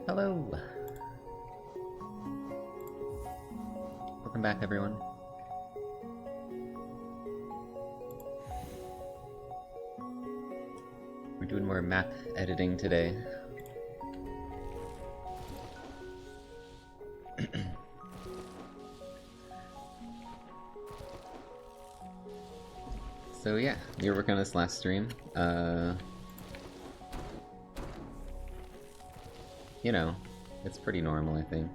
Hello! Welcome back, everyone. We're doing more map editing today. So yeah, we were working on this last stream. You know, it's pretty normal, I think.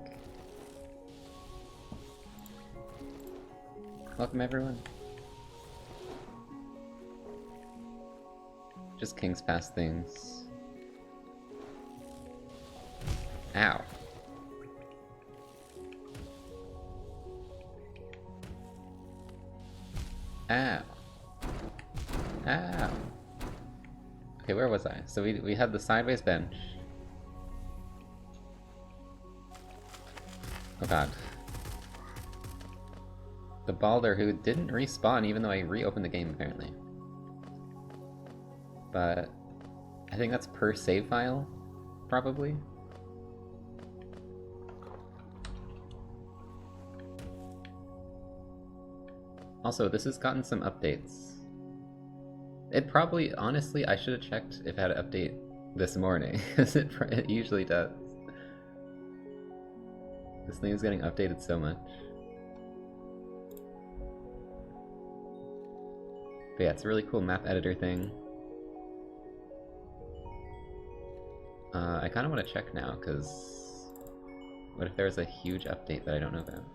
Welcome, everyone. Just King's Pass things. Ow. Ow. Ow. Okay, where was I? So we had the sideways bench. Oh god. The Balder who didn't respawn even though I reopened the game apparently. But I think that's per save file, probably. Also, this has gotten some updates. It probably, honestly, I should have checked if it had an update this morning, because it usually does. This thing is getting updated so much. But yeah, it's a really cool map editor thing. I kind of want to check now, because what if there's a huge update that I don't know about?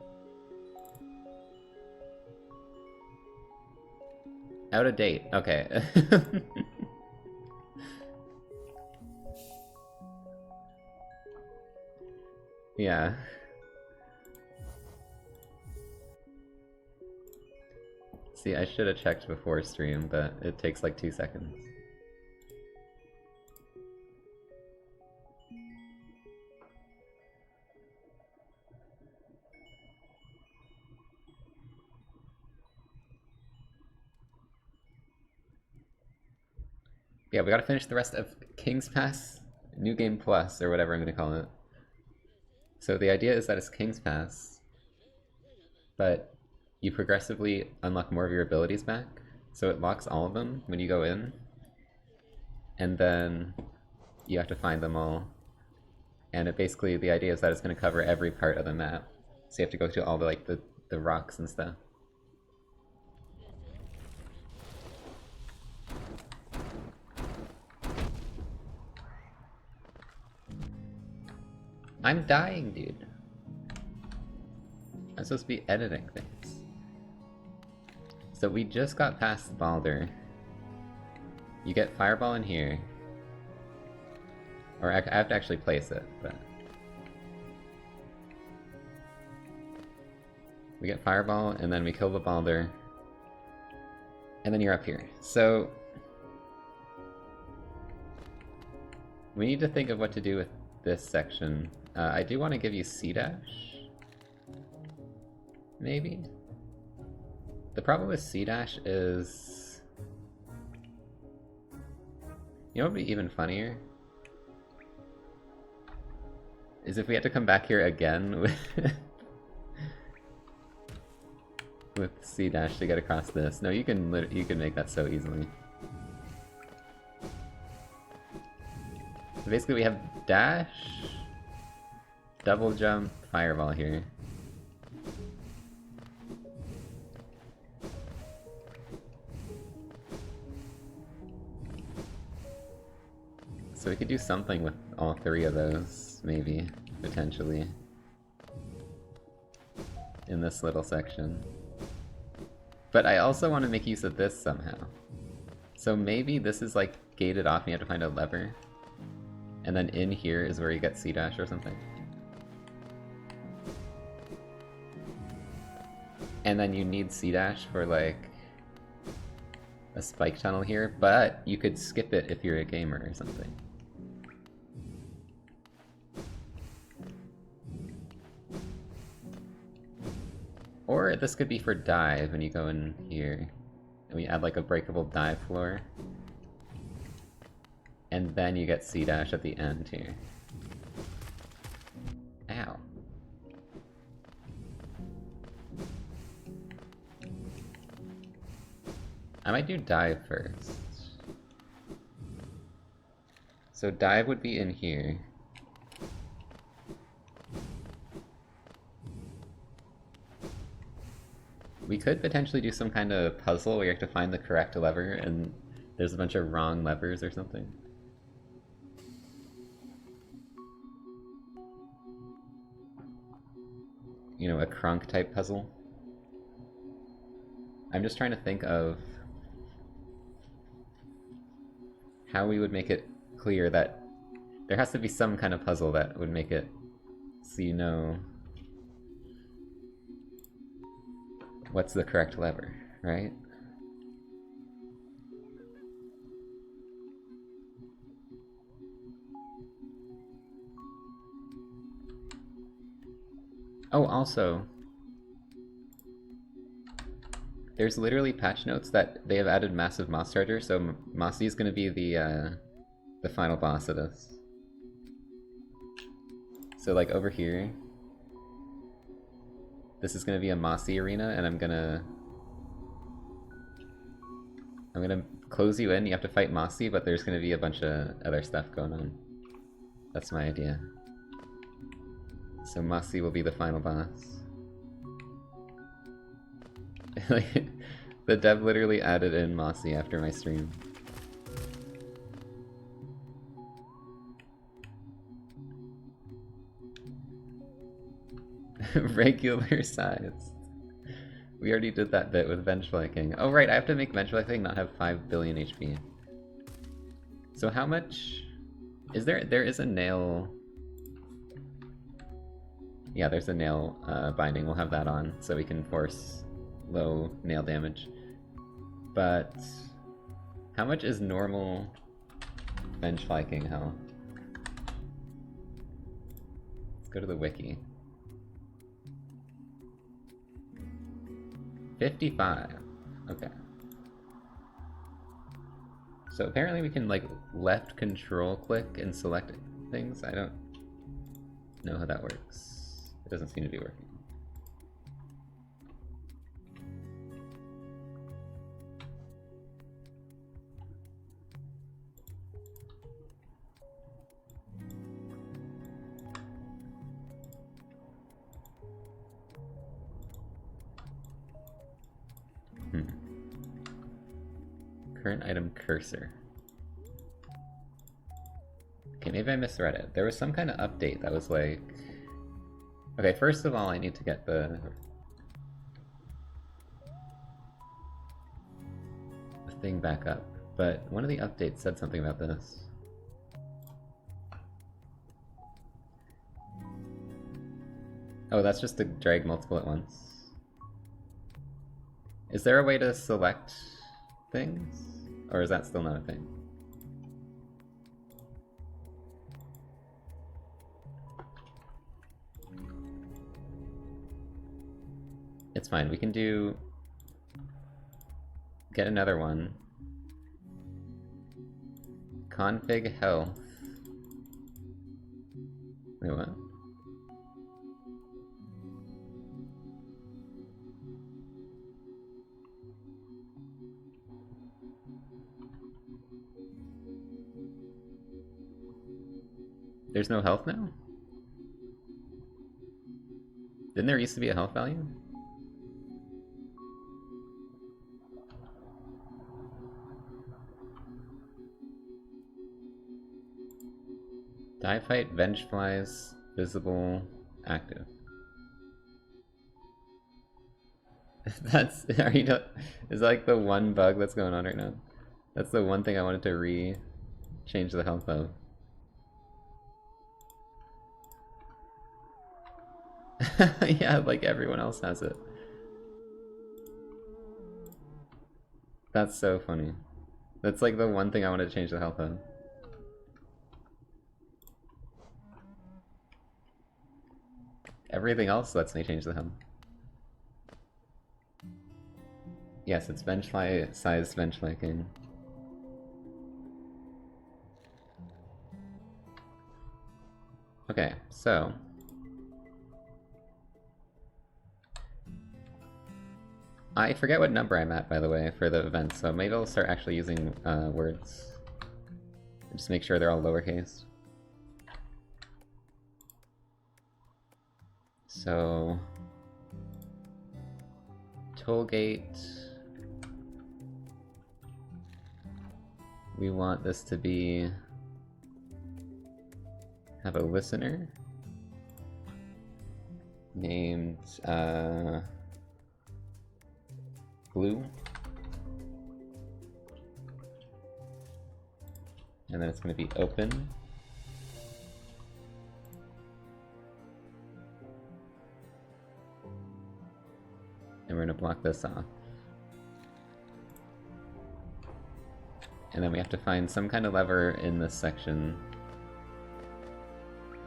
Out of date, okay. Yeah. See, I should have checked before stream, but it takes like 2 seconds. Yeah, we gotta finish the rest of King's Pass New Game Plus, or whatever I'm gonna call it. So the idea is that it's King's Pass, but you progressively unlock more of your abilities back. So it locks all of them when you go in, and then you have to find them all. And it basically, the idea is that it's gonna cover every part of the map. So you have to go to all the the rocks and stuff. I'm dying, dude. I'm supposed to be editing things. So we just got past Balder. You get Fireball in here. Or I have to actually place it, but... We get Fireball, and then we kill the Balder. And then you're up here. So... we need to think of what to do with this section. I do want to give you C-Dash. Maybe? The problem with C-Dash is... You know what would be even funnier? Is if we had to come back here again with C-Dash to get across this. No, you can make that so easily. So basically we have dash, double jump, fireball here. So we could do something with all 3 of those, maybe, potentially, in this little section. But I also want to make use of this somehow. So maybe this is like gated off and you have to find a lever. And then in here is where you get C-Dash or something. And then you need C-Dash for like a spike tunnel here, but you could skip it if you're a gamer or something. Or this could be for dive, and you go in here, and we add like a breakable dive floor. And then you get C-Dash at the end here. I might do dive first. So dive would be in here. We could potentially do some kind of puzzle where you have to find the correct lever and there's a bunch of wrong levers or something. You know, a Kronk type puzzle. I'm just trying to think of how we would make it clear that there has to be some kind of puzzle that would make it so you know what's the correct lever, right? Oh, also, there's literally patch notes that they have added massive Moss Charger, so Mossy is going to be the final boss of this. So like over here, this is going to be a Mossy arena, and I'm gonna close you in. You have to fight Mossy, but there's going to be a bunch of other stuff going on. That's my idea. So Mossy will be the final boss. Like, the dev literally added in Mossy after my stream. Regular size. We already did that bit with Benchflanking. Oh right, I have to make Benchflanking not have 5 billion HP. So how much... There is a nail... Yeah, there's a nail binding. We'll have that on so we can force low nail damage. But how much is normal Benchflanking health? Let's go to the wiki. 55. Okay. So apparently we can like left control click and select things. I don't know how that works. It doesn't seem to be working. Current item cursor. Okay, maybe I misread it. There was some kind of update that was like... Okay, first of all, I need to get the thing back up. But one of the updates said something about this. Oh, that's just to drag multiple at once. Is there a way to select things? Or is that still not a thing? It's fine, we can do... Get another one. Config health. Wait, what? There's no health now? Didn't there used to be a health value? Die fight, Vengeflies, visible, active. That's, are you not, is that like the one bug that's going on right now? That's the one thing I wanted to change the health of. Yeah, like everyone else has it. That's so funny. That's like the one thing I wanted to change the health of. Everything else lets me change the health. Yes, it's Benchfly size Benchflanking. Okay, so I forget what number I'm at, by the way, for the event, so maybe I'll start actually using words. Just make sure they're all lowercase. So... Tollgate... We want this to be... have a listener named Blue, and then it's going to be open, and we're going to block this off. And then we have to find some kind of lever in this section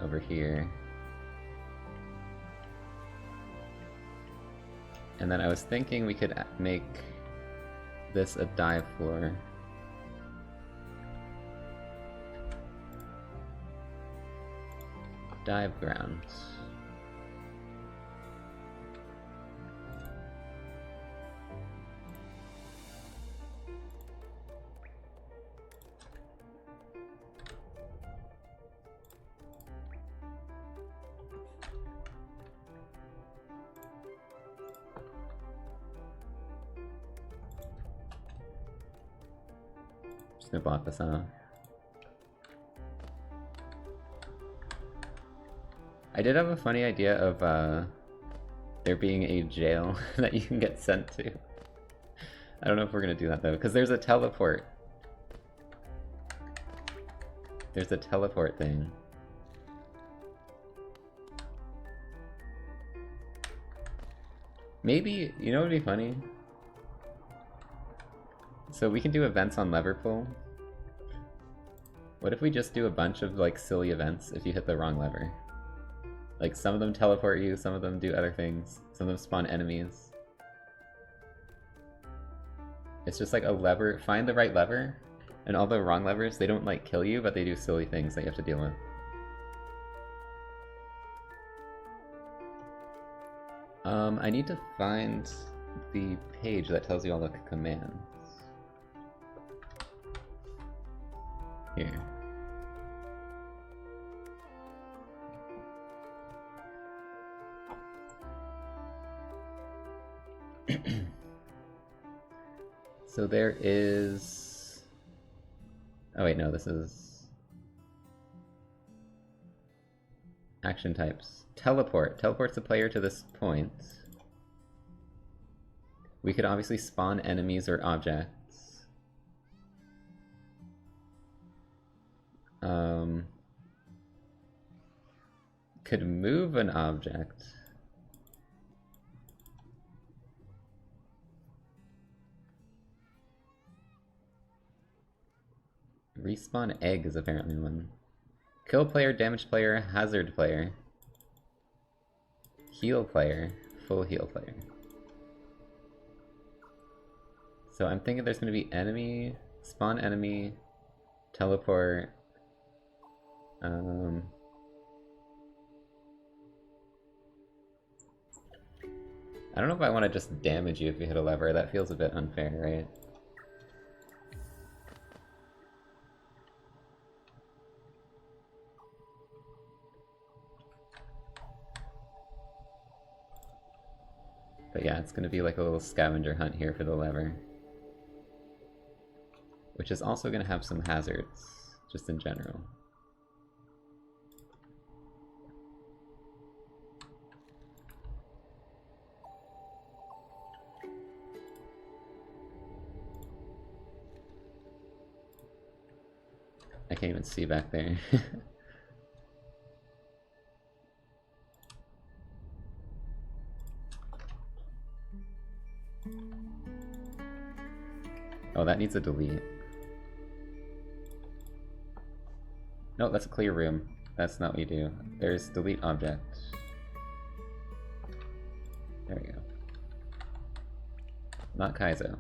over here. And then I was thinking we could make this a dive floor. Dive ground. Just gonna block this off. I did have a funny idea of there being a jail that you can get sent to. I don't know if we're gonna do that though, because there's a teleport. There's a teleport thing. Maybe, you know what would be funny? So we can do events on Leverpool. What if we just do a bunch of like silly events if you hit the wrong lever? Like some of them teleport you, some of them do other things, some of them spawn enemies. It's just like a lever, find the right lever, and all the wrong levers, they don't like kill you, but they do silly things that you have to deal with. I need to find the page that tells you all the commands. Here. So there is... Oh wait, no, this is... Action types. Teleport. Teleports the player to this point. We could obviously spawn enemies or objects. Could move an object. Respawn egg is apparently one. Kill player, damage player, hazard player. Heal player, full heal player. So I'm thinking there's going to be enemy, spawn enemy, teleport. I don't know if I want to just damage you if you hit a lever. That feels a bit unfair, right? But yeah, it's going to be like a little scavenger hunt here for the lever. Which is also going to have some hazards, just in general. I can't even see back there. Oh, that needs a delete. No, that's a clear room. That's not what you do. There's delete object. There we go. Not Kaizo.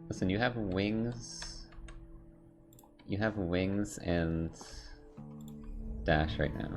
Listen, you have wings. You have wings and dash right now.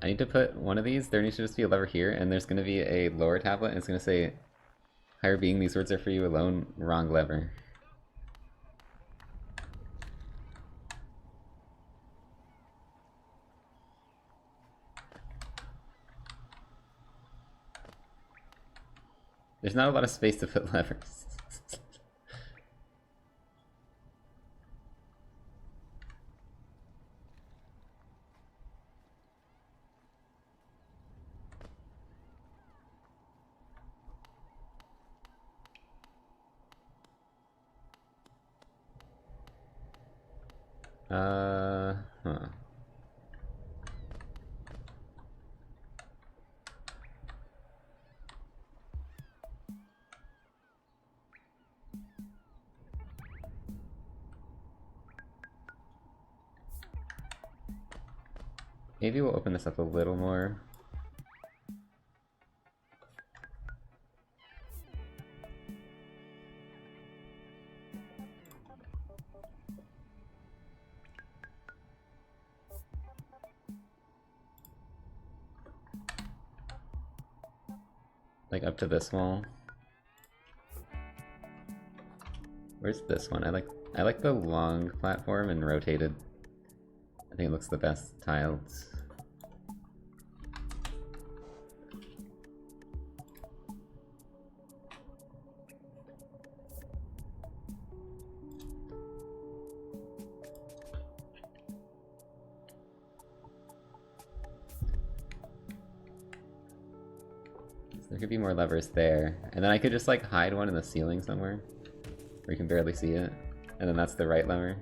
I need to put one of these. There needs to just be a lever here, and there's going to be a lower tablet, and it's going to say, "Higher being, these words are for you alone." Wrong lever. There's not a lot of space to put levers. Huh. Maybe we'll open this up a little more. Like up to this wall. Where's this one? I like the long platform and rotated. I think it looks the best tiled. There could be more levers there. And then I could just like hide one in the ceiling somewhere where you can barely see it. And then that's the right lever.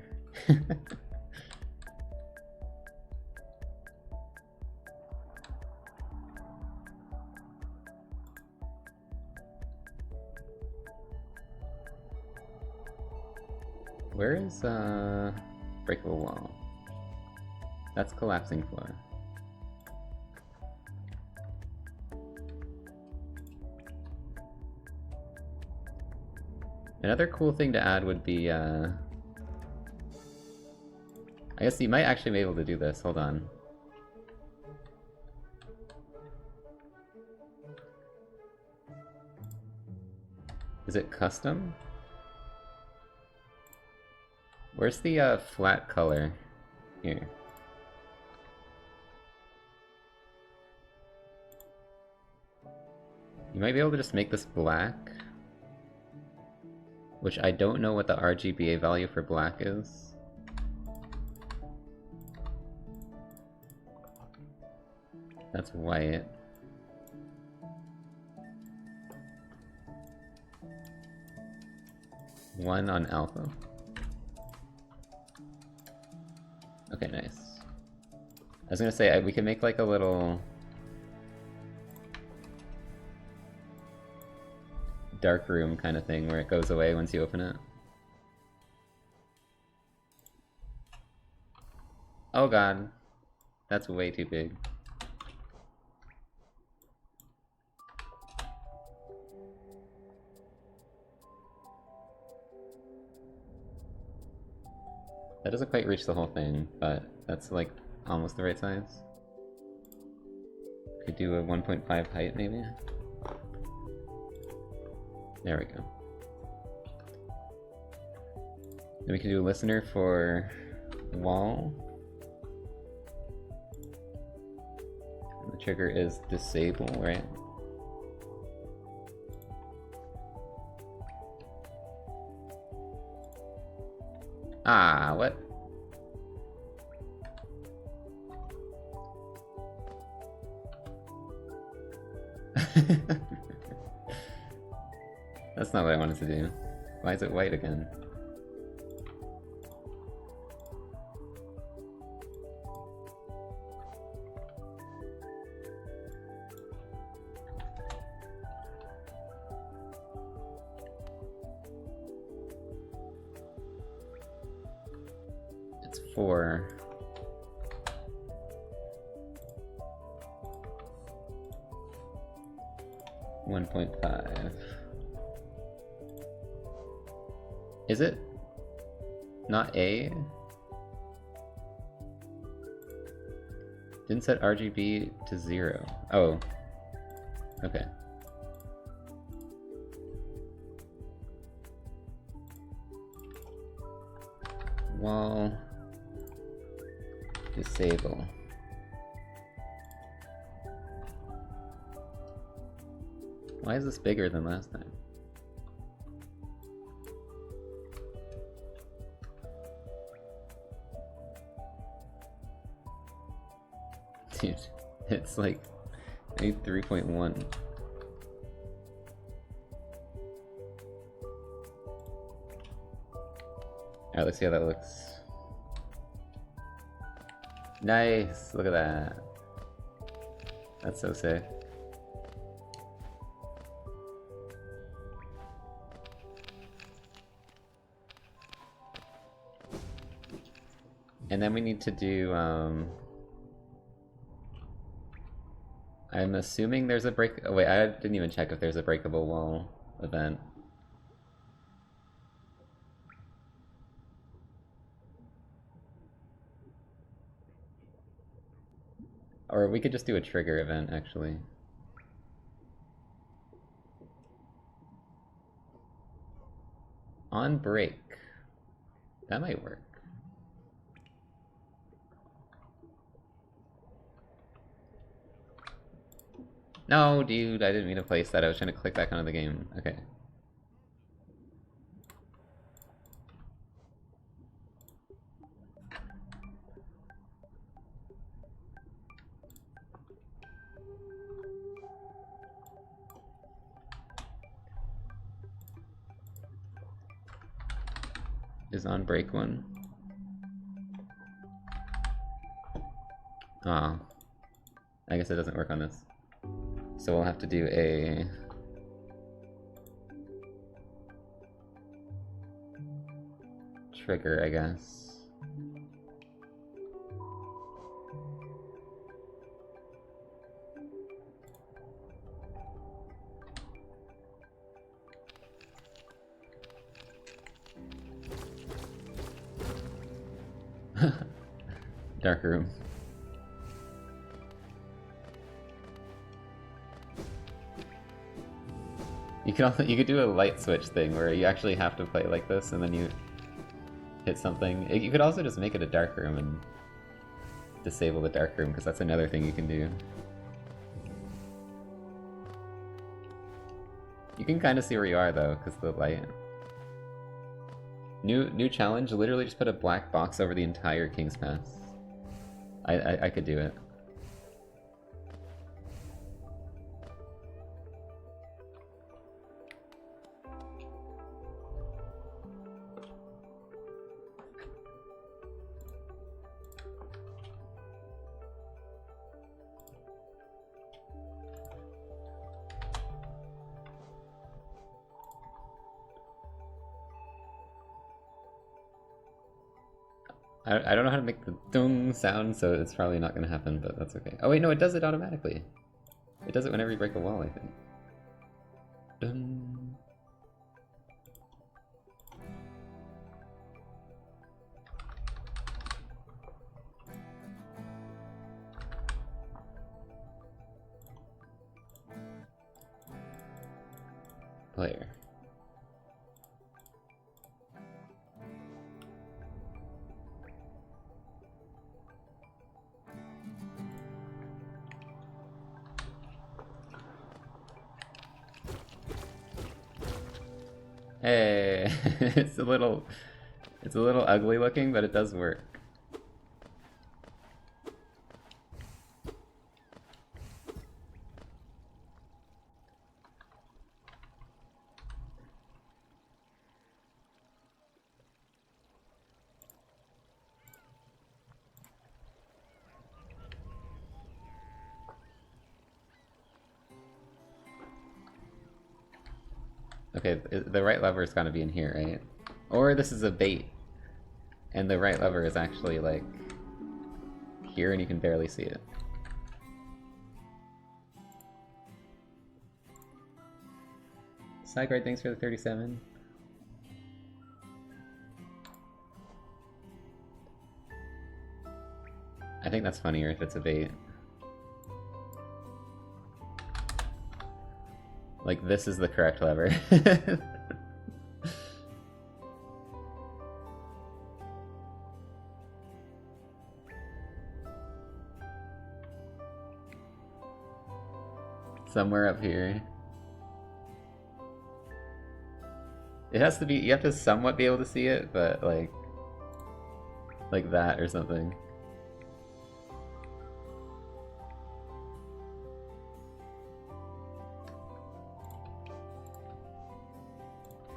Where is breakable wall? That's collapsing floor. Another cool thing to add would be, I guess you might actually be able to do this. Hold on. Is it custom? Where's the flat color? Here. You might be able to just make this black. Which I don't know what the RGBA value for black is. That's white. One on alpha. Okay, nice. I was gonna say, we can make like a little dark room kind of thing where it goes away once you open it. Oh god. That's way too big. That doesn't quite reach the whole thing, but that's like almost the right size. Could do a 1.5 height maybe? There we go. Then we can do a listener for wall. And the trigger is disable, right? Ah, what? That's not what I wanted to do. Why is it white again? It's 4. $1.5. Is it not A? Didn't set RGB to 0. Oh. Okay. Wall disable. Why is this bigger than last time? Dude, it's like I need 3.1. Alright, let's see how that looks. Nice! Look at that. That's so sick. And then we need to do, I'm assuming there's a break. Oh wait, I didn't even check if there's a breakable wall event. Or we could just do a trigger event, actually. On break. That might work. No, dude, I didn't mean to place that. I was trying to click back onto the game. Okay. Is on break one? Ah. I guess it doesn't work on this. So we'll have to do a trigger, I guess. Dark room. You could do a light switch thing where you actually have to play like this and then you hit something. You could also just make it a dark room and disable the dark room, because that's another thing you can do. You can kind of see where you are though, because the light. New challenge, literally just put a black box over the entire King's Pass. I could do it. I don't know how to make the dung sound, so it's probably not going to happen, but that's okay. Oh wait, no, it does it automatically. It does it whenever you break a wall, I think. Dun. Player. Hey, it's a little ugly looking, but it does work. Okay, the right lever is gonna be in here, right? Or this is a bait, and the right lever is actually, like, here and you can barely see it. Sideguard, thanks for the 37. I think that's funnier if it's a bait. Like, this is the correct lever. Somewhere up here. It has to be, you have to somewhat be able to see it, but like that or something.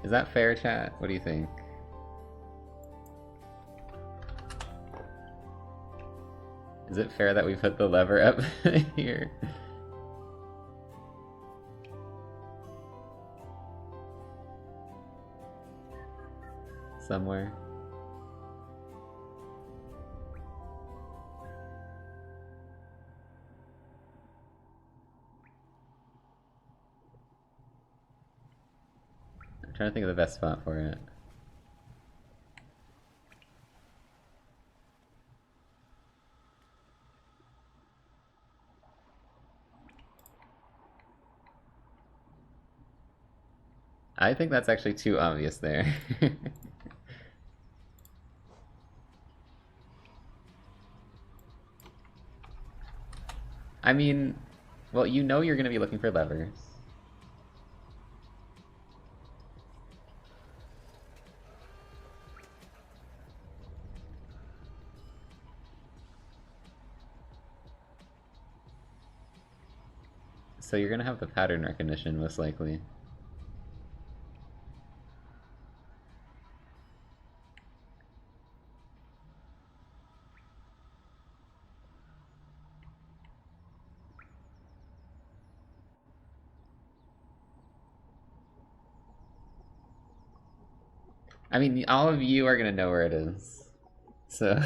Is that fair, chat? What do you think? Is it fair that we put the lever up here? Somewhere. I'm trying to think of the best spot for it. I think that's actually too obvious there. I mean, well, you know you're going to be looking for levers. So you're going to have the pattern recognition, most likely. I mean, all of you are gonna know where it is. So...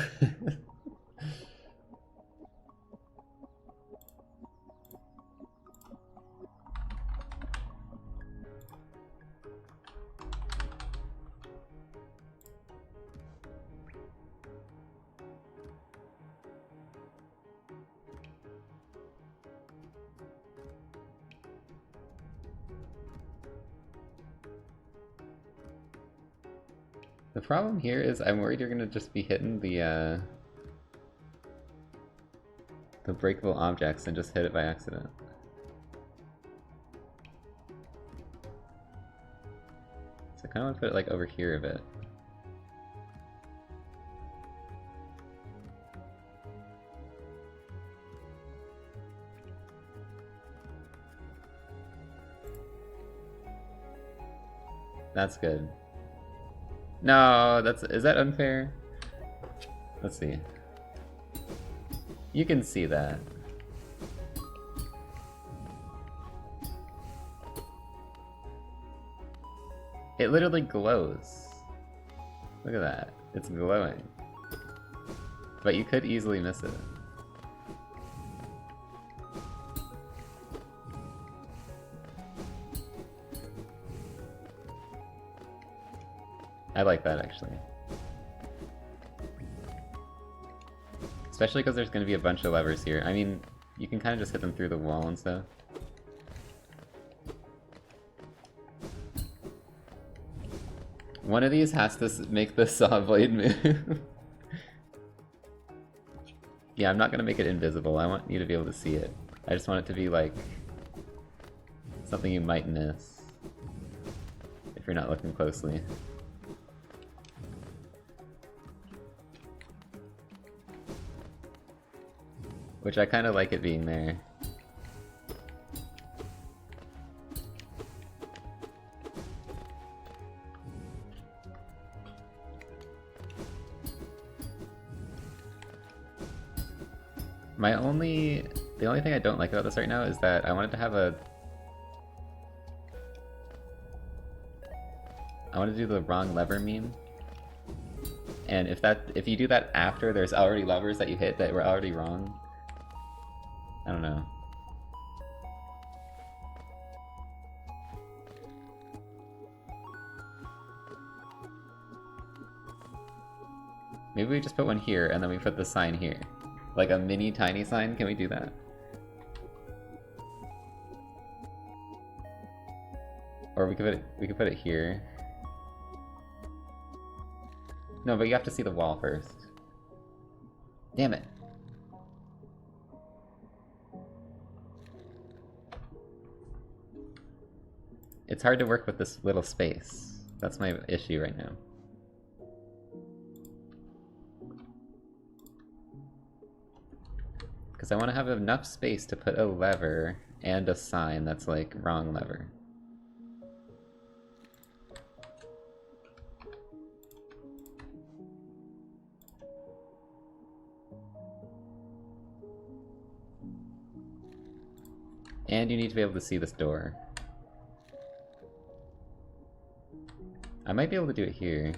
The problem here is I'm worried you're gonna just be hitting the breakable objects and just hit it by accident. So I kinda wanna put it like over here a bit. That's good. No, is that unfair? Let's see. You can see that. It literally glows. Look at that. It's glowing. But you could easily miss it. I like that, actually. Especially because there's going to be a bunch of levers here. I mean, you can kind of just hit them through the wall and stuff. One of these has to make the saw blade move. Yeah, I'm not going to make it invisible. I want you to be able to see it. I just want it to be, like, something you might miss if you're not looking closely. Which I kind of like it being there. The only thing I don't like about this right now is that I wanted to have I want to do the wrong lever meme. And if you do that after there's already levers that you hit that were already wrong, I don't know. Maybe we just put one here and then we put the sign here. Like a mini tiny sign, can we do that? Or we could put it here. No, but you have to see the wall first. Damn it. It's hard to work with this little space. That's my issue right now. Because I want to have enough space to put a lever and a sign that's like wrong lever. And you need to be able to see this door. I might be able to do it here.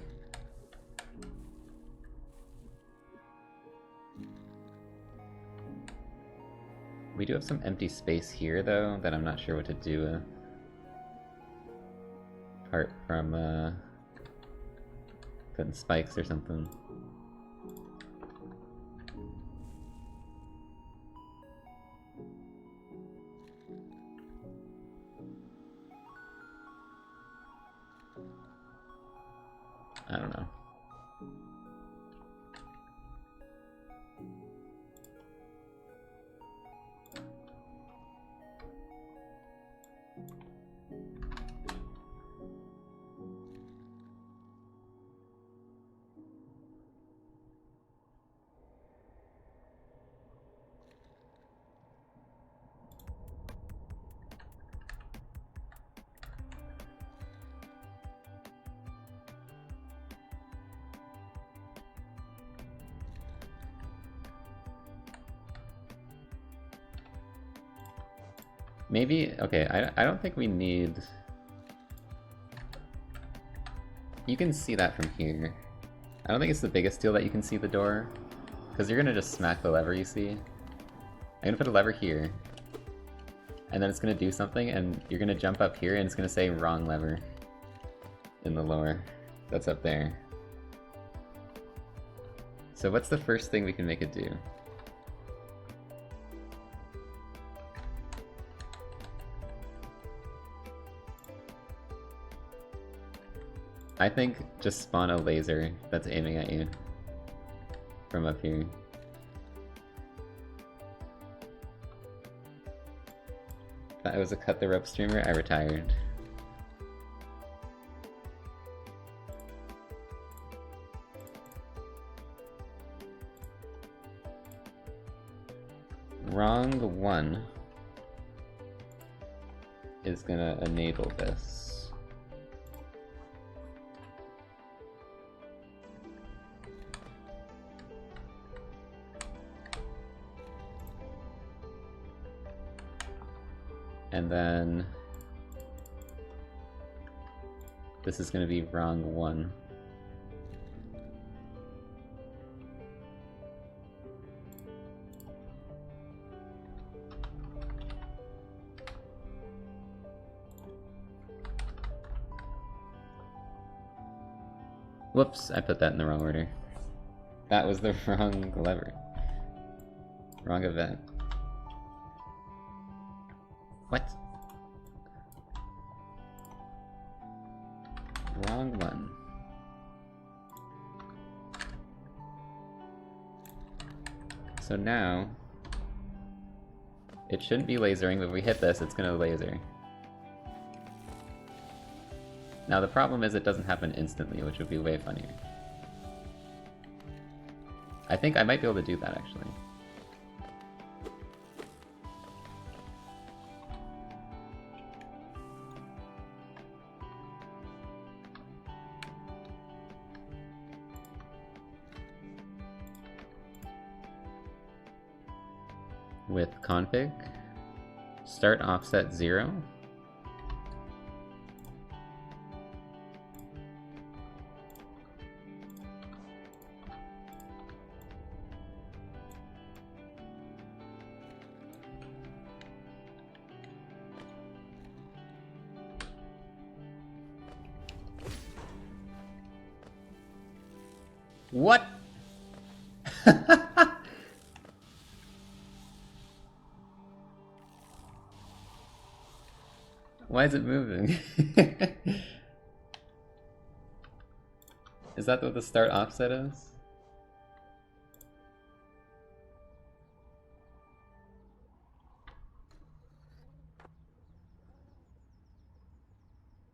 We do have some empty space here, though, that I'm not sure what to do with. Apart from, putting spikes or something. I don't know. Maybe, okay, I don't think we need... You can see that from here. I don't think it's the biggest deal that you can see the door, because you're gonna just smack the lever, you see? I'm gonna put a lever here, and then it's gonna do something, and you're gonna jump up here, and it's gonna say wrong lever in the lower. That's up there. So what's the first thing we can make it do? I think just spawn a laser that's aiming at you from up here. If I was a cut the rope streamer, I retired. Wrong one is gonna enable this. And then this is going to be wrong one. Whoops, I put that in the wrong order. That was the wrong lever. Wrong event. What? Wrong one. So now, it shouldn't be lasering, but if we hit this, it's gonna laser. Now the problem is it doesn't happen instantly, which would be way funnier. I think I might be able to do that, actually. With config, start offset 0, What? Why is it moving? Is that what the start offset is?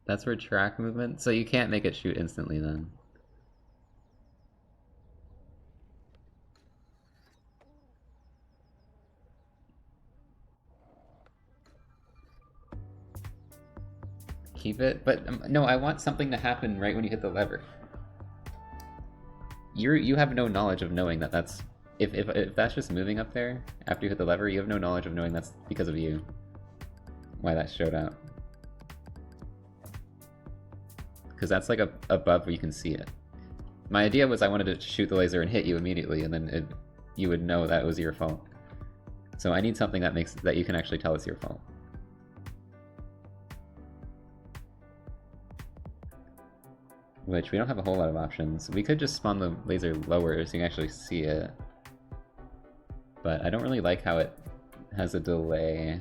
That's for track movement? So you can't make it shoot instantly then. Keep it? But no, I want something to happen right when you hit the lever. You have no knowledge of knowing that that's... If that's just moving up there after you hit the lever, you have no knowledge of knowing that's because of you. Why that showed up. Because that's like above where you can see it. My idea was I wanted to shoot the laser and hit you immediately, and then you would know that it was your fault. So I need something that makes that you can actually tell it's your fault. Which we don't have a whole lot of options. We could just spawn the laser lower so you can actually see it. But I don't really like how it has a delay.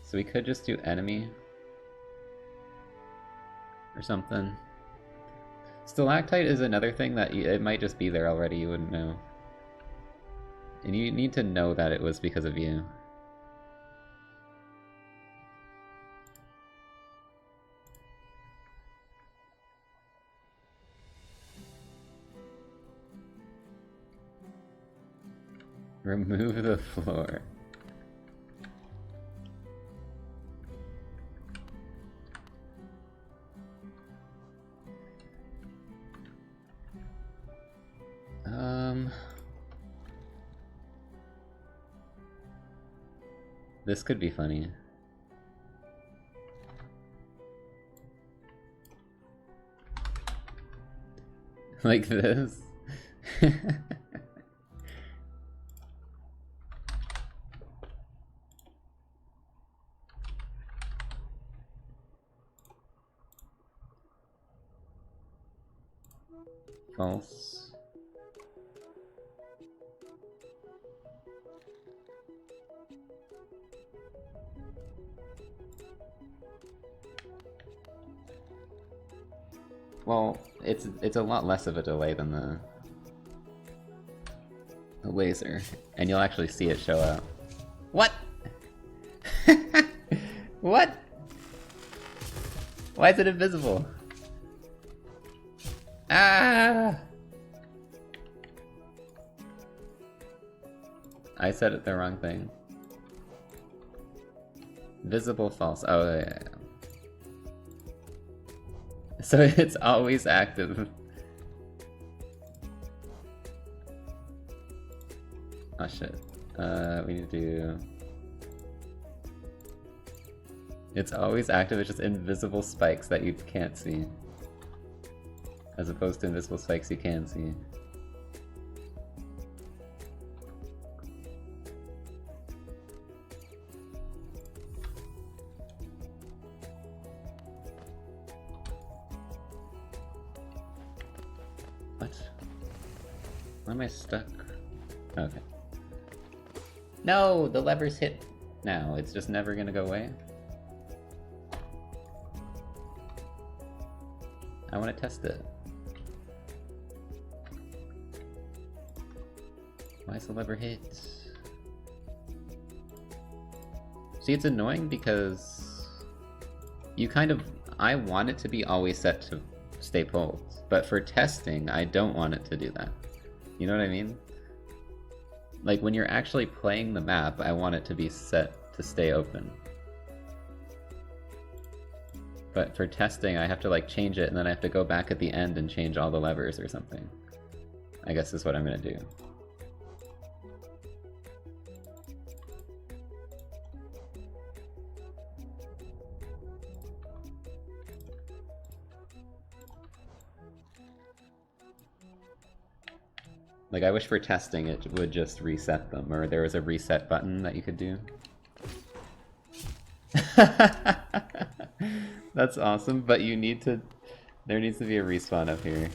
So we could just do enemy or something. Stalactite is another thing that it might just be there already, you wouldn't know. And you need to know that it was because of you. Remove the floor. This could be funny. Like this? False. Well, it's a lot less of a delay than the laser, and you'll actually see it show up. What? What? Why is it invisible? Ah! I said it the wrong thing. Visible false. Oh, yeah. So it's always active. Oh shit. We need to do... It's always active, it's just invisible spikes that you can't see. As opposed to invisible spikes you can see. Why am I stuck? Okay. No! The lever's hit now. It's just never gonna go away. I want to test it. Why is the lever hit? See, it's annoying because you kind of... I want it to be always set to stay pulled, but for testing, I don't want it to do that. You know what I mean? Like, when you're actually playing the map, I want it to be set to stay open. But for testing, I have to, like, change it, and then I have to go back at the end and change all the levers or something. I guess is what I'm gonna do. Like, I wish for testing it would just reset them, or there was a reset button that you could do. That's awesome, but you need to... There needs to be a respawn up here.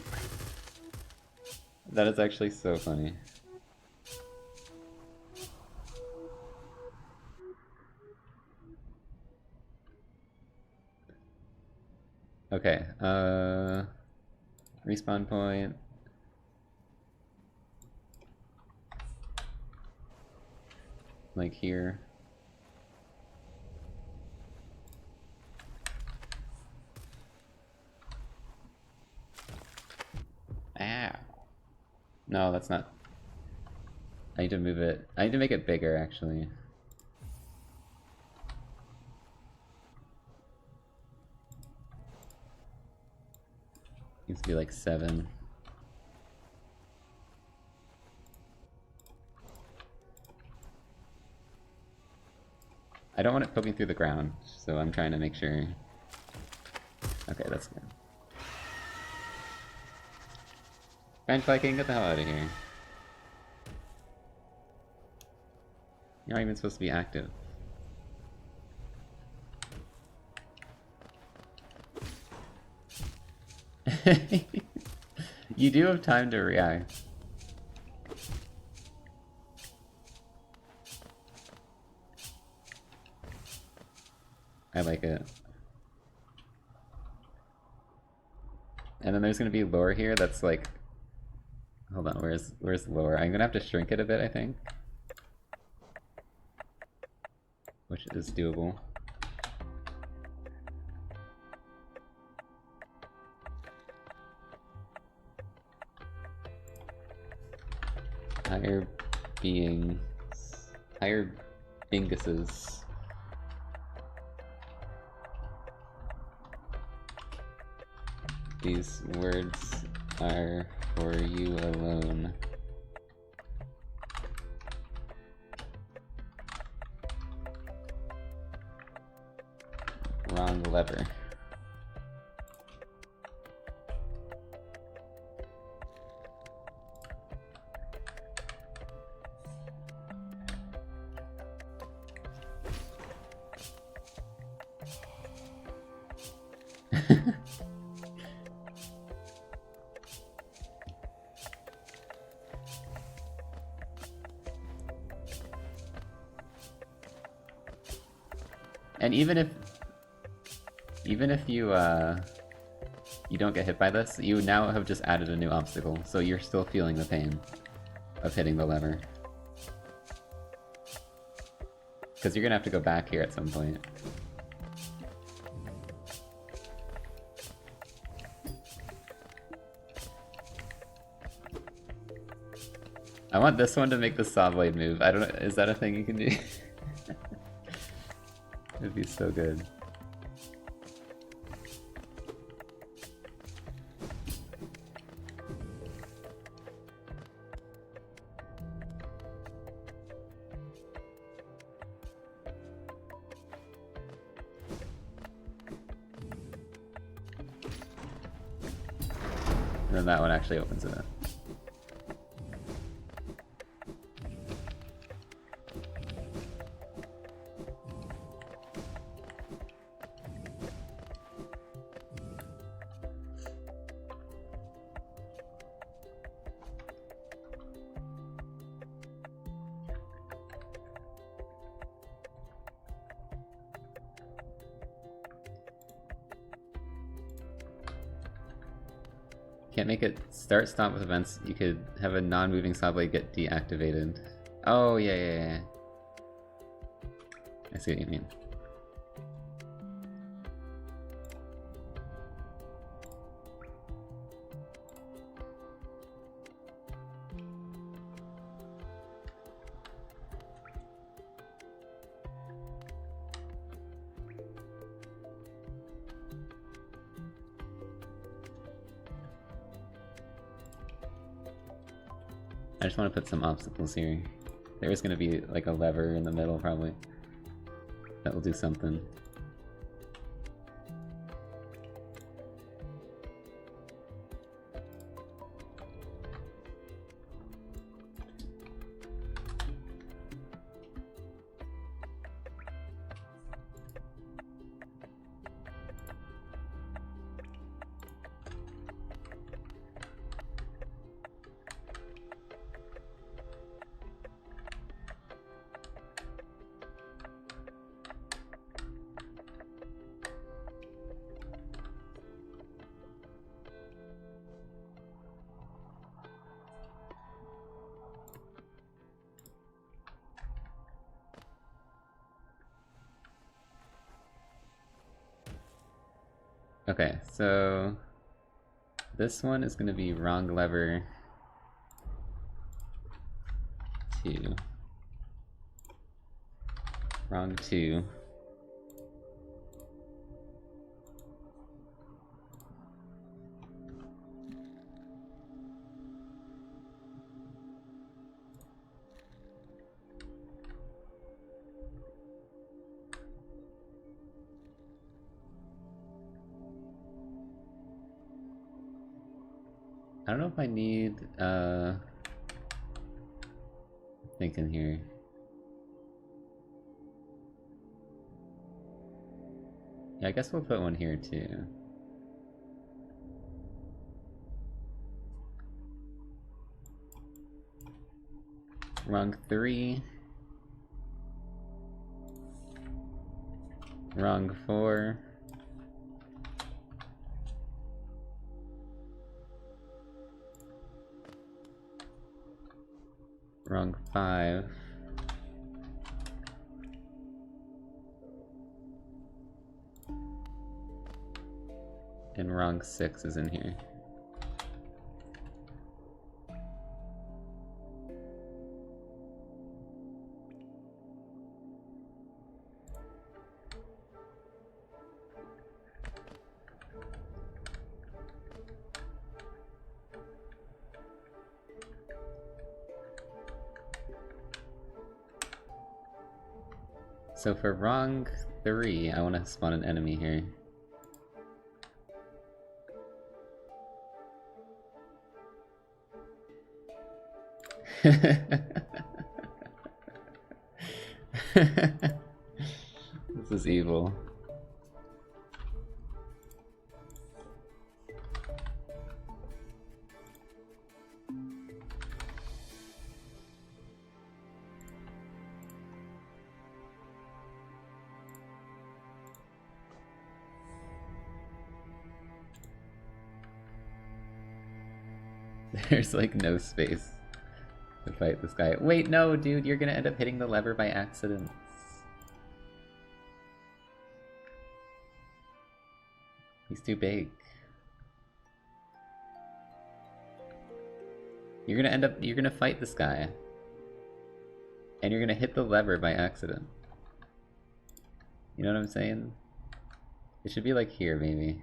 That is actually so funny. Okay, respawn point. Like here. Ow. No, that's not... I need to move it. I need to make it bigger, actually. Needs to be like 7. I don't want it poking through the ground, so I'm trying to make sure. Okay, that's good. French Viking, get the hell out of here. You're not even supposed to be active. You do have time to react. I like it. And then there's gonna be lore here that's like... Hold on, where's lore? I'm gonna have to shrink it a bit, I think. Which is doable. Higher beings... Higher binguses. These words are for you alone. Wrong lever. And even if you you don't get hit by this, you now have just added a new obstacle, so you're still feeling the pain of hitting the lever. Because you're gonna have to go back here at some point. I want this one to make the saw blade move. I don't know, is that a thing you can do? It'd be so good. And then that one actually opens it up. Can't make it start stop with events. You could have a non-moving saw blade get deactivated. Oh yeah. I see what you mean. I just want to put some obstacles here. There's going to be like a lever in the middle probably. That will do something. Okay, so this one is gonna be wrong lever 2. Wrong 2. I don't know if I need, thinking here. Yeah, I guess we'll put one here too. Wrong 3. Wrong 4. Wrong 5. And wrong 6 is in here. So for wrong 3, I want to spawn an enemy here. This is evil. There's like no space to fight this guy. Wait, no, dude, you're gonna end up hitting the lever by accident. He's too big. You're gonna fight this guy. And you're gonna hit the lever by accident. You know what I'm saying? It should be like here, maybe.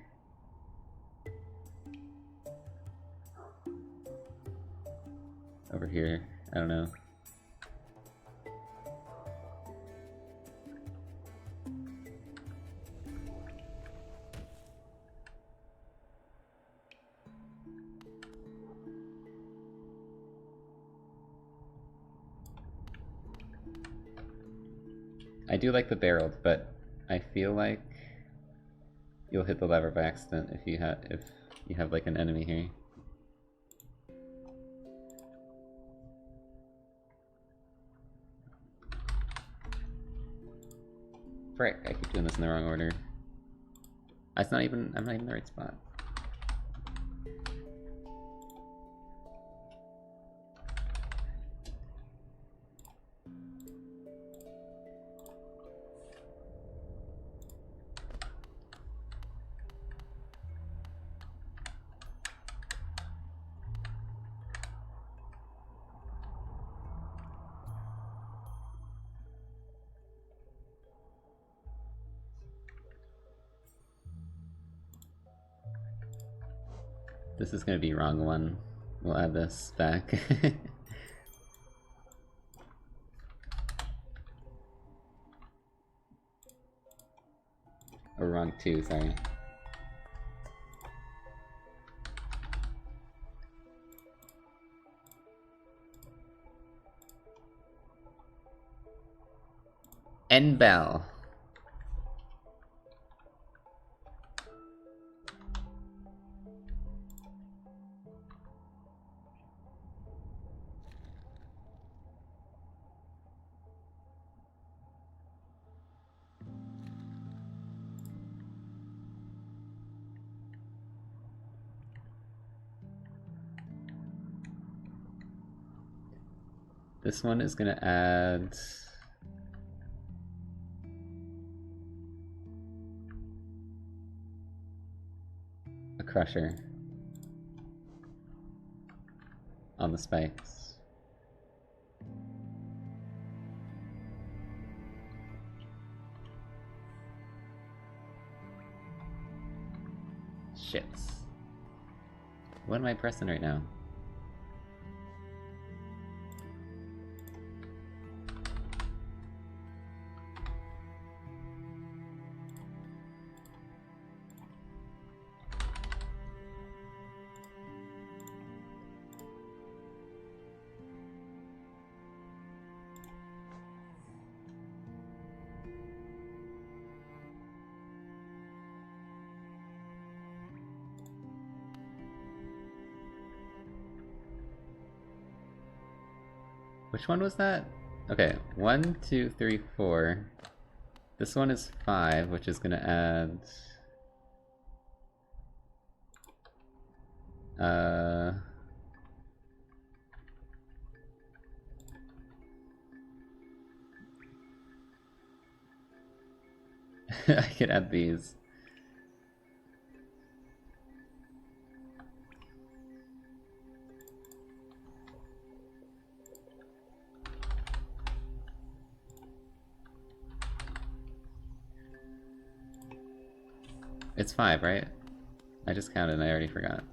Over here. I don't know. I do like the barreled, but I feel like you'll hit the lever by accident if you have like an enemy here. Frick, I keep doing this in the wrong order. I'm not even in the right spot. This is gonna be wrong one. We'll add this back. Or wrong 2, sorry. N-Bell. This one is gonna add... Crusher on the spikes. Shits. What am I pressing right now? Which one was that? Okay, 1, 2, 3, 4. This one is 5, which is gonna add... I could add these. It's 5, right? I just counted and I already forgot.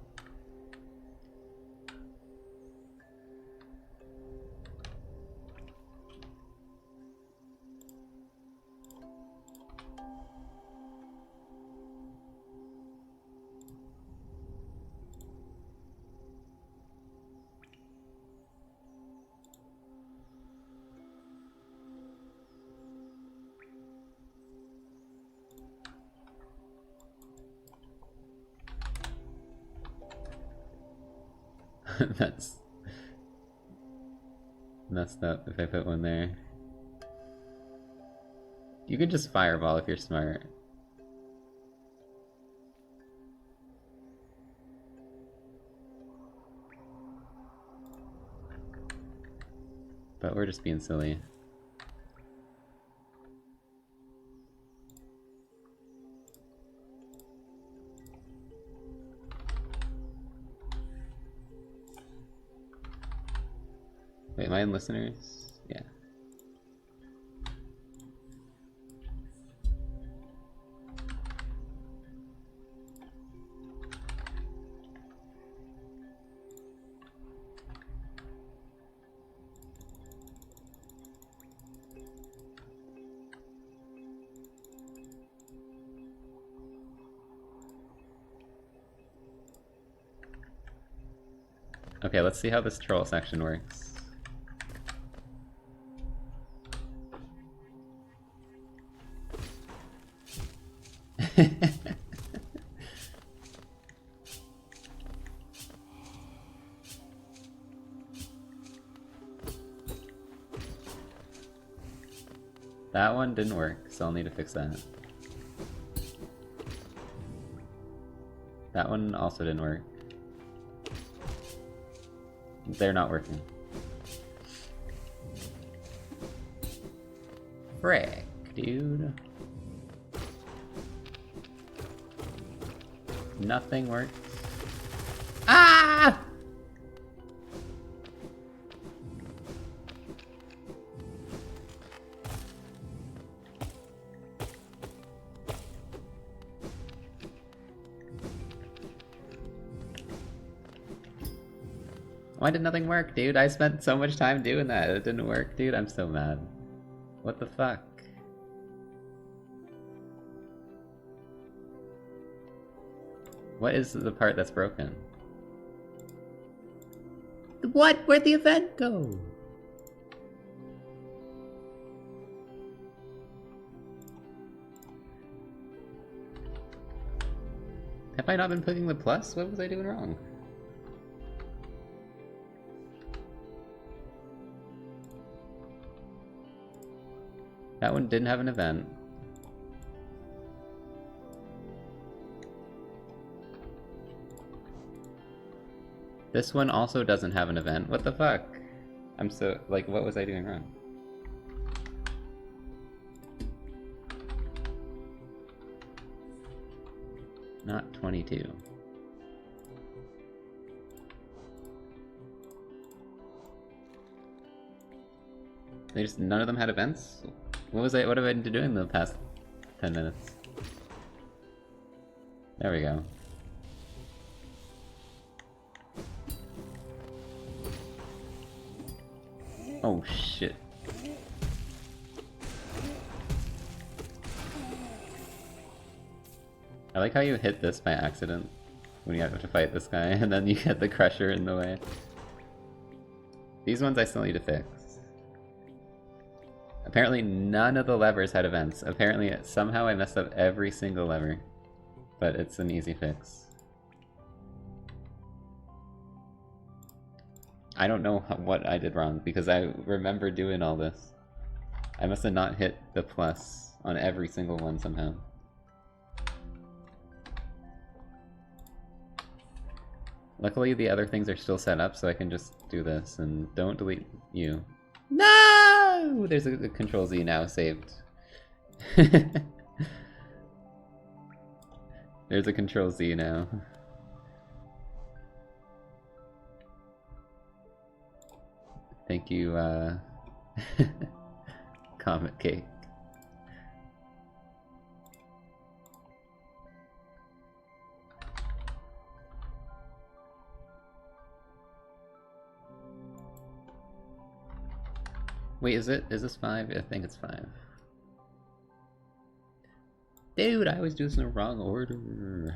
That's messed up if I put one there. You could just fireball if you're smart. But we're just being silly. Wait, am I in listeners? Yeah. Okay, let's see how this troll section works. That one didn't work, so I'll need to fix that. That one also didn't work. They're not working. Frick, dude. Nothing works. Ah! Why did nothing work, dude? I spent so much time doing that. It didn't work, dude. I'm so mad. What the fuck? What is the part that's broken? What? Where'd the event go? Have I not been clicking the plus? What was I doing wrong? That one didn't have an event. This one also doesn't have an event. What the fuck? I'm so... like, what was I doing wrong? Not 22. They just none of them had events? What have I been doing in the past 10 minutes? There we go. Oh shit. I like how you hit this by accident when you have to fight this guy, and then you get the crusher in the way. These ones I still need to fix. Apparently none of the levers had events. Apparently somehow I messed up every single lever. But it's an easy fix. I don't know what I did wrong, because I remember doing all this. I must have not hit the plus on every single one somehow. Luckily the other things are still set up, so I can just do this, and don't delete you. No! There's a Control Z now saved. There's a Control Z now. Thank you, Comet Cake. Wait, is this 5? I think it's 5. Dude, I always do this in the wrong order.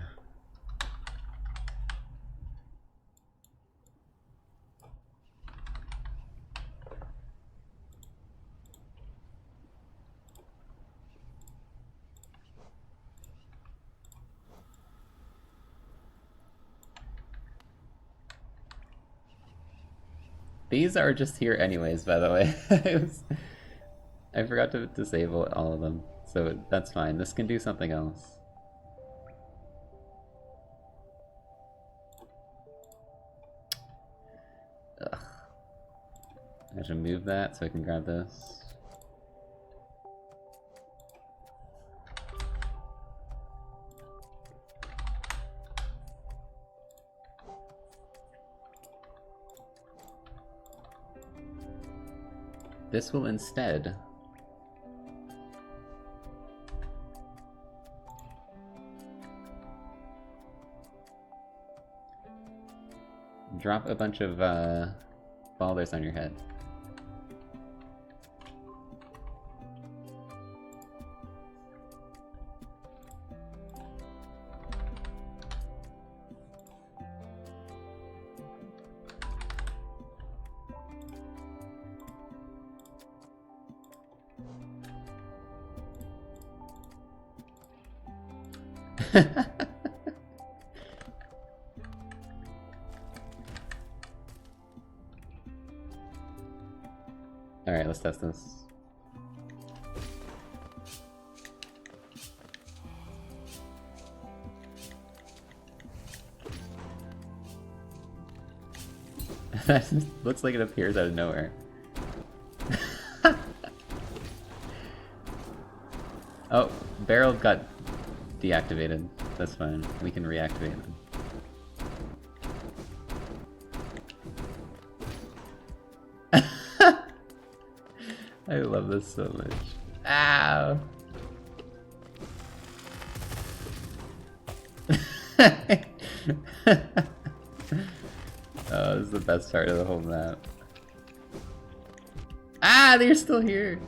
These are just here anyways, by the way. I forgot to disable all of them, so that's fine. This can do something else. Ugh. I should move that so I can grab this. This will instead drop a bunch of boulders on your head. Alright, let's test this. That looks like it appears out of nowhere. Oh, barrel got deactivated. That's fine. We can reactivate them. I love this so much. Ow! Oh, this is the best part of the whole map. Ah, they're still here!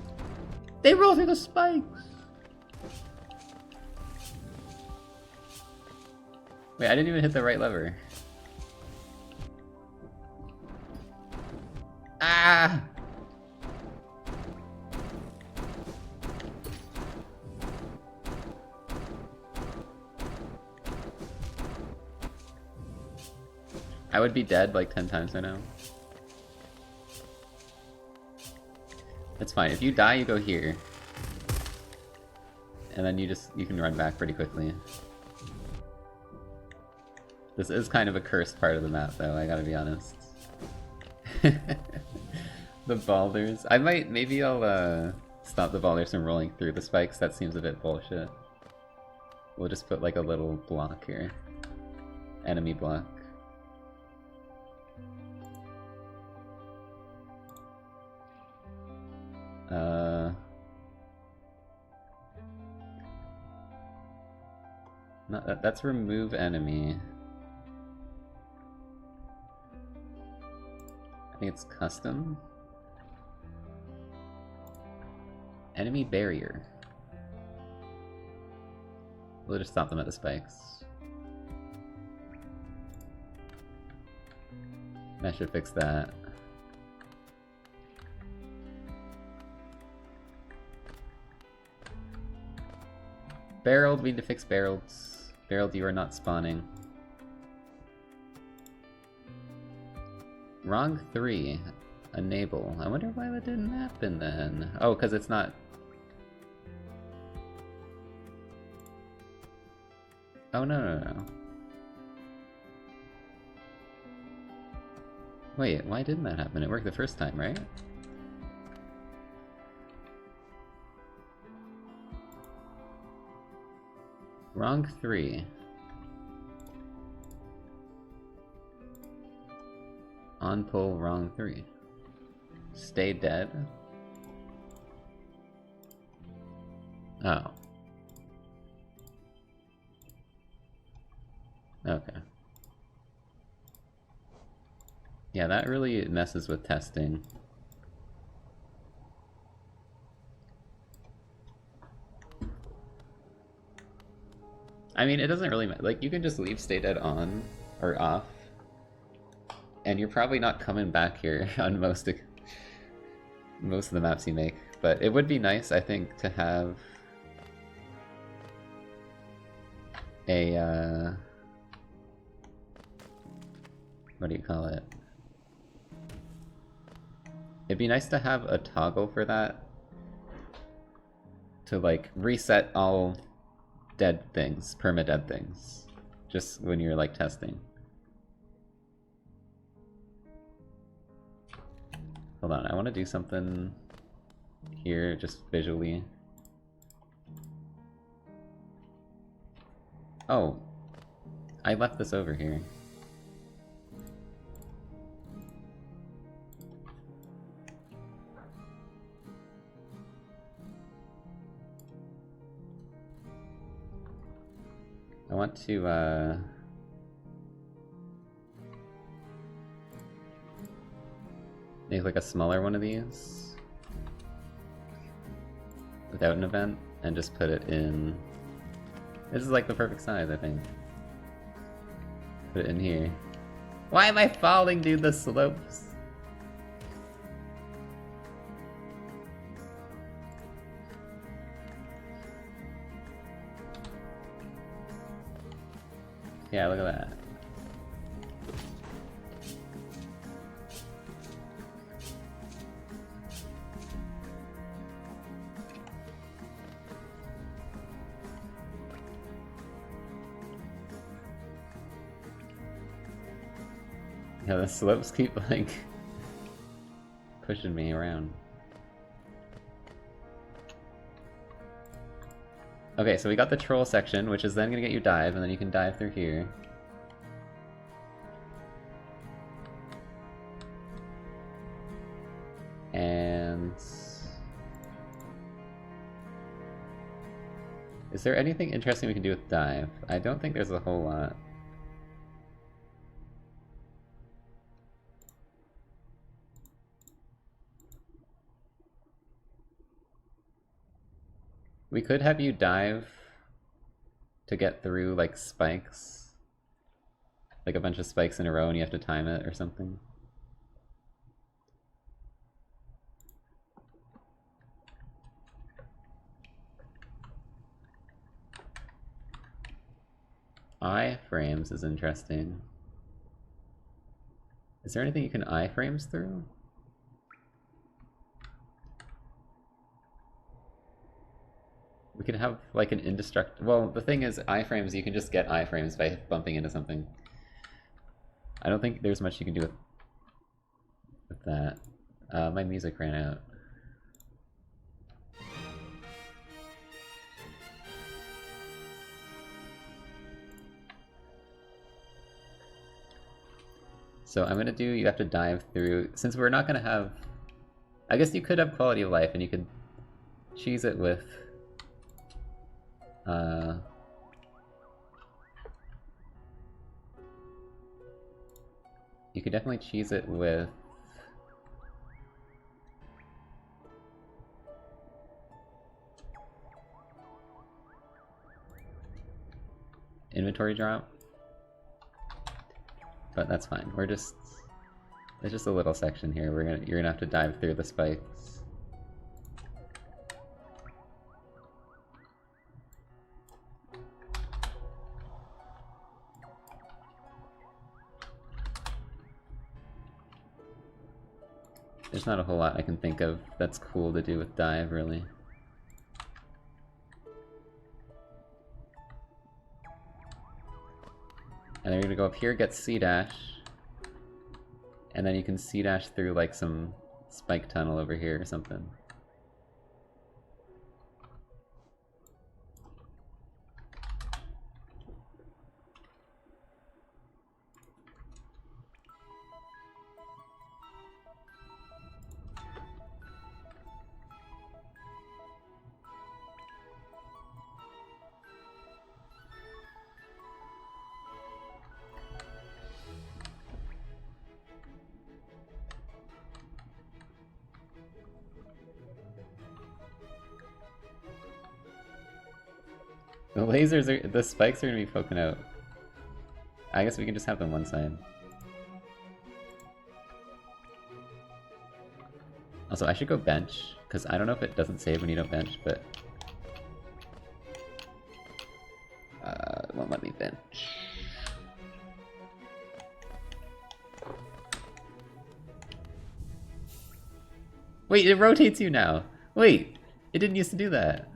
They roll through the spikes! Wait, I didn't even hit the right lever. Ah! I would be dead like 10 times by now. It's fine. If you die, you go here. And then you can run back pretty quickly. This is kind of a cursed part of the map though, I gotta be honest. The boulders. Maybe I'll stop the boulders from rolling through the spikes. That seems a bit bullshit. We'll just put like a little block here. Enemy block. No, that's remove enemy. I think it's custom. Enemy barrier. We'll just stop them at the spikes. That should fix that. Barreled, we need to fix barrels. Barreled, you are not spawning. Wrong 3. Enable. I wonder why that didn't happen then. Oh, because it's not... Oh, no. Wait, why didn't that happen? It worked the first time, right? Wrong 3. On pull, wrong 3. Stay dead? Oh. Okay. Yeah, that really messes with testing. I mean, it doesn't really matter. Like, you can just leave stay dead on or off, and you're probably not coming back here on most of the maps you make. But it would be nice, I think, to have a what do you call it? It'd be nice to have a toggle for that to like reset all dead things, perma-dead things, just when you're like testing. Hold on, I want to do something here just visually. Oh, I left this over here. I want to, make like a smaller one of these without an event and just put it in. This is like the perfect size, I think. Put it in here. Why am I falling, dude? The slopes. Yeah, look at that. Yeah, the slopes keep like pushing me around. Okay, so we got the troll section, which is then gonna get you dive, and then you can dive through here. And is there anything interesting we can do with dive? I don't think there's a whole lot. We could have you dive to get through, like, spikes. Like a bunch of spikes in a row and you have to time it or something. Iframes is interesting. Is there anything you can iframes through? We could have like an indestructible. Well, the thing is, iframes, you can just get iframes by bumping into something. I don't think there's much you can do with that. My music ran out. So I'm gonna do, you have to dive through, since we're not gonna have I guess you could have quality of life and you could cheese it with you could definitely cheese it with inventory drop. But that's fine. There's just a little section here. You're gonna have to dive through the spikes. There's not a whole lot I can think of that's cool to do with dive, really. And then you're gonna go up here, get C-dash. And then you can C-dash through like some spike tunnel over here or something. The spikes are gonna be poking out. I guess we can just have them one side. Also, I should go bench, because I don't know if it doesn't save when you don't bench, but... it won't let me bench. Wait, it rotates you now! Wait! It didn't used to do that!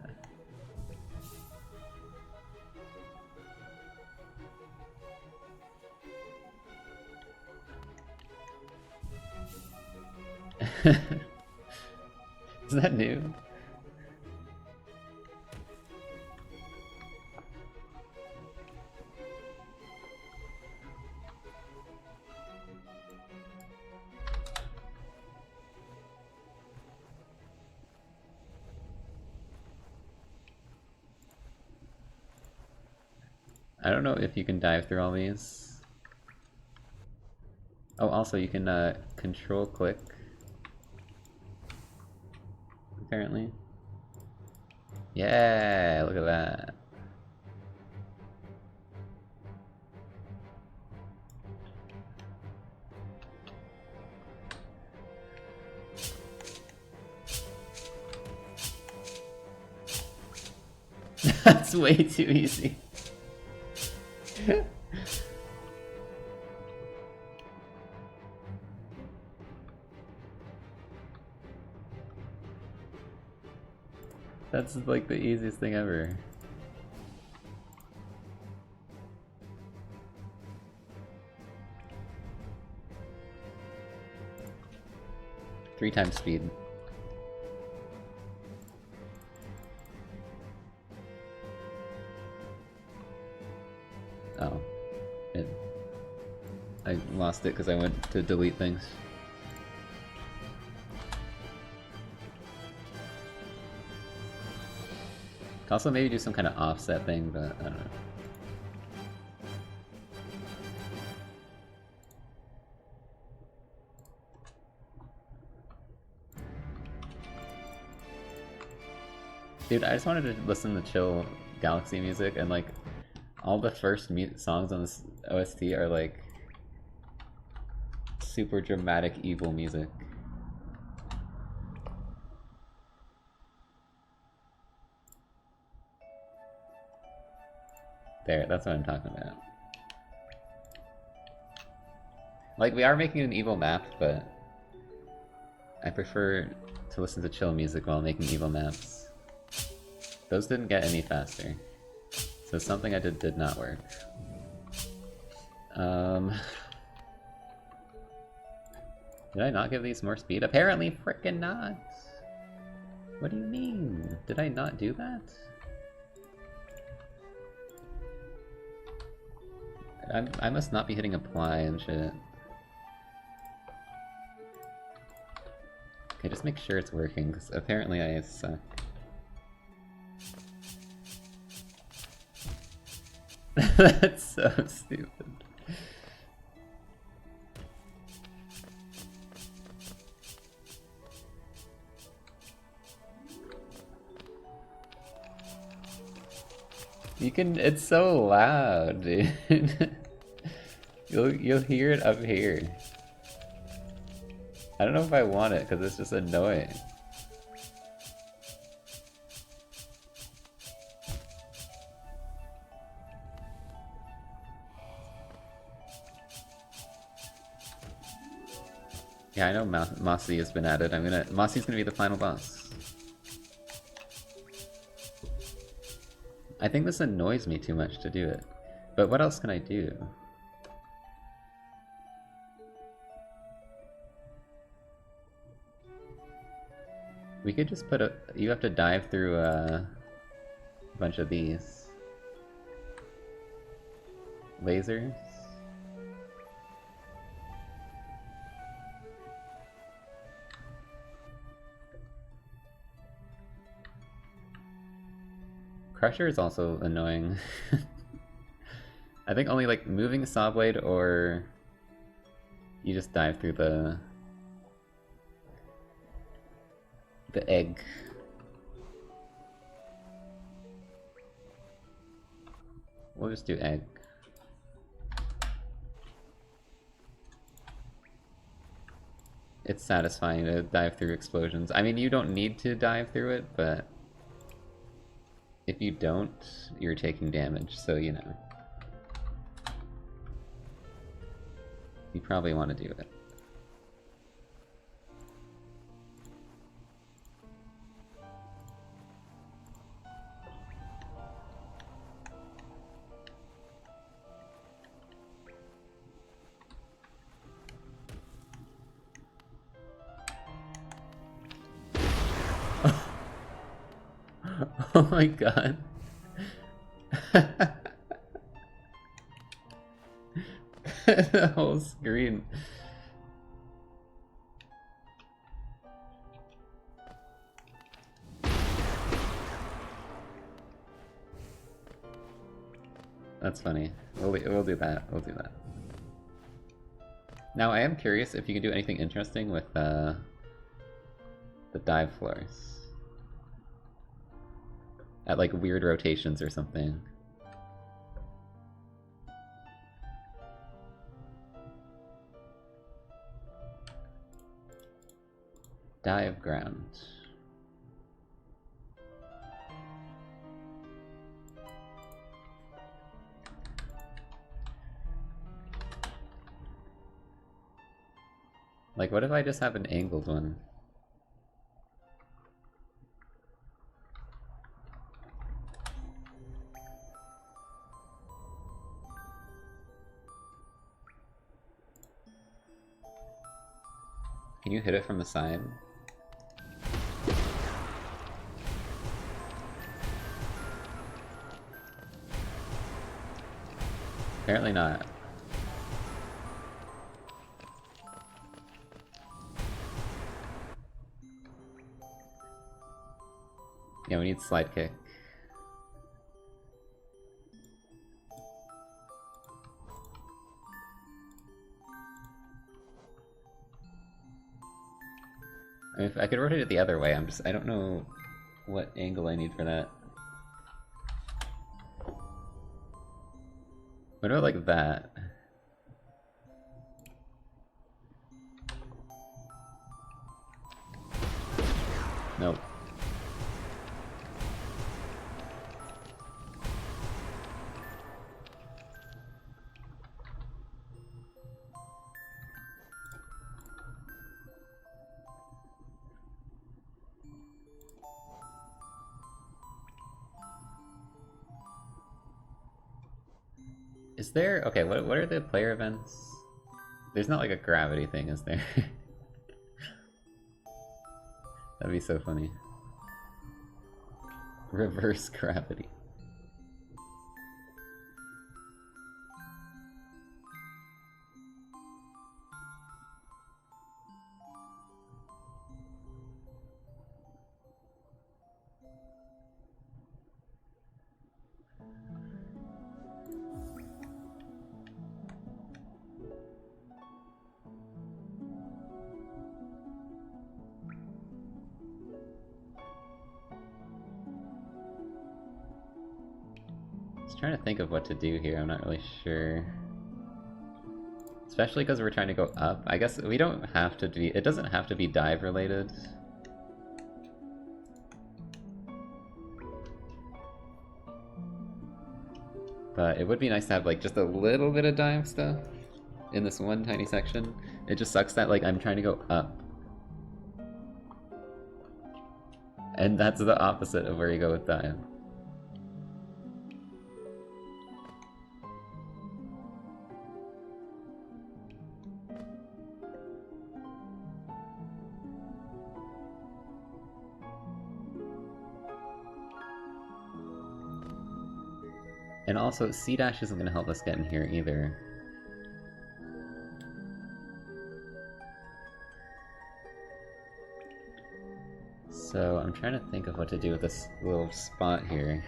Is that new? I don't know if you can dive through all these. Oh, also you can control click. Apparently. Yeah, look at that. That's way too easy. That's like the easiest thing ever. Three times speed. Oh. I lost it because I went to delete things. Also maybe do some kind of offset thing, but I don't know. Dude, I just wanted to listen to chill Galaxy music, and like all the first songs on this OST are like super dramatic evil music. There, that's what I'm talking about. Like, we are making an evil map, but I prefer to listen to chill music while making evil maps. Those didn't get any faster. So something I did not work. Did I not give these more speed? Apparently frickin' not! What do you mean? Did I not do that? I must not be hitting apply and shit. Okay, just make sure it's working, because apparently I suck. That's so stupid. You can, it's so loud, dude. You'll hear it up here. I don't know if I want it, because it's just annoying. Yeah, I know Mossy has been added. Mossy's gonna be the final boss. I think this annoys me too much to do it. But what else can I do? We could just put a... You have to dive through a bunch of these. Lasers? Crusher is also annoying. I think only like moving Saw Blade or you just dive through the egg. We'll just do egg. It's satisfying to dive through explosions. I mean, you don't need to dive through it, but if you don't, you're taking damage, so you know. You probably want to do it. Oh my god. The whole screen. That's funny. We'll do that. We'll do that. Now I am curious if you can do anything interesting with the dive floors. At like weird rotations or something. Dive ground. Like, what if I just have an angled one? Can you hit it from the side? Apparently not. Yeah, we need slide kick. I mean, if I could rotate it the other way, I don't know what angle I need for that. What about like that? Nope. Is there... Okay, what are the player events? There's not like a gravity thing, is there? That'd be so funny. Reverse gravity. Just trying to think of what to do here, I'm not really sure. Especially because we're trying to go up. I guess we don't have to be... It doesn't have to be dive related. But it would be nice to have like just a little bit of dive stuff in this one tiny section. It just sucks that like I'm trying to go up. And that's the opposite of where you go with dive. And also, C-Dash isn't going to help us get in here either. So I'm trying to think of what to do with this little spot here.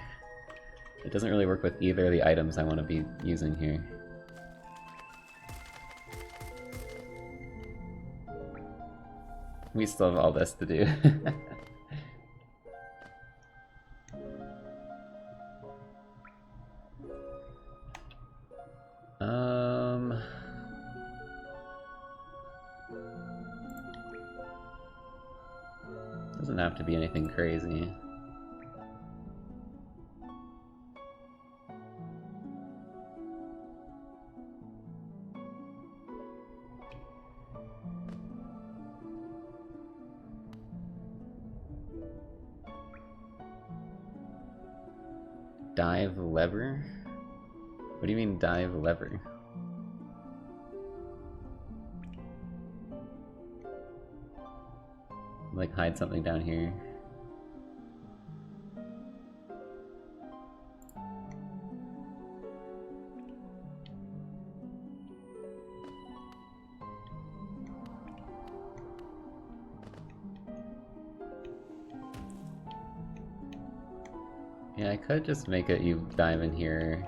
It doesn't really work with either of the items I want to be using here. We still have all this to do. Doesn't have to be anything crazy. Dive lever? What do you mean dive lever? Like hide something down here. Yeah, I could just make it you dive in here.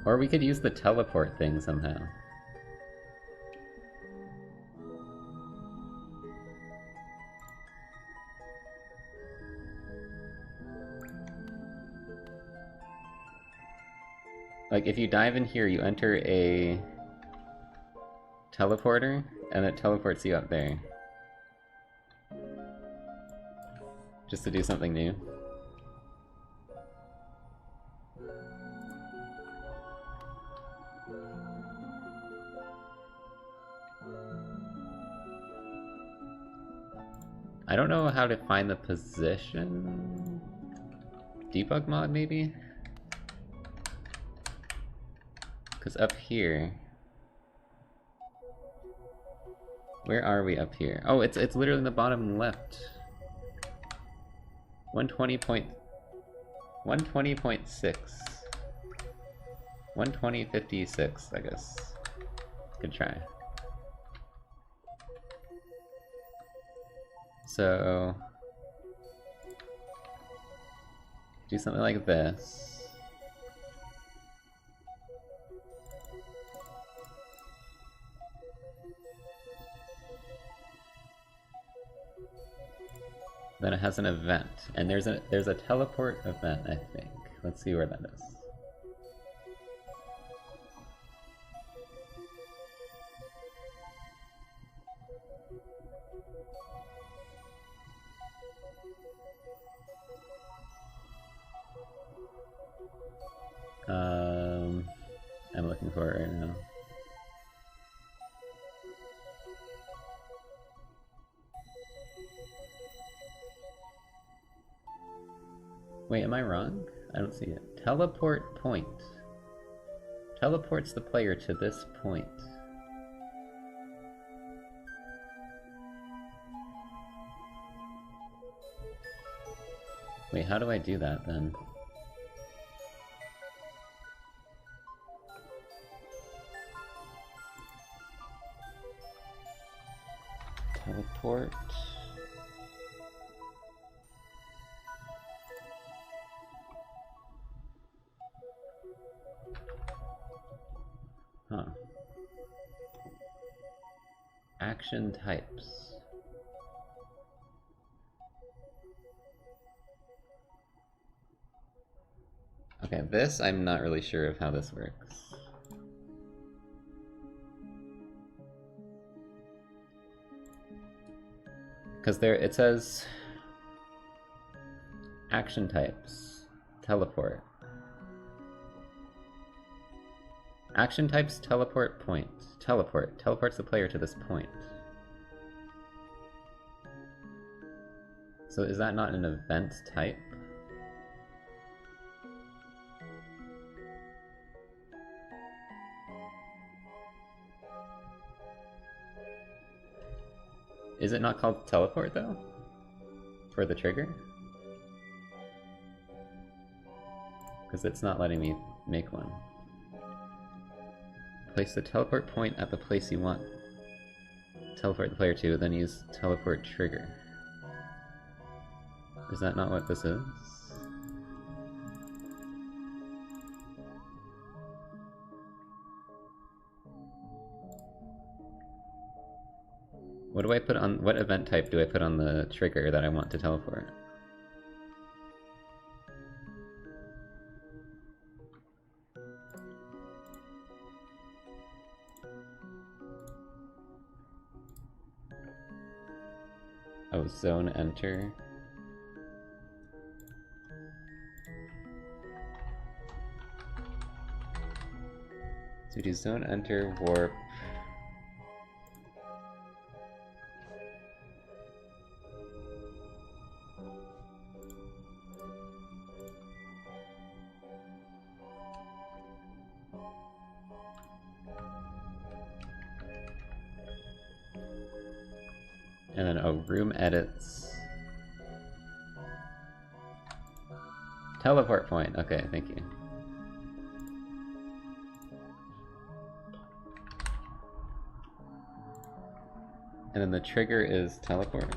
Or we could use the teleport thing somehow. Like, if you dive in here, you enter a teleporter, and it teleports you up there. Just to do something new. I don't know how to find the position. Debug mod, maybe? Because up here... Where are we up here? Oh, it's literally in the bottom left. 120.6. 120.56, I guess. Good try. So... do something like this. Then it has an event, and there's a teleport event, I think. Let's see where that is. I'm looking for it right now. Wait, am I wrong? I don't see it. Teleport point. Teleports the player to this point. Wait, how do I do that then? Teleport. Huh. Action types. Okay, this I'm not really sure of how this works. Because there it says action types, teleport. Action types teleport point. Teleport. Teleports the player to this point. So is that not an event type? Is it not called teleport though? For the trigger? Because it's not letting me make one. Place the teleport point at the place you want. Teleport the player to, then use teleport trigger. Is that not what this is? What do I put on, what event type do I put on the trigger that I want to teleport? Oh, zone enter. So do zone enter, warp. And then, oh, room edits. Teleport point. Okay, thank you. And then the trigger is teleport.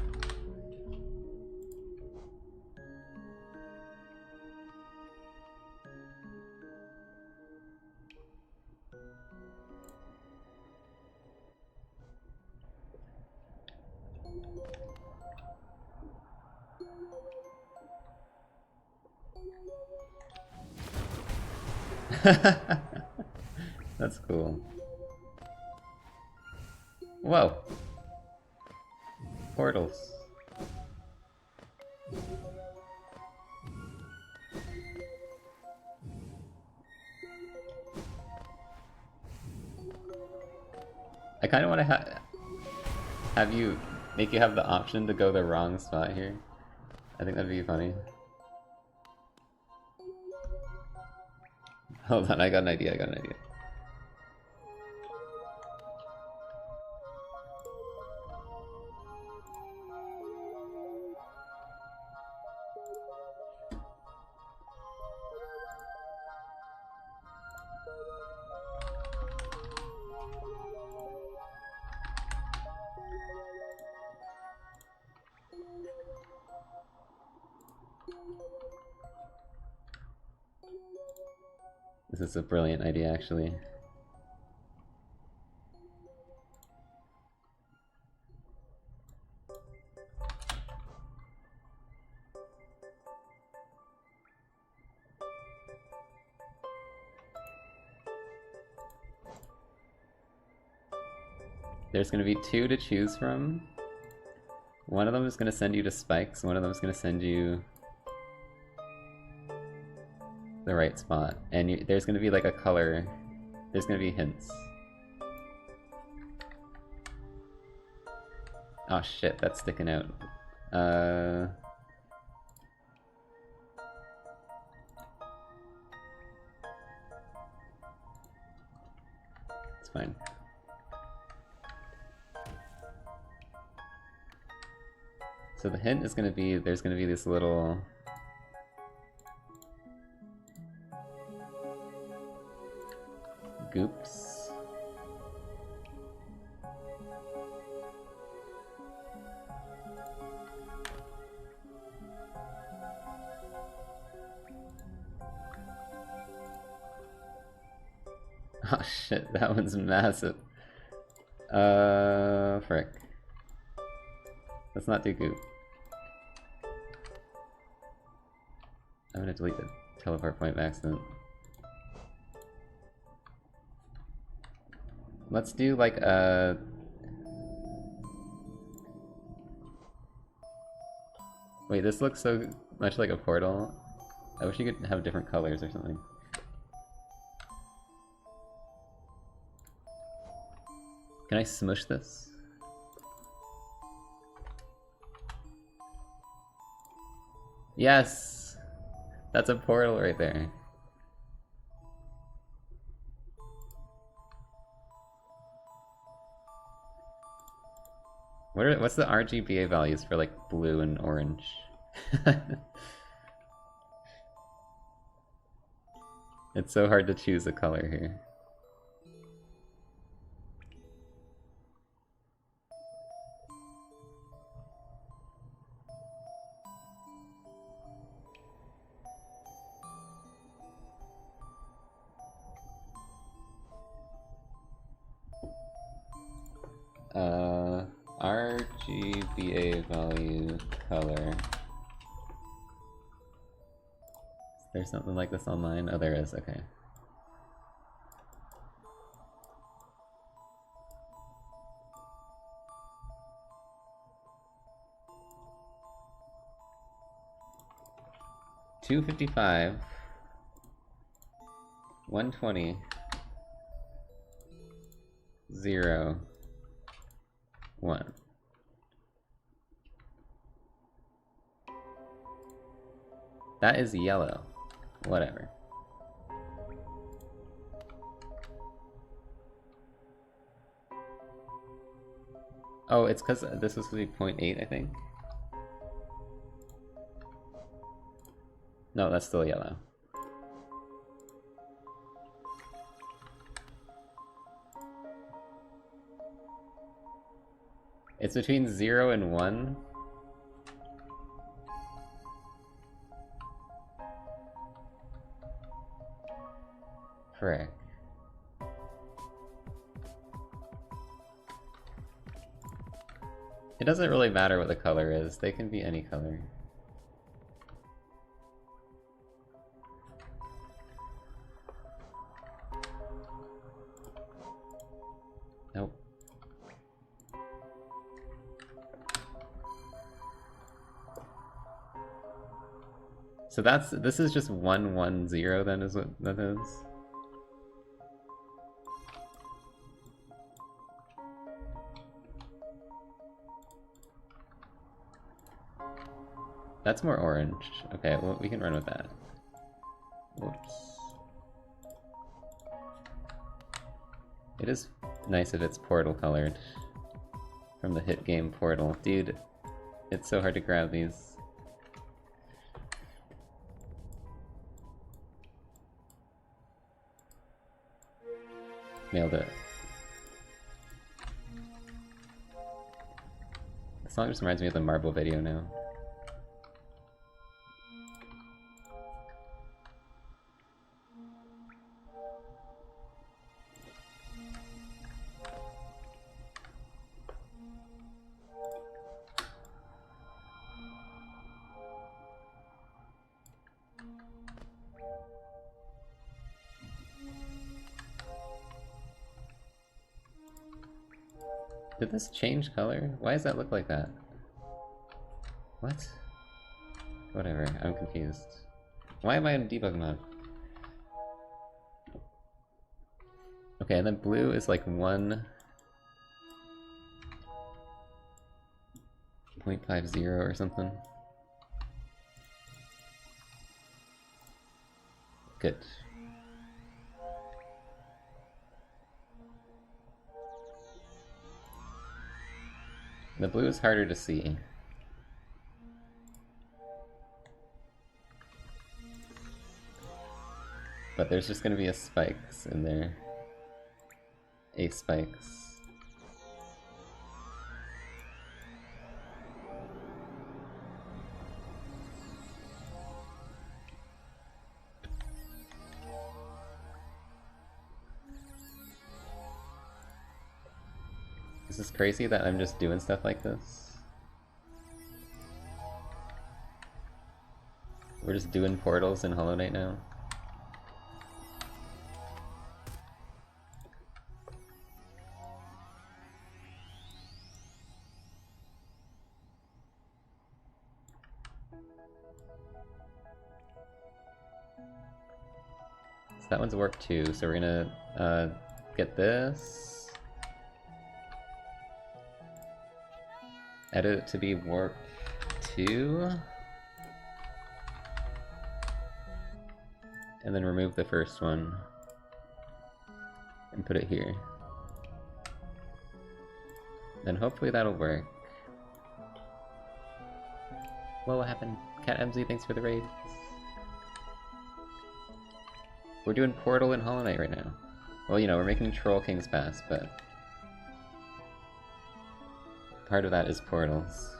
That's cool. Whoa. Portals. I kind of want to have you make you have the option to go the wrong spot here. I think that'd be funny. Hold on, I got an idea, This is a brilliant idea, actually. There's going to be two to choose from. One of them is going to send you to spikes, one of them is going to send you the right spot. And there's going to be like a color, there's going to be hints. Oh shit, that's sticking out. It's fine. So the hint is going to be, there's going to be this little goops. Oh shit, that one's massive. Frick. Let's not do goop. I'm gonna delete it. Teleport point by accident. Let's do like a... Wait, this looks so much like a portal. I wish you could have different colors or something. Can I smush this? Yes! That's a portal right there. What's the RGBA values for like blue and orange? It's so hard to choose a color here. RGBA value color. Is there something like this online? Oh, there is, okay. $255, 120, 0, 1. That is yellow. Whatever. Oh, it's because this was going to be 0.8, I think. No, that's still yellow. It's between 0 and 1. Frick. It doesn't really matter what the color is, they can be any color. Nope. So this is just 110 then is what that is? That's more orange. Okay, well, we can run with that. Whoops. It is nice if it's portal colored. From the hit game Portal. Dude, it's so hard to grab these. Nailed it. The song just reminds me of the Marble video now. Did this change color? Why does that look like that? What? Whatever, I'm confused. Why am I in debug mode? Okay, and then blue is like 1.50 or something. Good. The blue is harder to see. But there's just gonna be a spikes in there. A spikes. Is this crazy that I'm just doing stuff like this? We're just doing portals in Hollow Knight now. So that one's warp 2, so we're gonna get this. Edit it to be warp 2. And then remove the first one. And put it here. Then hopefully that'll work. Whoa, what happened? Cat MZ, thanks for the raid. We're doing Portal and Hollow Knight right now. Well, you know, we're making Troll King's Pass, but part of that is portals.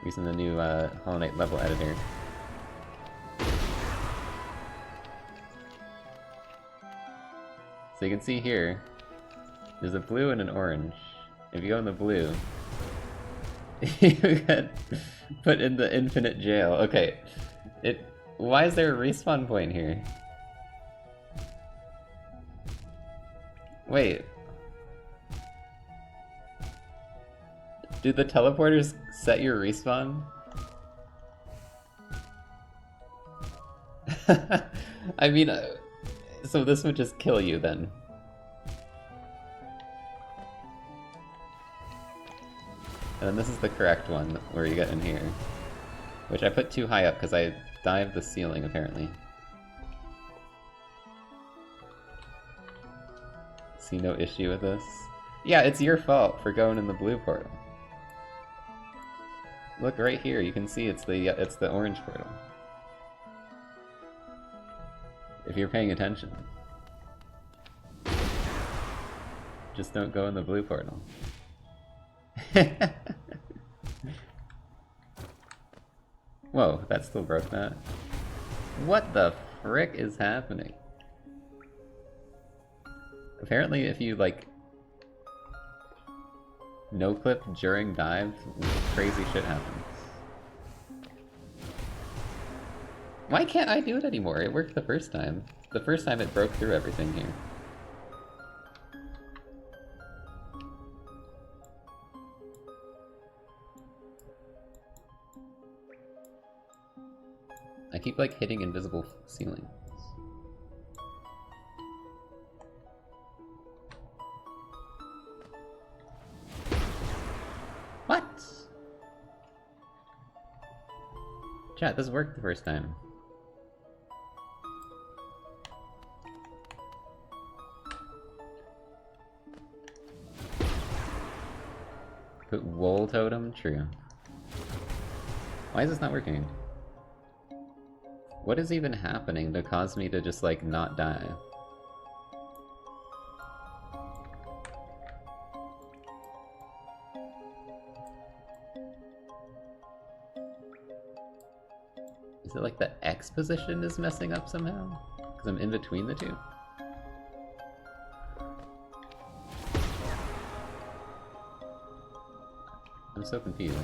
Using the new Hollow Knight level editor. So you can see here, there's a blue and an orange. If you go in the blue, you get put in the infinite jail. Okay, why is there a respawn point here? Wait. Did the teleporters set your respawn? I mean, so this would just kill you then. And then this is the correct one, where you get in here. Which I put too high up because I dived the ceiling, apparently. See no issue with this? Yeah, it's your fault for going in the blue portal. Look right here, you can see it's the orange portal. If you're paying attention. Just don't go in the blue portal. Whoa, that still broke that? What the frick is happening? Apparently if you, like, no-clip during dive, crazy shit happens. Why can't I do it anymore? It worked the first time. The first time it broke through everything here. I keep, like, hitting invisible ceilings. What? Chat, this worked the first time. Put wool totem? True. Why is this not working? What is even happening to cause me to just, like, not die? Is it like the X position is messing up somehow? Because I'm in between the two? I'm so confused.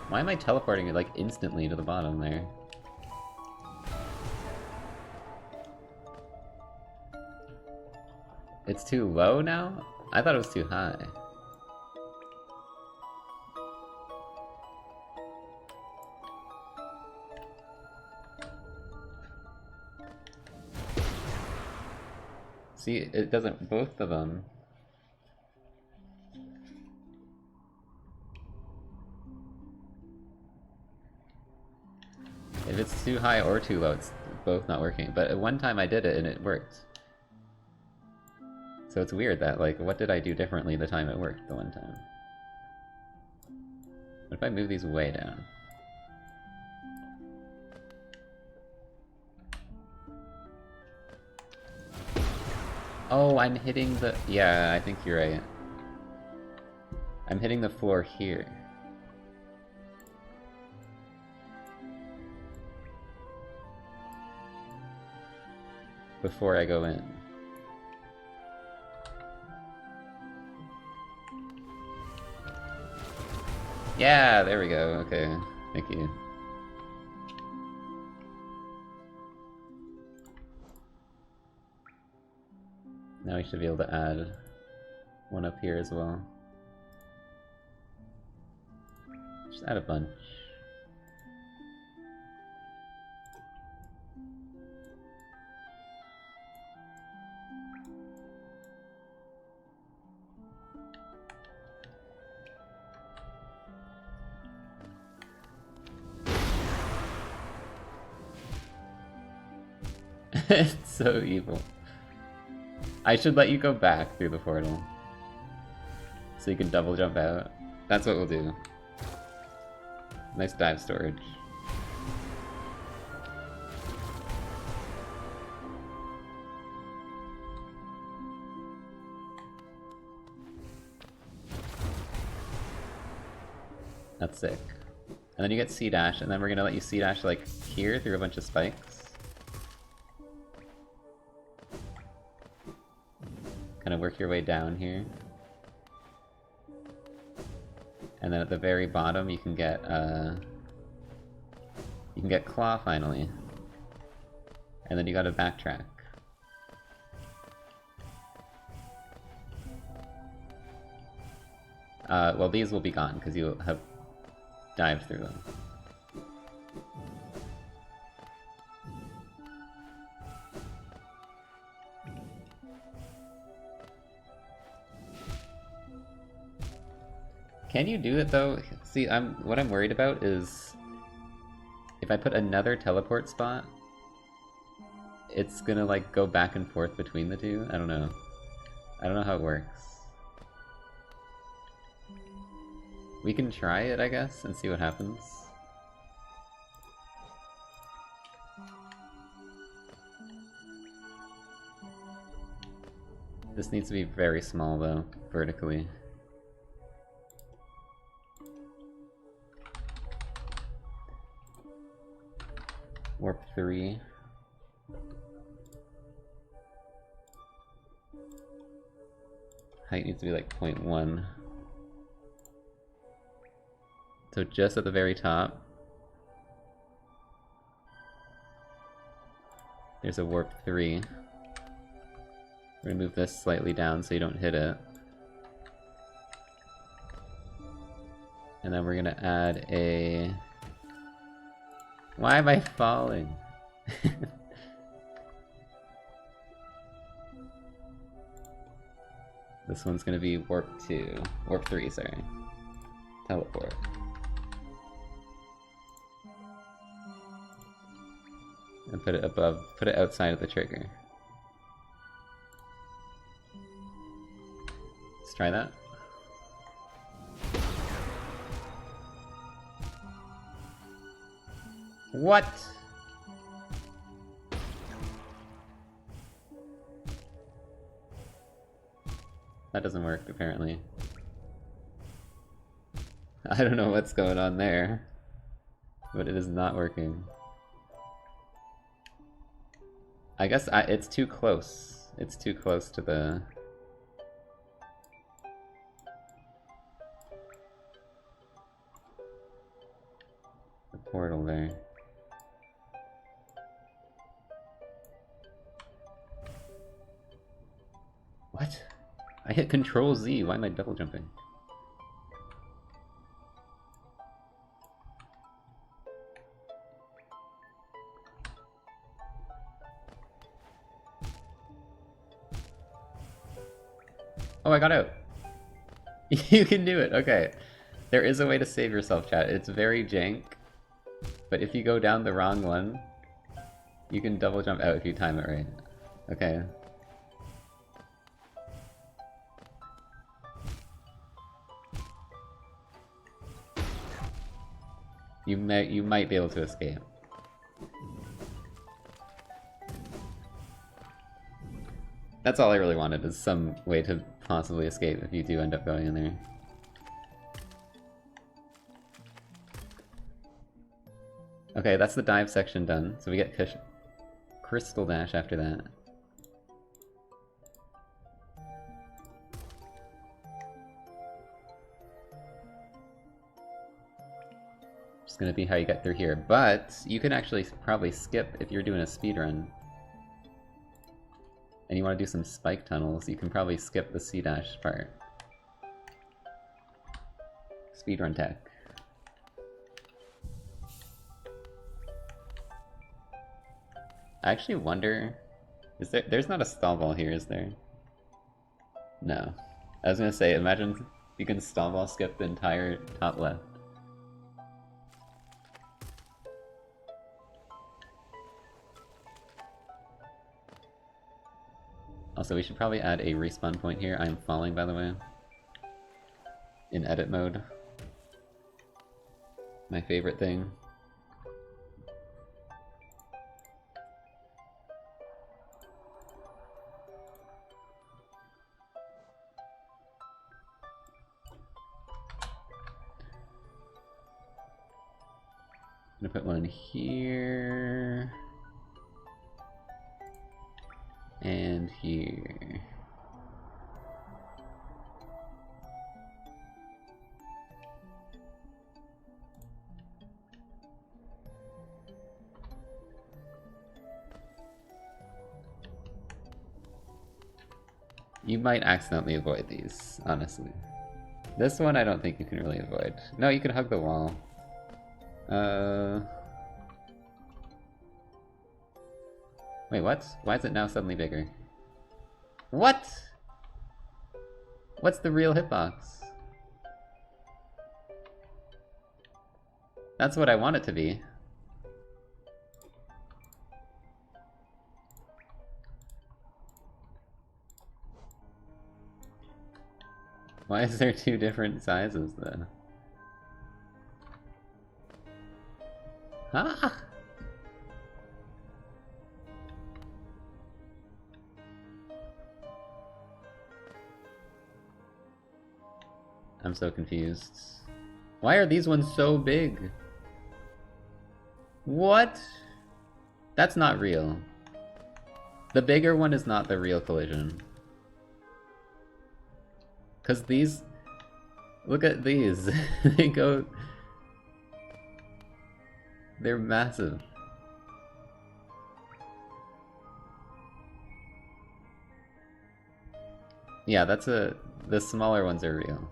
Why am I teleporting it, like, instantly to the bottom there? It's too low now? I thought it was too high. See, it doesn't, both of them. If it's too high or too low, it's both not working. But at one time I did it and it worked. So it's weird that, like, what did I do differently the time it worked the one time? What if I move these way down? Oh, I'm hitting the... Yeah, I think you're right. I'm hitting the floor here. Before I go in. Yeah, there we go. Okay, thank you. Now we should be able to add one up here as well. Just add a bunch. It's so evil. I should let you go back through the portal. So you can double jump out. That's what we'll do. Nice dive storage. That's sick. And then you get C-dash, and then we're gonna let you C-dash like here through a bunch of spikes. Kind of work your way down here. And then at the very bottom you can get Claw finally. And then you gotta backtrack. Well, these will be gone because you have dived through them. Can you do it though? See, what I'm worried about is if I put another teleport spot, it's gonna like go back and forth between the two. I don't know. I don't know how it works. We can try it, I guess, and see what happens. This needs to be very small though, vertically. Warp 3. Height needs to be like 0.1. So just at the very top, there's a warp 3. We're gonna move this slightly down so you don't hit it. And then we're gonna add a... Why am I falling? This one's gonna be warp 2. Warp 3, sorry. Teleport. And put it above, put it outside of the trigger. Let's try that. What? That doesn't work, apparently. I don't know what's going on there, but it is not working. I guess it's too close. It's too close to the... portal there. What? I hit Control Z, why am I double jumping? Oh, I got out! You can do it, okay. There is a way to save yourself, chat. It's very jank, but if you go down the wrong one, you can double jump out if you time it right. Okay. You might be able to escape. That's all I really wanted, is some way to possibly escape if you do end up going in there. Okay, that's the dive section done, so we get Crystal Dash after that. It's gonna be how you get through here, but you can actually probably skip if you're doing a speed run. And you want to do some spike tunnels, you can probably skip the C-dash part. Speedrun tech. I actually wonder... There's not a stall ball here, is there? No. I was gonna say, imagine you can stall ball skip the entire top left. Also, we should probably add a respawn point here. I am falling, by the way. In edit mode. My favorite thing. I'm gonna put one here. And here. You might accidentally avoid these, honestly. This one I don't think you can really avoid. No, you can hug the wall. Wait, what? Why is it now suddenly bigger? What? What's the real hitbox? That's what I want it to be. Why is there two different sizes then? Ah! I'm so confused. Why are these ones so big? What? That's not real. The bigger one is not the real collision. Cause these... Look at these. They go... They're massive. Yeah, that's a... The smaller ones are real.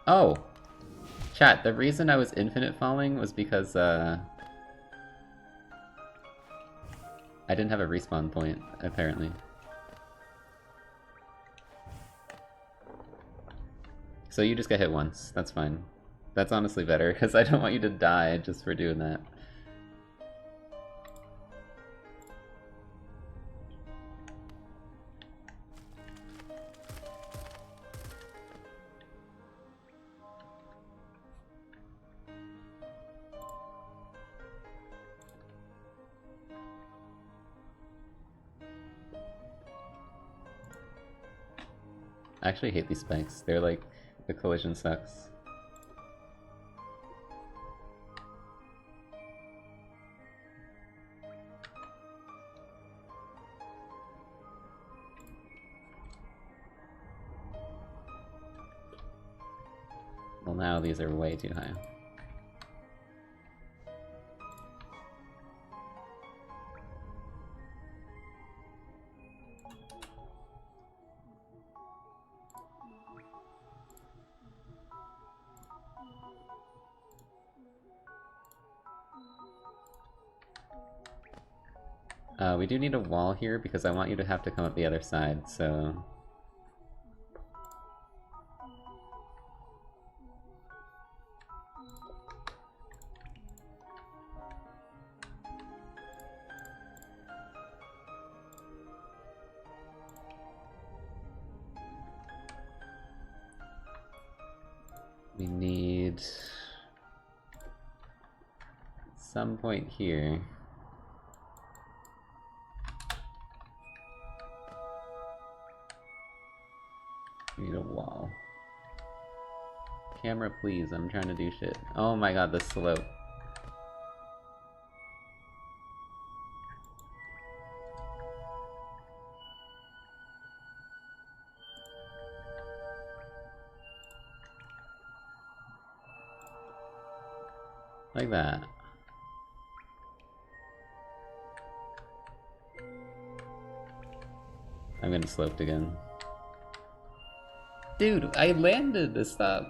Oh! Chat, the reason I was infinite falling was because, I didn't have a respawn point, apparently. So you just get hit once, that's fine. That's honestly better, because I don't want you to die just for doing that. I actually hate these spikes. They're like, the collision sucks. Well, now these are way too high. We do need a wall here because I want you to have to come up the other side, so... We need some point here. We need a wall. Camera, please, I'm trying to do shit. Oh my god, the slope. Like that. I'm getting sloped again. Dude, I landed! Stop!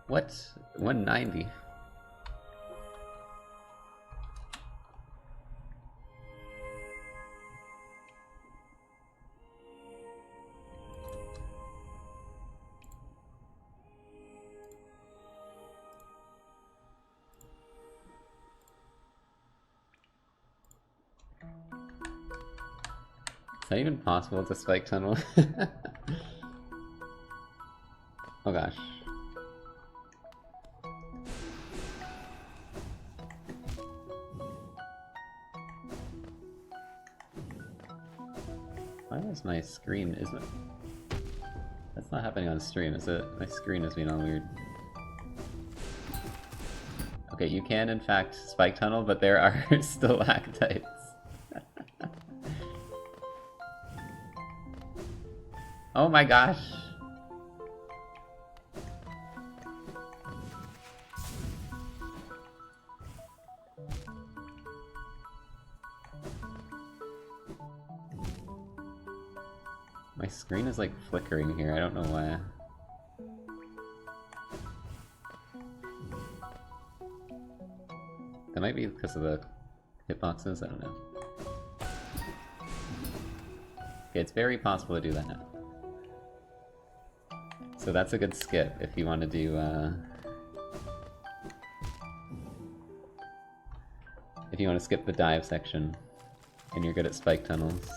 What? 190? Is that even possible to spike tunnel? Oh gosh. Why is my screen, isn't it? That's not happening on stream, is it? My screen is being all weird. Okay, you can in fact spike tunnel, but there are stalactites. Oh my gosh! My screen is like flickering here, I don't know why. That might be because of the hitboxes, I don't know. Okay, it's very possible to do that now. So that's a good skip if you want to do, if you want to skip the dive section and you're good at spike tunnels.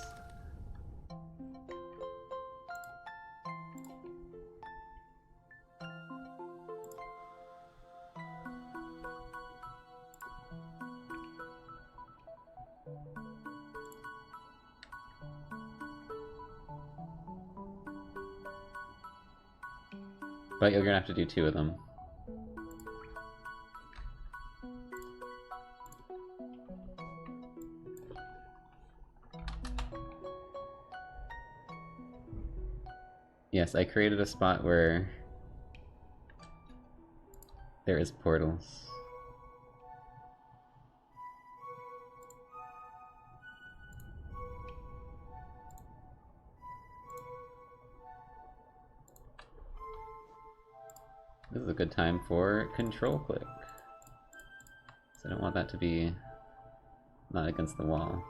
But you're gonna have to do 2 of them. Yes, I created a spot where there is portals. This is a good time for control click. So I don't want that to be not against the wall.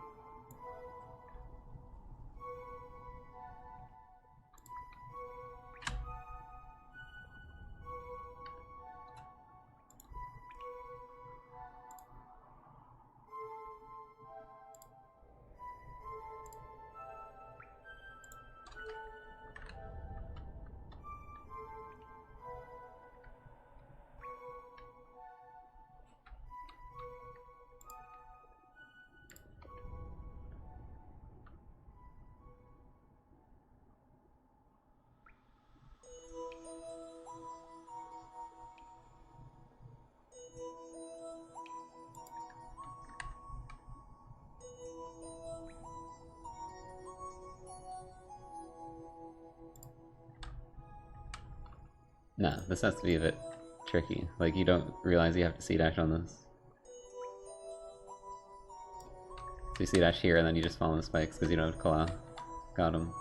No, this has to be a bit tricky. Like, you don't realize you have to C-dash on this. So you see dash here, and then you just fall on the spikes because you don't have claw. Got him.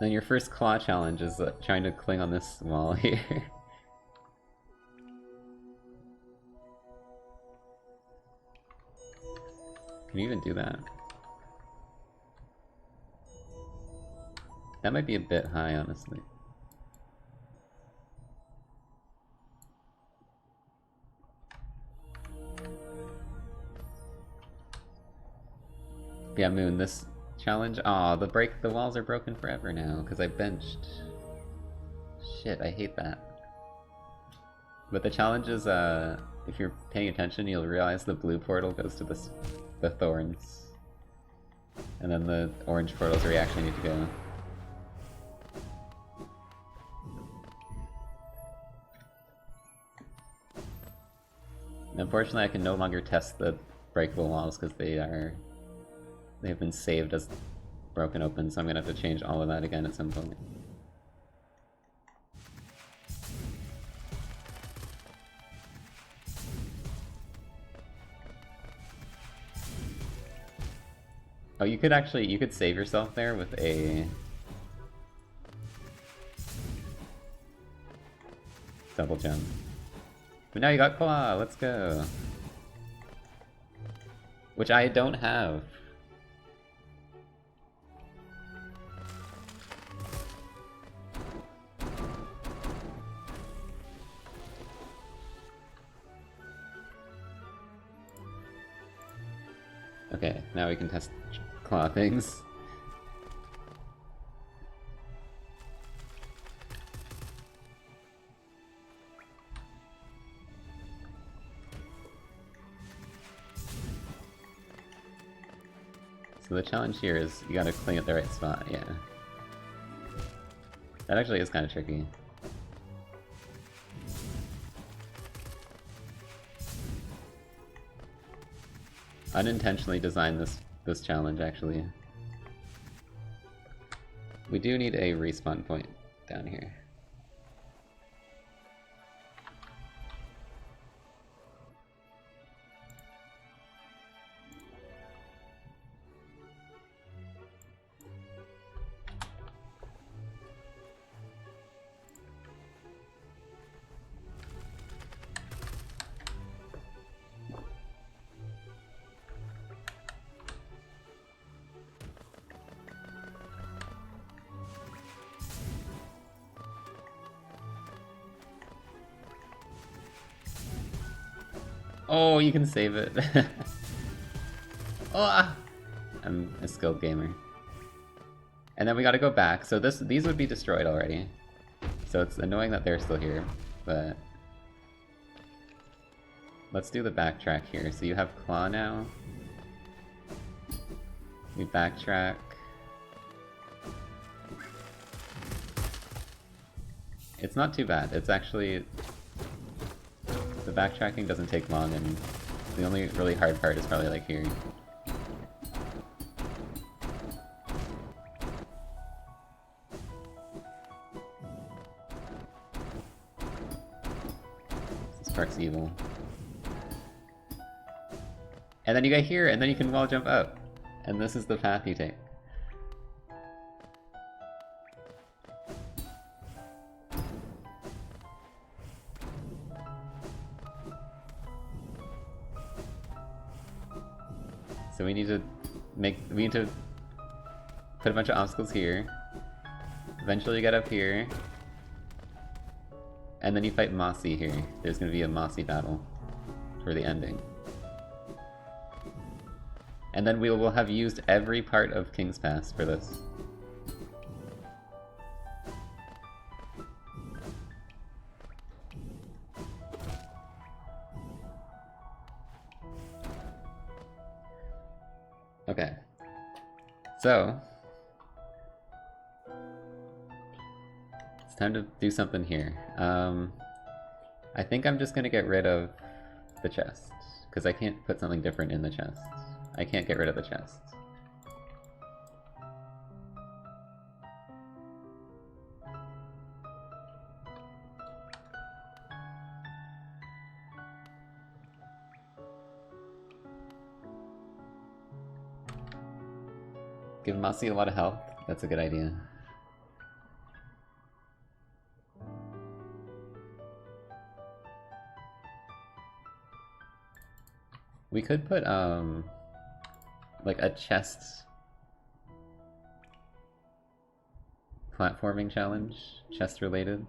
Then your first claw challenge is trying to cling on this wall here. Can you even do that? That might be a bit high, honestly. Yeah, Moon, this challenge... Aw, the walls are broken forever now, because I benched. Shit, I hate that. But the challenge is, if you're paying attention, you'll realize the blue portal goes to the thorns. And then the orange portal's where you actually need to go. Unfortunately, I can no longer test the breakable walls because they've been saved as broken open, so I'm gonna have to change all of that again at some point. Oh, you could save yourself there with a double jump. But now you got claw, let's go. Which I don't have. Okay, now we can test claw things. So the challenge here is you gotta cling at the right spot, yeah. That actually is kind of tricky. Unintentionally designed this challenge, actually. We do need a respawn point down here. Oh, you can save it. Oh, I'm a skilled gamer. And then we gotta go back. So these would be destroyed already. So it's annoying that they're still here, but... Let's do the backtrack here. So you have claw now. We backtrack. It's not too bad. It's actually... The backtracking doesn't take long, and the only really hard part is probably like here. This part's evil. And then you get here, and then you can wall jump up. And this is the path you take. So we need to put a bunch of obstacles here. Eventually get up here. And then you fight Mossy here. There's gonna be a Mossy battle for the ending. And then we will have used every part of King's Pass for this. Okay. So, it's time to do something here. I think I'm just gonna get rid of the chest, because I can't put something different in the chest. I can't get rid of the chest. Give Mossy a lot of health. That's a good idea. We could put, like a chest platforming challenge, chest related.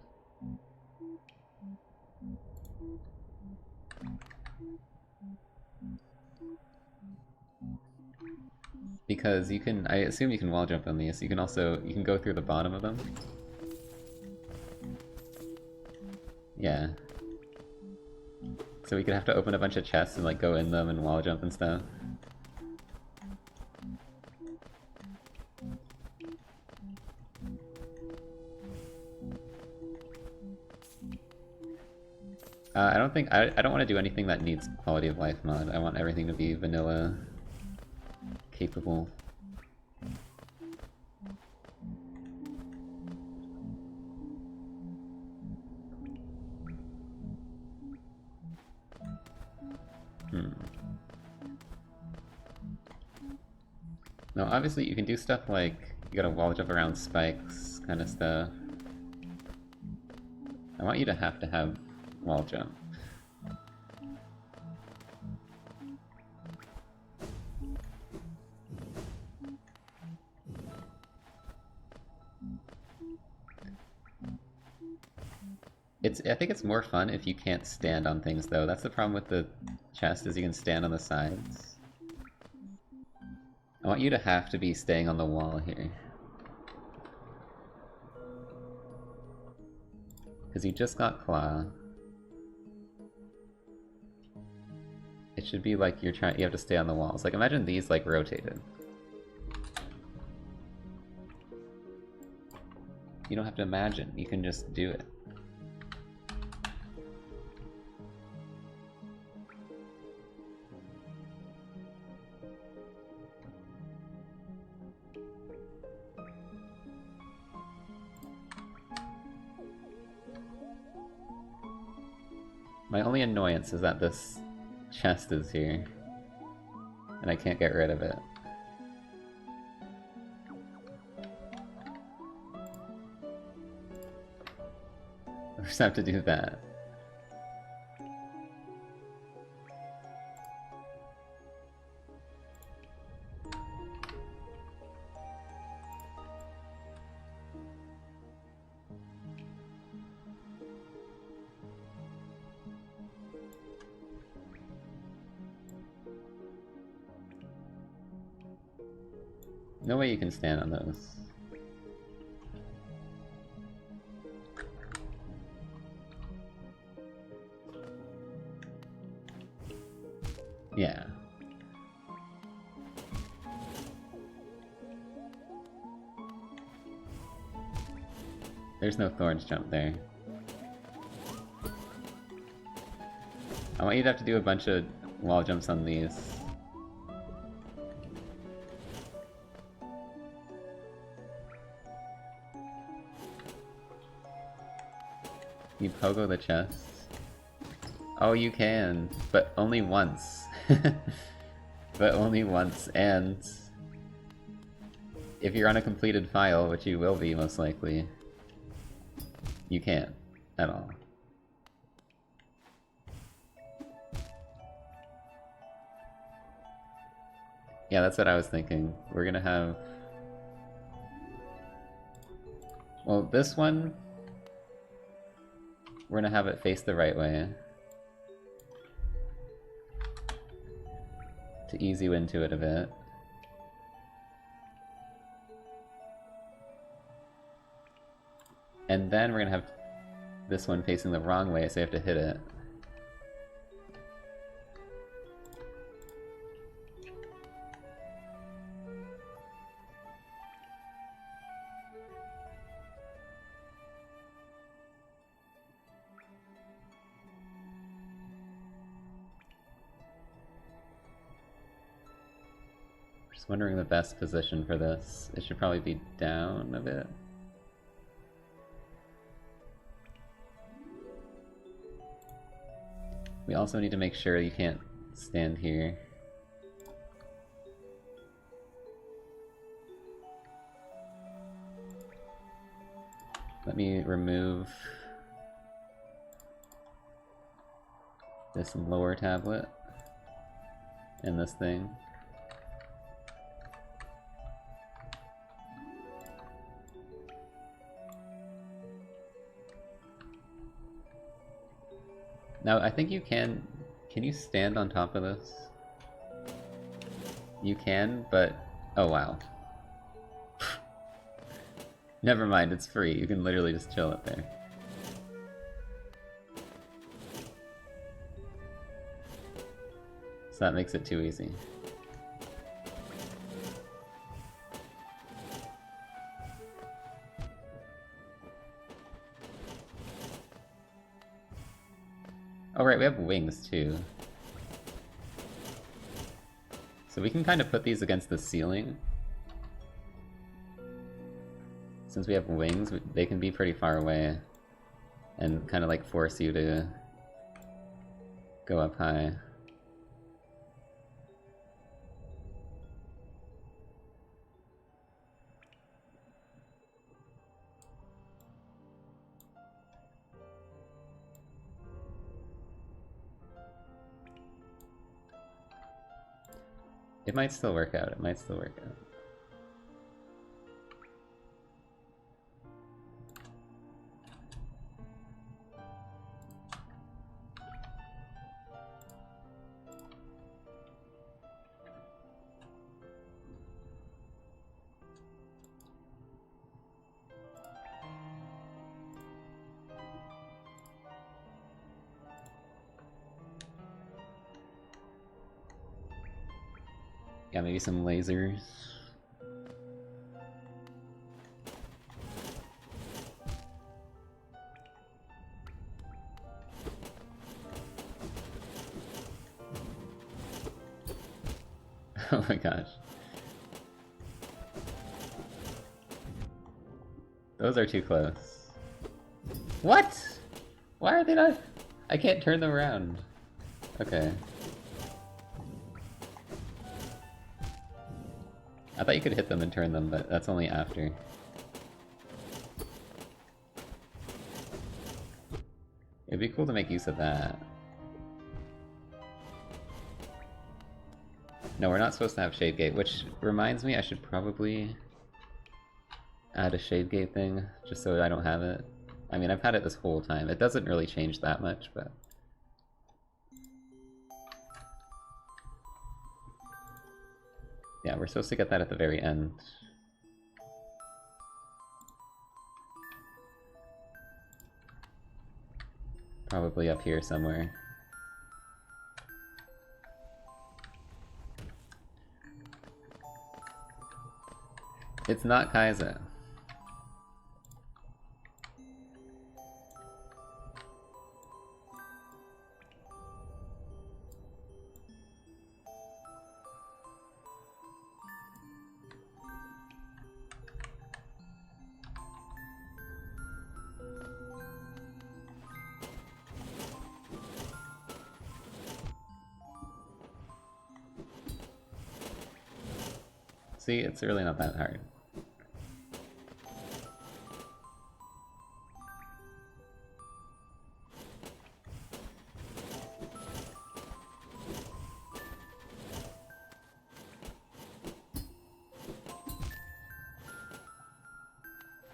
Because you can, I assume you can wall jump on these. You can also, you can go through the bottom of them. Yeah. So we could have to open a bunch of chests and like go in them and wall jump and stuff. I don't think, I don't want to do anything that needs quality of life mod. I want everything to be vanilla capable. No, obviously you can do stuff like, you gotta wall jump around spikes, kind of stuff. I want you to have wall jump. I think it's more fun if you can't stand on things though. That's the problem with the chest, is you can stand on the sides. I want you to have to be staying on the wall here. Because you just got Claw. It should be like you have to stay on the walls. Like imagine these like rotated. You don't have to imagine, you can just do it. My only annoyance is that this chest is here, and I can't get rid of it. I just have to do that. No way you can stand on those. Yeah. There's no thorns jump there. I want you to have to do a bunch of wall jumps on these. You pogo the chest? Oh, you can, but only once. But only once, and if you're on a completed file, which you will be most likely, you can't at all. Yeah, that's what I was thinking. We're gonna have... Well, this one, we're gonna have it face the right way. To ease you into it a bit. And then we're gonna have this one facing the wrong way, so you have to hit it. Just wondering the best position for this. It should probably be down a bit. We also need to make sure you can't stand here. Let me remove this lower tablet and this thing. Now, I think you can you stand on top of this? You can, but... oh wow. Never mind, it's free. You can literally just chill up there. So that makes it too easy. Oh right, we have wings too. So we can kind of put these against the ceiling. Since we have wings, they can be pretty far away and kind of like force you to go up high. It might still work out, it might still work out. Yeah, maybe some lasers. Oh my gosh. Those are too close. What? Why are they not? I can't turn them around. Okay. I thought you could hit them and turn them, but that's only after. It'd be cool to make use of that. No, we're not supposed to have Shade Gate, which reminds me I should probably add a Shade Gate thing, just so I don't have it. I mean, I've had it this whole time. It doesn't really change that much, but... yeah, we're supposed to get that at the very end. Probably up here somewhere. It's not Kaiza. See, it's really not that hard.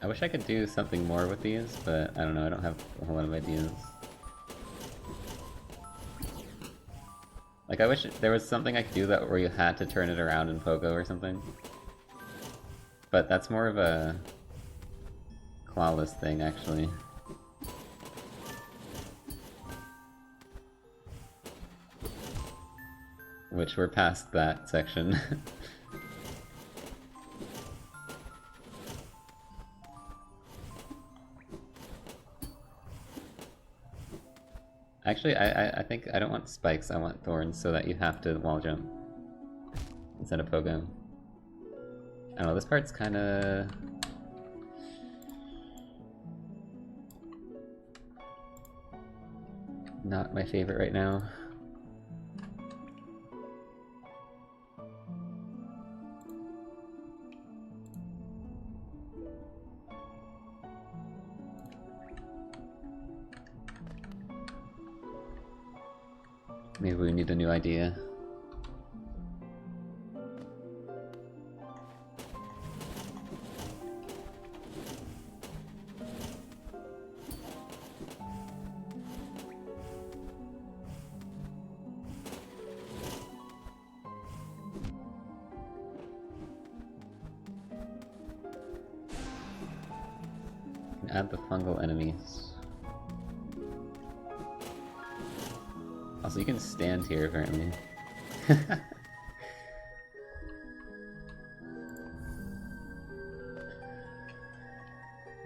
I wish I could do something more with these, but I don't know, I don't have a whole lot of ideas. Like, I wish there was something I could do that where you had to turn it around in Pogo or something. But that's more of a clawless thing, actually. Which we're past that section. Actually, I think I don't want spikes, I want thorns so that you have to wall jump instead of Pogo. I don't know, this part's kinda... not my favorite right now. Maybe we need a new idea. Add the fungal enemies. Also, you can stand here, apparently.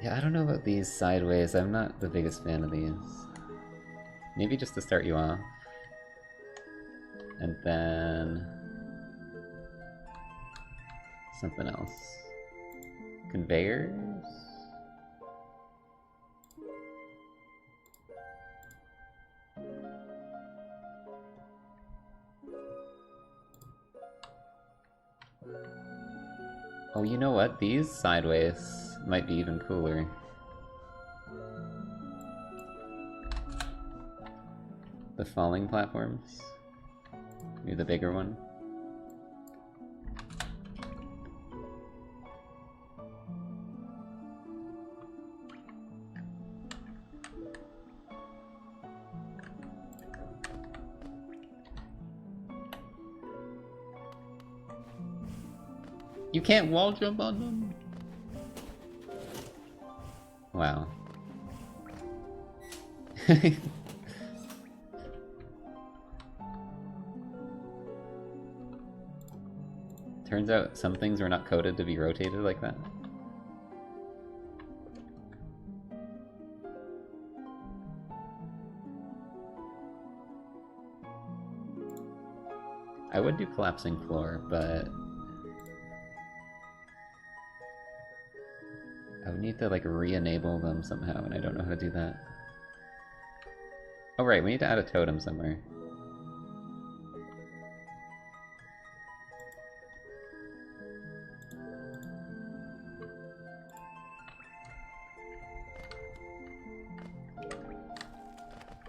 Yeah, I don't know about these sideways. I'm not the biggest fan of these. Maybe just to start you off. And then... something else. Conveyors? Oh, you know what? These sideways might be even cooler. The falling platforms? Maybe the bigger one? You can't wall jump on them? Wow. Turns out some things were not coded to be rotated like that. I would do collapsing floor, but... I would need to, like, re-enable them somehow, and I don't know how to do that. Oh right, we need to add a totem somewhere.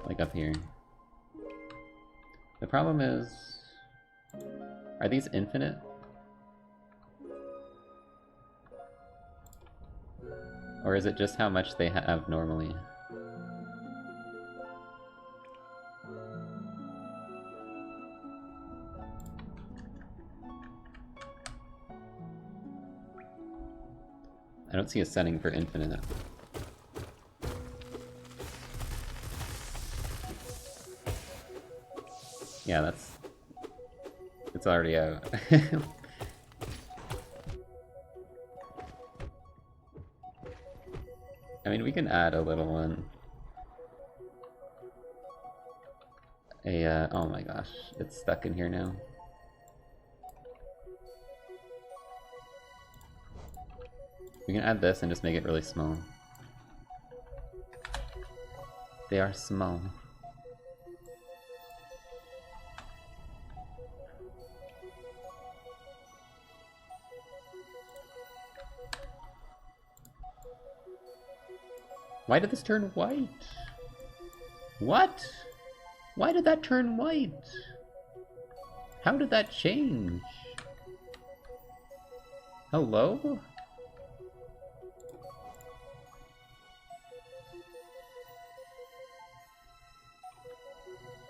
Like up here. The problem is... are these infinite? Or is it just how much they have normally? I don't see a setting for infinite. Yeah, that's... it's already out. I mean, we can add a little one. Oh my gosh, it's stuck in here now. We can add this and just make it really small. They are small. Why did this turn white? What? Why did that turn white? How did that change? Hello?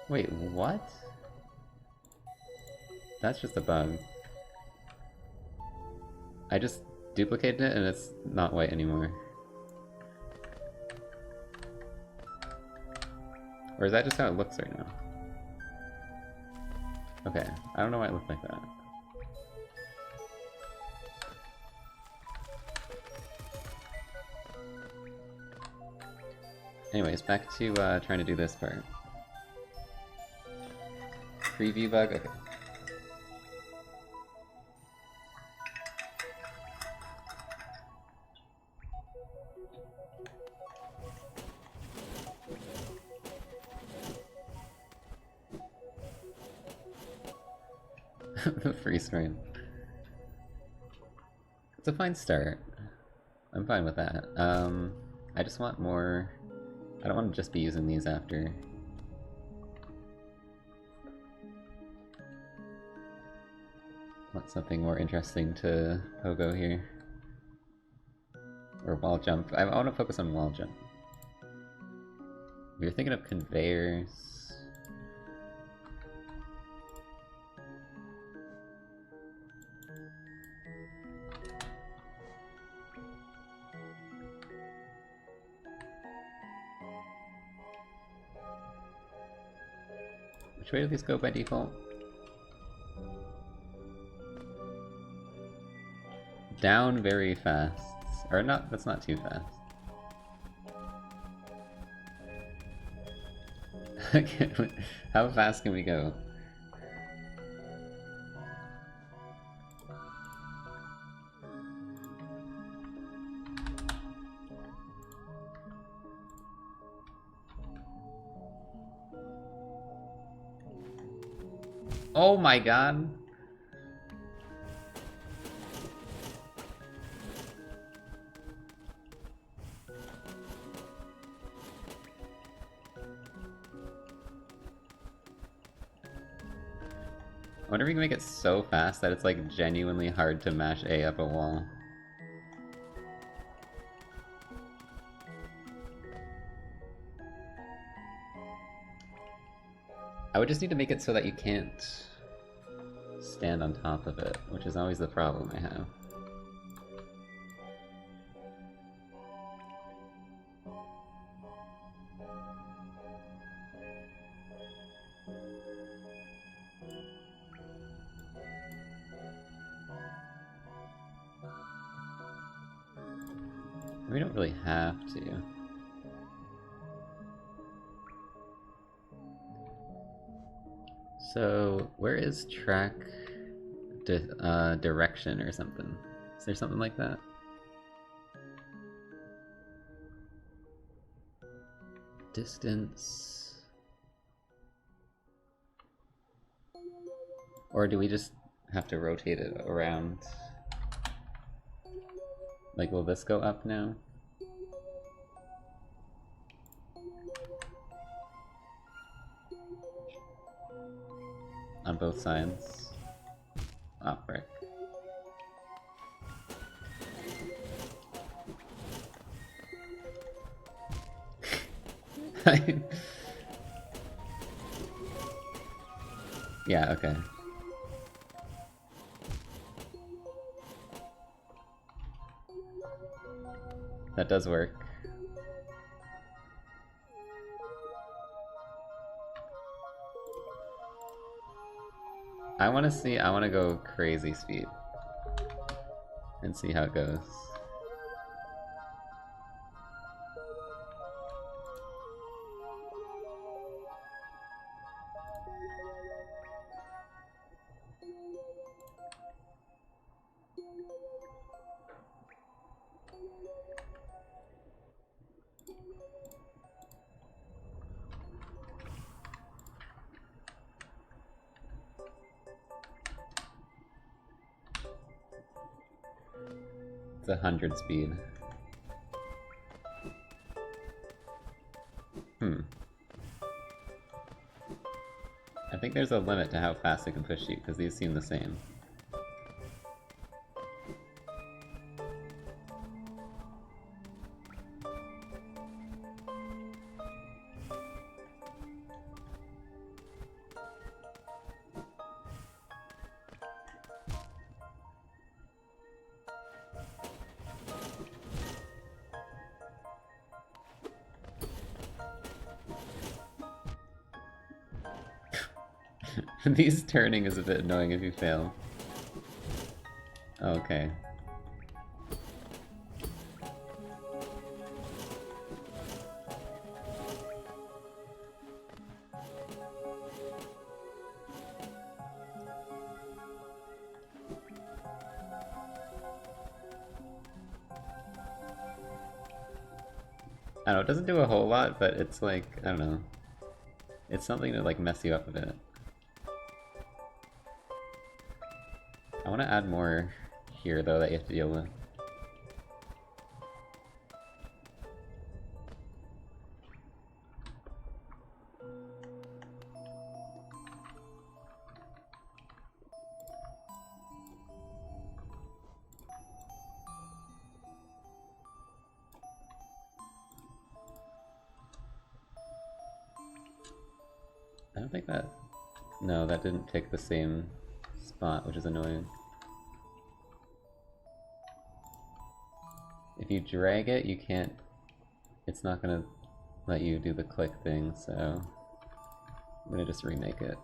Wait, what? That's just a bug. I just duplicated it and it's not white anymore. Or is that just how it looks right now? Okay, I don't know why it looked like that. Anyways, back to trying to do this part. Preview bug? Okay. The freeze frame. It's a fine start. I'm fine with that. I just want more... I don't want to just be using these after. Want something more interesting to pogo here. Or wall jump. I want to focus on wall jump. We were thinking of conveyors. Which way do these go by default? Down very fast. Or not, that's not too fast. How fast can we go? Oh my god! I wonder if we can make it so fast that it's like genuinely hard to mash A up a wall. I would just need to make it so that you can't stand on top of it, which is always the problem I have. We don't really have to. So, where is track direction or something? Is there something like that? Distance. Or do we just have to rotate it around? Like, will this go up now? On both sides. Oh, frick. Yeah, okay. That does work. I want to go crazy speed and see how it goes. It's 100 speed. I think there's a limit to how fast it can push you, because these seem the same. These turning is a bit annoying if you fail. Okay. I don't know, it doesn't do a whole lot, but it's like, I don't know. It's something to like mess you up a bit. I want to add more here, though, that you have to deal with. I don't think that... No, that didn't take the same spot, which is annoying. If you drag it, you can't... It's not gonna let you do the click thing, so... I'm gonna just remake it.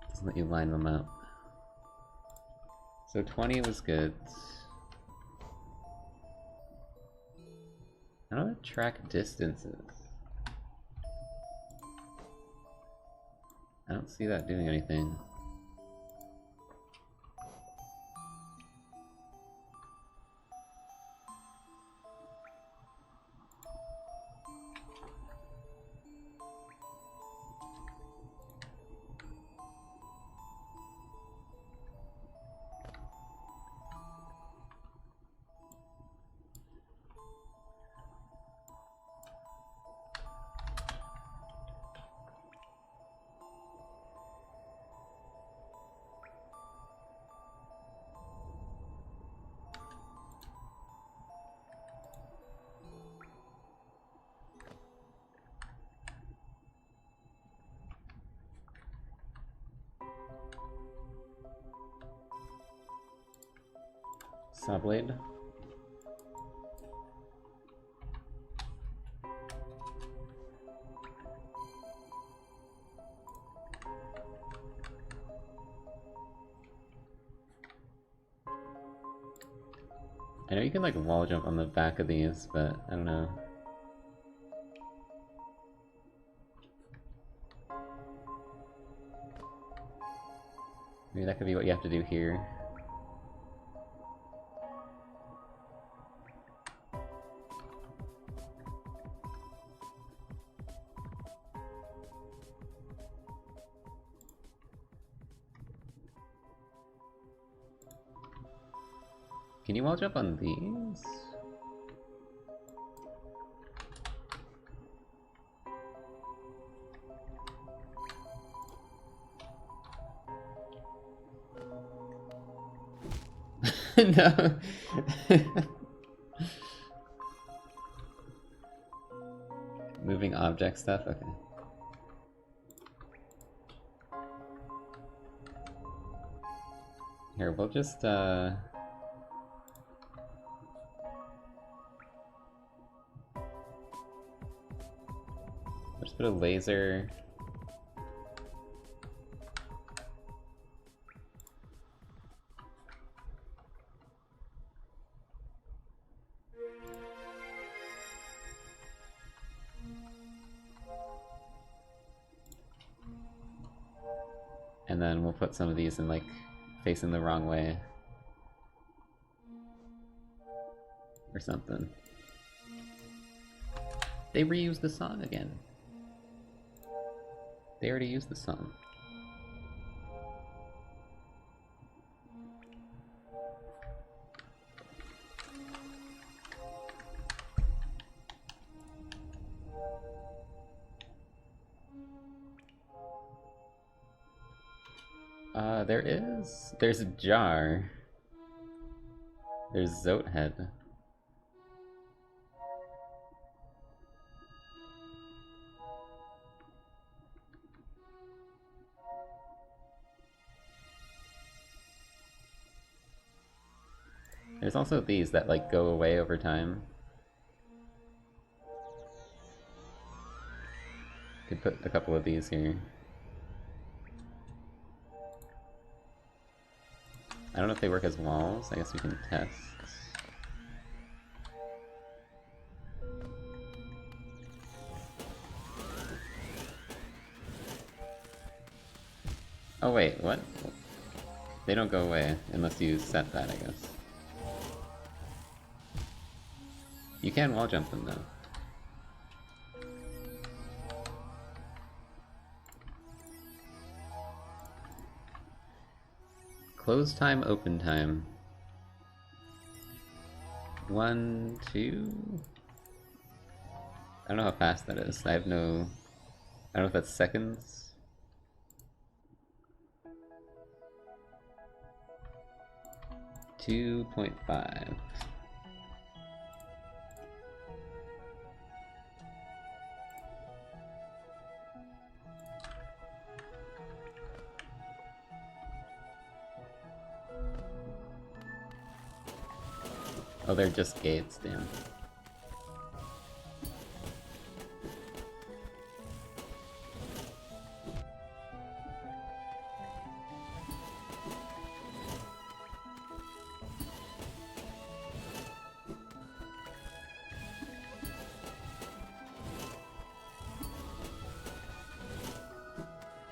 Doesn't let you line them up. So 20 was good. I don't want to track distances. I don't see that doing anything. Sawblade. I know you can like wall jump on the back of these, but I don't know. Maybe that could be what you have to do here. Can you wall jump on these? No. Moving object stuff? Okay. Here, we'll just put a laser. And then we'll put some of these in like facing the wrong way. Or something. They reused the song again. They already used the song. There's a jar. There's Zoathead. There's also these that like go away over time. Could put a couple of these here. I don't know if they work as walls. I guess we can test. Oh wait, what? They don't go away unless you set that, I guess. You can wall jump them though. Close time, open time. 1, 2... I don't know how fast that is. I don't know if that's seconds. $2.5. Oh, they're just gates, damn.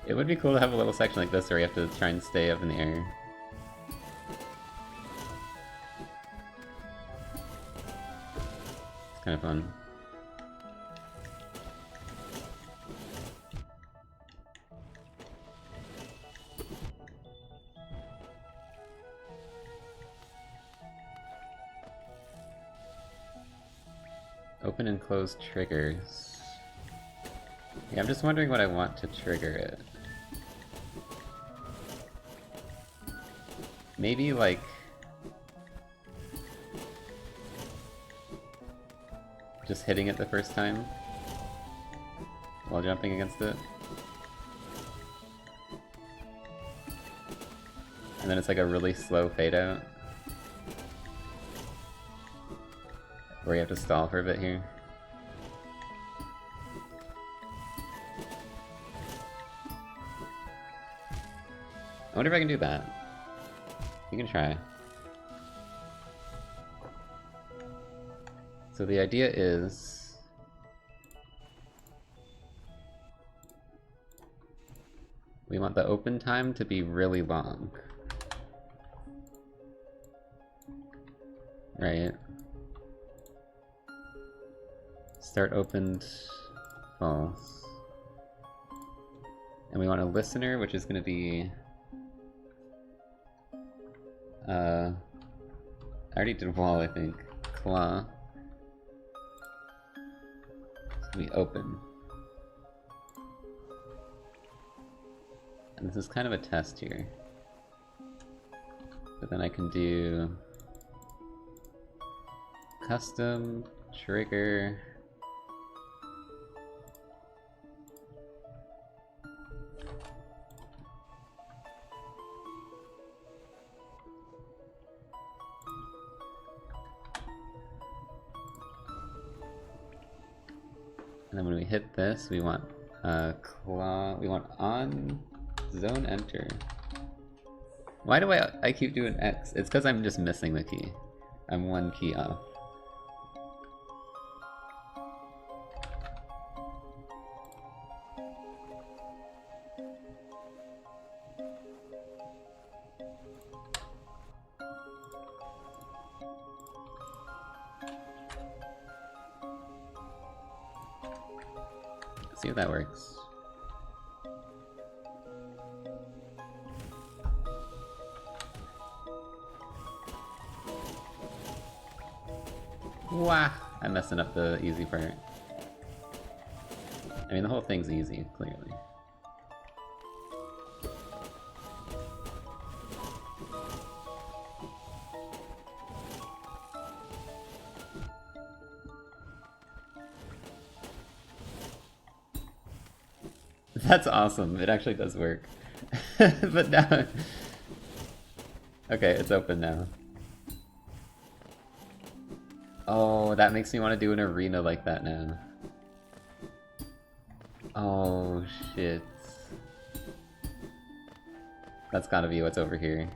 It would be cool to have a little section like this where you have to try and stay up in the air. It's kind of fun. Open and close triggers. Yeah, I'm just wondering what I want to trigger it. Maybe like... just hitting it the first time while jumping against it. And then it's like a really slow fade out. Where you have to stall for a bit here. I wonder if I can do that. You can try. So the idea is... we want the open time to be really long. Right. Start opened false. And we want a listener, which is going to be... I already did wall, I think. Claw. It's going to be open. And this is kind of a test here. But then I can do... custom, trigger... And then when we hit this, we want claw. We want on zone enter. Why do I keep doing X? It's because I'm just missing the key. I'm one key off. See if that works. Wah! I'm messing up the easy part. I mean, the whole thing's easy, clearly. That's awesome. It actually does work. But now... Okay, it's open now. Oh, that makes me want to do an arena like that now. Oh, shit. That's gotta be what's over here.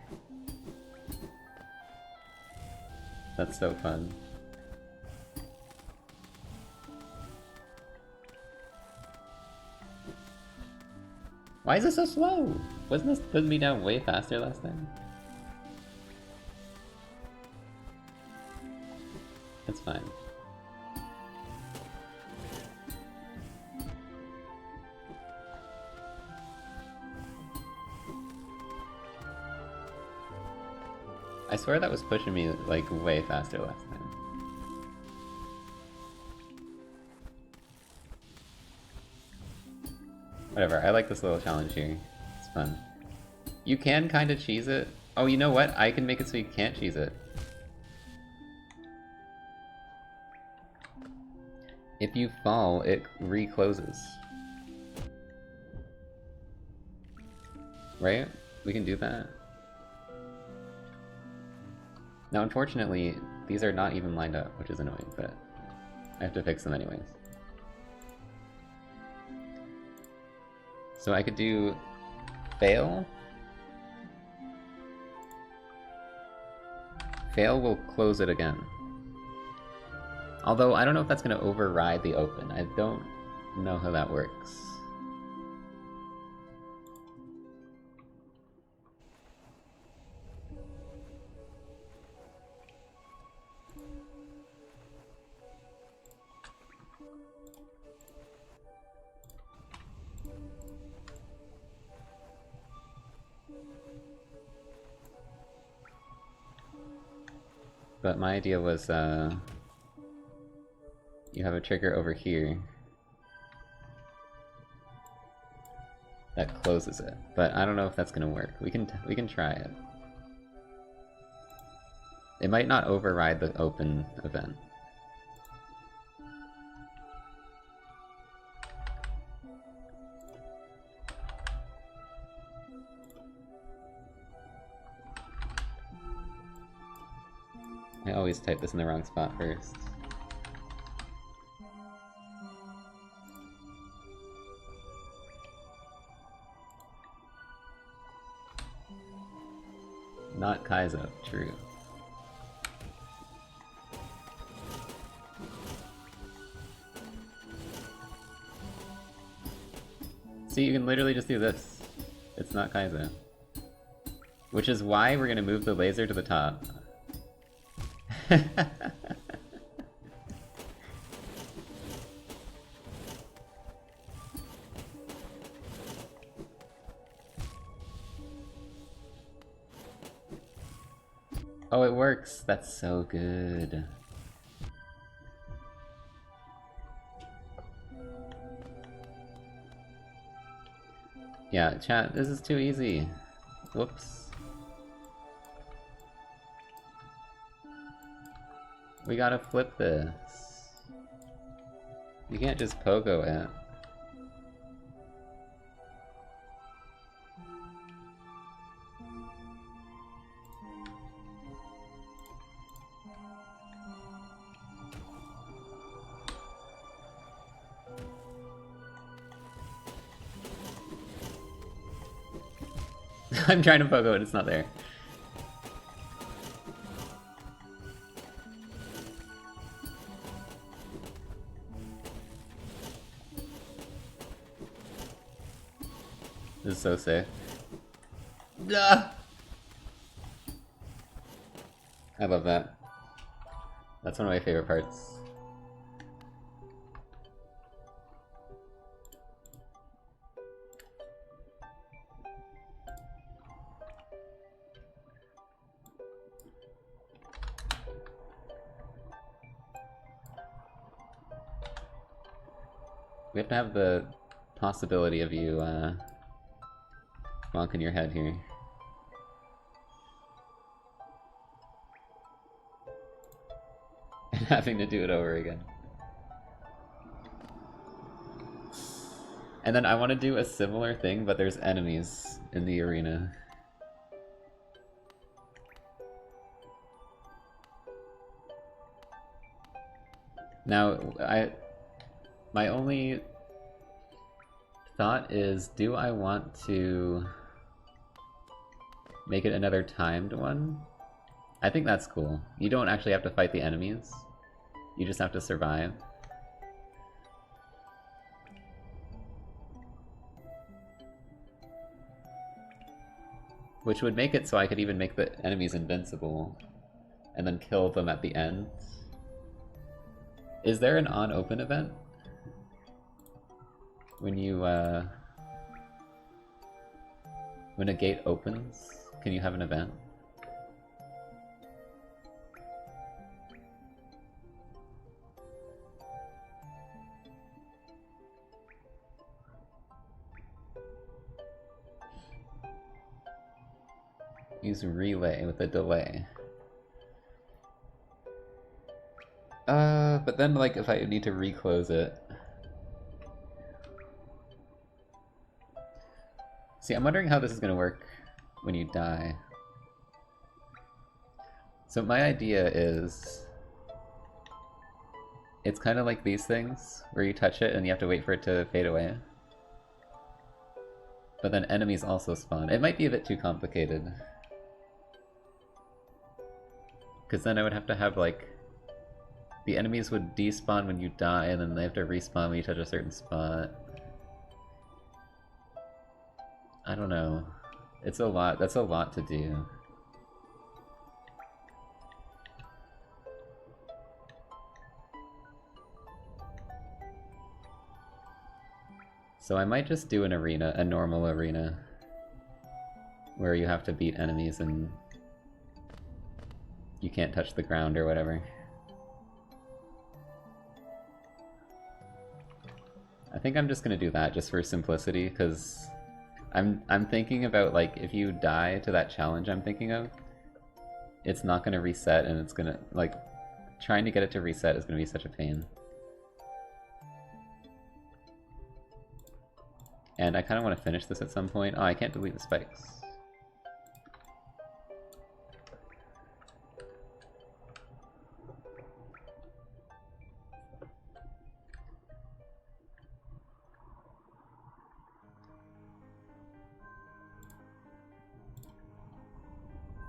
That's so fun. Why is it so slow? Wasn't this putting me down way faster last time? It's fine. I swear that was pushing me, like, way faster last time. Whatever, I like this little challenge here. It's fun. You can kind of cheese it. Oh, you know what? I can make it so you can't cheese it. If you fall, it recloses. Right? We can do that. Now, unfortunately, these are not even lined up, which is annoying, but I have to fix them anyways. So I could do fail. Fail will close it again. Although I don't know if that's going to override the open. I don't know how that works. But my idea was, you have a trigger over here that closes it, but I don't know if that's gonna work. We can try it. It might not override the open event. I always type this in the wrong spot first. Not Kaizo, true. See, you can literally just do this. It's not Kaizo. Which is why we're gonna move the laser to the top. Oh, it works! That's so good. Yeah, chat, this is too easy. Whoops. We gotta flip this. You can't just pogo it. I'm trying to pogo it, it's not there. This is so sick. Ah! I love that. That's one of my favorite parts. We have to have the possibility of you, bonking your head here. And having to do it over again. And then I want to do a similar thing, but there's enemies in the arena. Now, my only thought is, do I want to make it another timed one? I think that's cool. You don't actually have to fight the enemies. You just have to survive. Which would make it so I could even make the enemies invincible and then kill them at the end. Is there an on-open event? When you, when a gate opens, can you have an event? Use relay with a delay. But then, like, if I need to reclose it... See, I'm wondering how this is gonna work when you die. So my idea is... It's kind of like these things, where you touch it and you have to wait for it to fade away. But then enemies also spawn. It might be a bit too complicated. Because then I would have to have, like... The enemies would despawn when you die, and then they have to respawn when you touch a certain spot. I don't know. It's a lot. That's a lot to do. So I might just do an arena, a normal arena, where you have to beat enemies and you can't touch the ground or whatever. I think I'm just gonna do that just for simplicity, because I'm thinking about, like, if you die to that challenge I'm thinking of, it's not gonna reset, and it's gonna, like, trying to get it to reset is gonna be such a pain. And I kind of want to finish this at some point. Oh, I can't delete the spikes.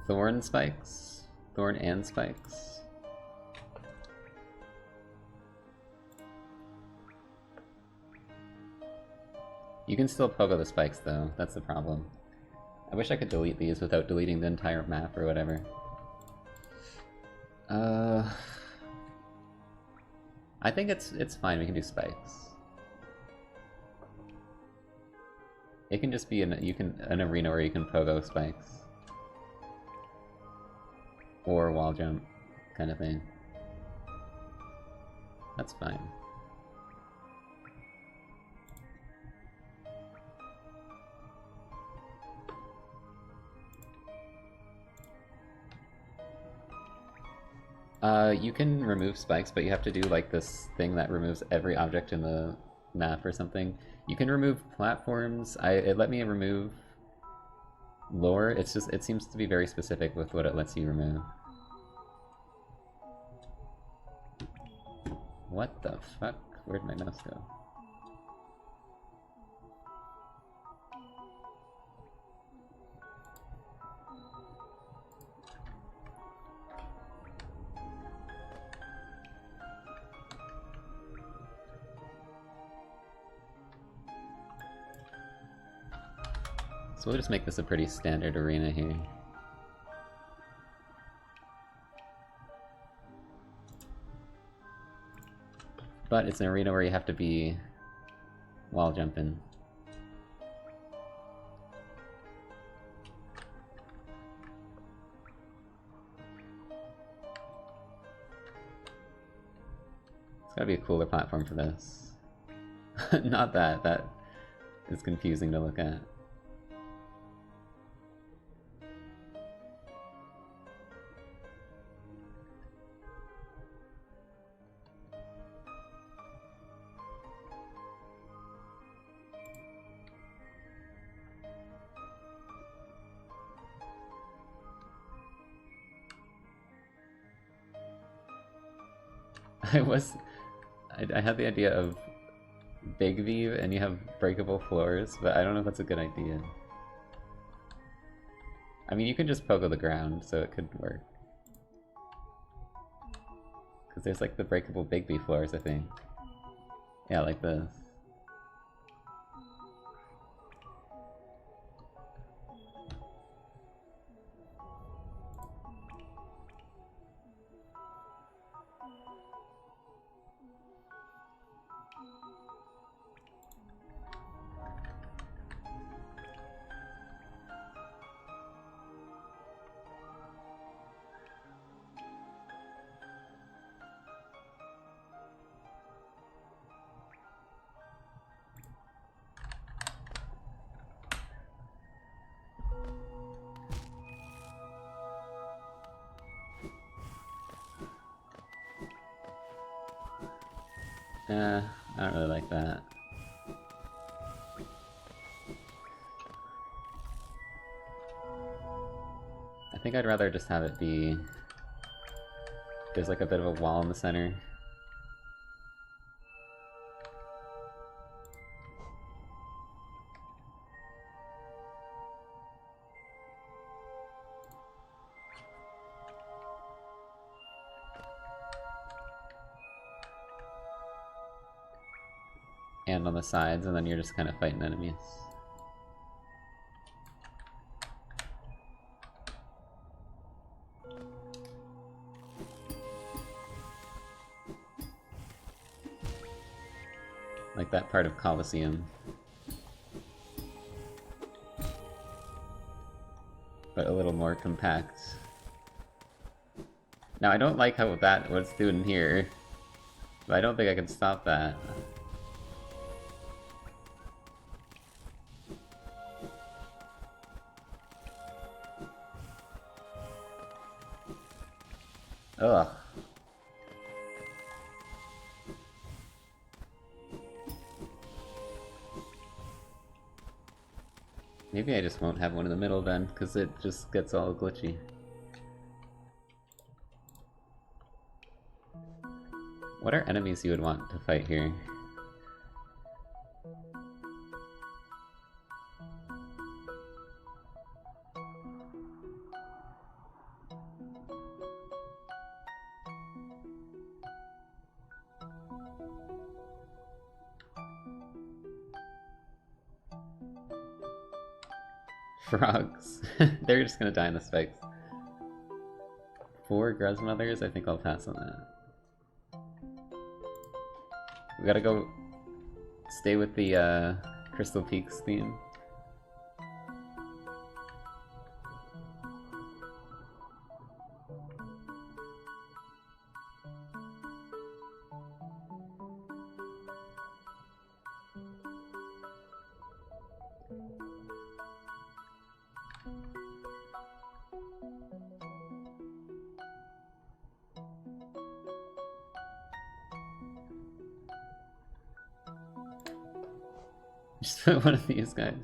Thorn spikes? Thorn and spikes? You can still pogo the spikes though, that's the problem. I wish I could delete these without deleting the entire map or whatever. I think it's fine, we can do spikes. It can just be an arena where you can pogo spikes. Or wall jump, kind of thing. That's fine. You can remove spikes, but you have to do like this thing that removes every object in the map or something. You can remove platforms. It let me remove lore. It's just, it seems to be very specific with what it lets you remove. What the fuck? Where'd my mouse go? So we'll just make this a pretty standard arena here. But it's an arena where you have to be wall jumping. It's gotta be a cooler platform for this. Not that, that is confusing to look at. I had the idea of Big V and you have breakable floors, but I don't know if that's a good idea. I mean, you can just pogo the ground, so it could work. Because there's like the breakable Big V floors, I think. Yeah, like this. I don't really like that. I think I'd rather just have it be... There's like a bit of a wall in the center. And on the sides, and then you're just kind of fighting enemies. Like that part of Colosseum. But a little more compact. Now I don't like how what it's doing here. But I don't think I can stop that. Ugh. Maybe I just won't have one in the middle then, because it just gets all glitchy. What are enemies you would want to fight here? Frogs. They're just gonna die in the spikes. 4 Gruzmothers? I think I'll pass on that. We gotta go stay with the Crystal Peaks theme. Just put one of these guys.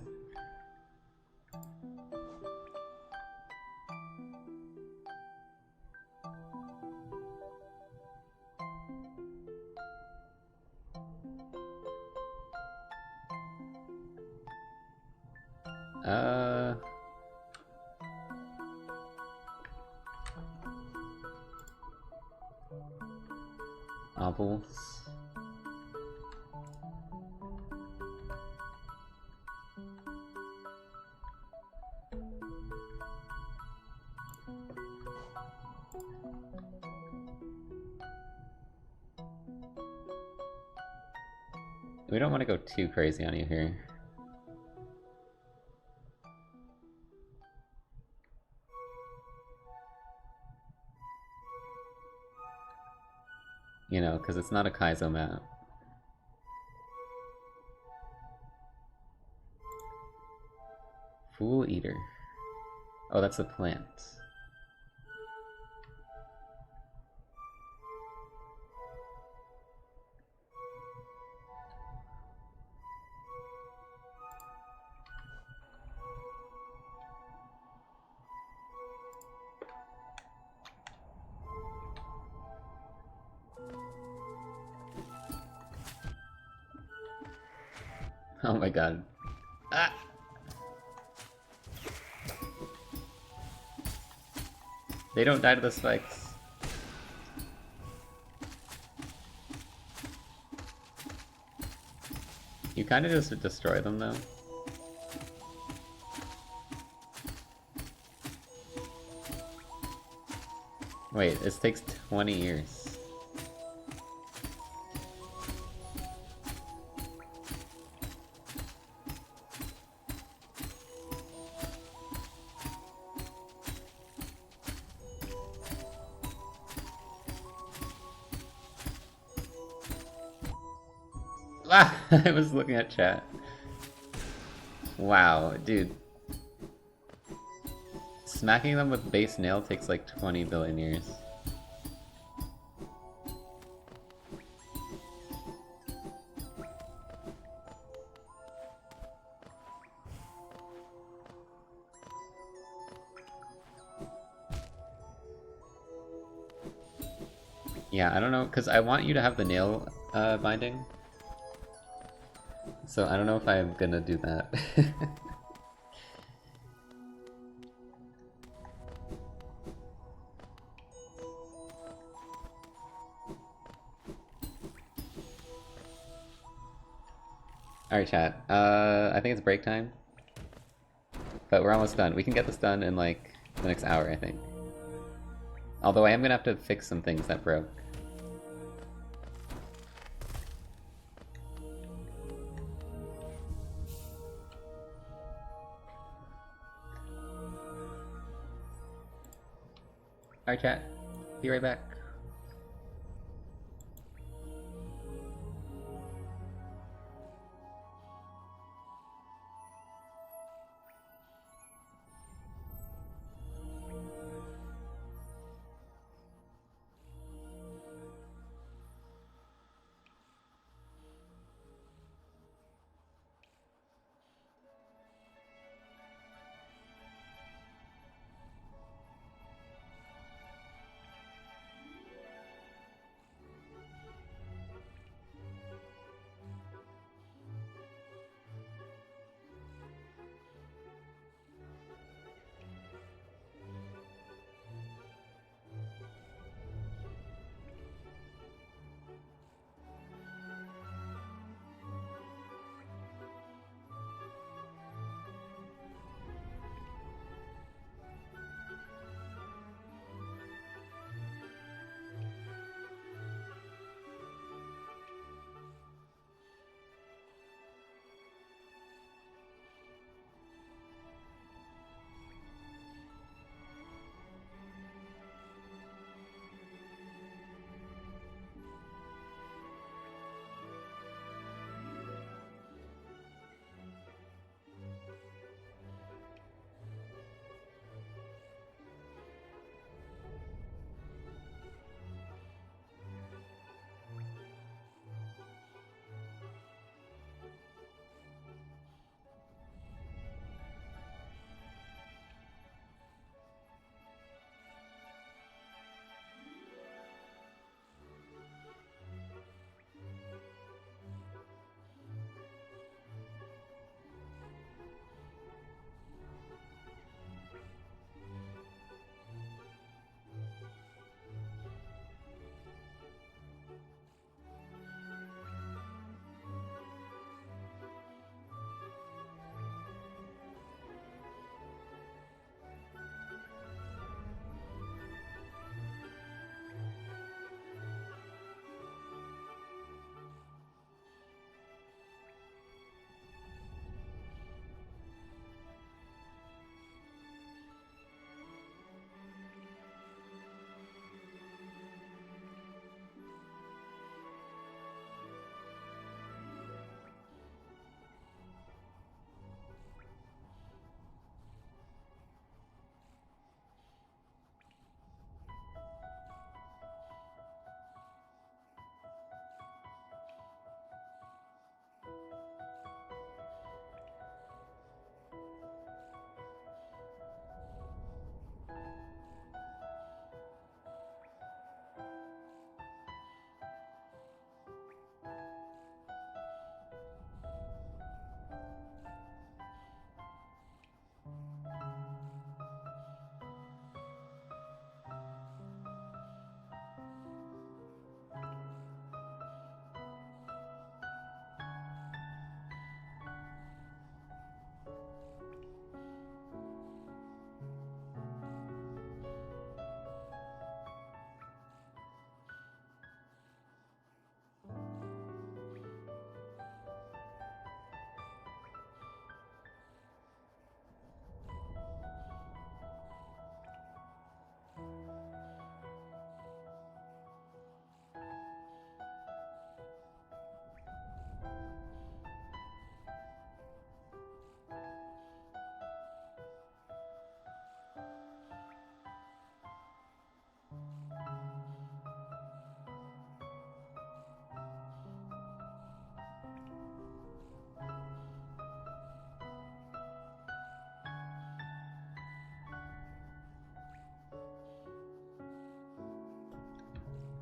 Obels. We don't want to go too crazy on you here. You know, because it's not a Kaizo map. Fool Eater. Oh, that's a plant. Oh my god. Ah! They don't die to the spikes. You kinda just destroy them though. Wait, this takes 20 years. Ah, I was looking at chat. Wow, dude. Smacking them with base nail takes like 20 billion years. Yeah, I don't know, because I want you to have the nail binding. So I don't know if I'm gonna do that. Alright, chat. I think it's break time. But we're almost done. We can get this done in like the next hour, I think. Although I am gonna have to fix some things that broke. Alright, chat. Be right back.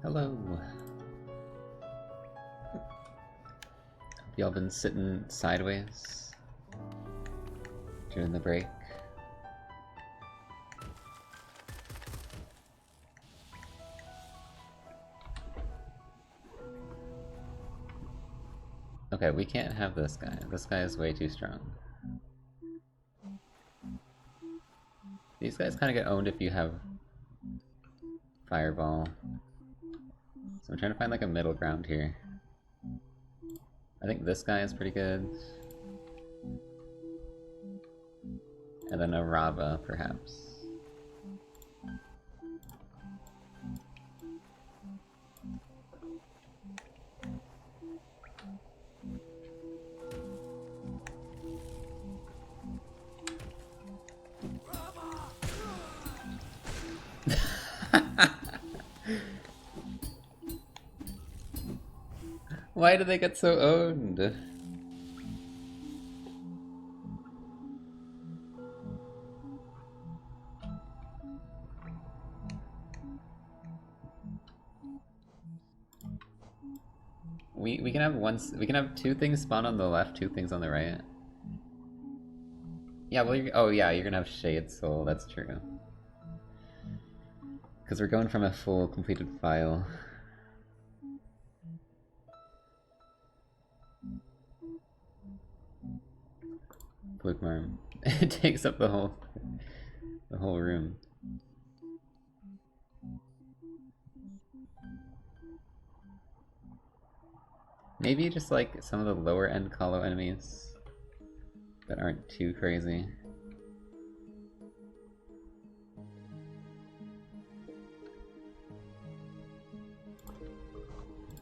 Hello. Have y'all been sitting sideways during the break? Okay, we can't have this guy. This guy is way too strong. These guys kind of get owned if you have Fireball. So I'm trying to find like a middle ground here. I think this guy is pretty good. And then a Rava, perhaps. Why do they get so owned? We can have we can have two things spawn on the left, two things on the right. Yeah, well, oh yeah, you're gonna have Shade Soul. That's true. Because we're going from a full completed file. Bookmarm. It takes up the whole room. Maybe just like some of the lower end Colo enemies that aren't too crazy.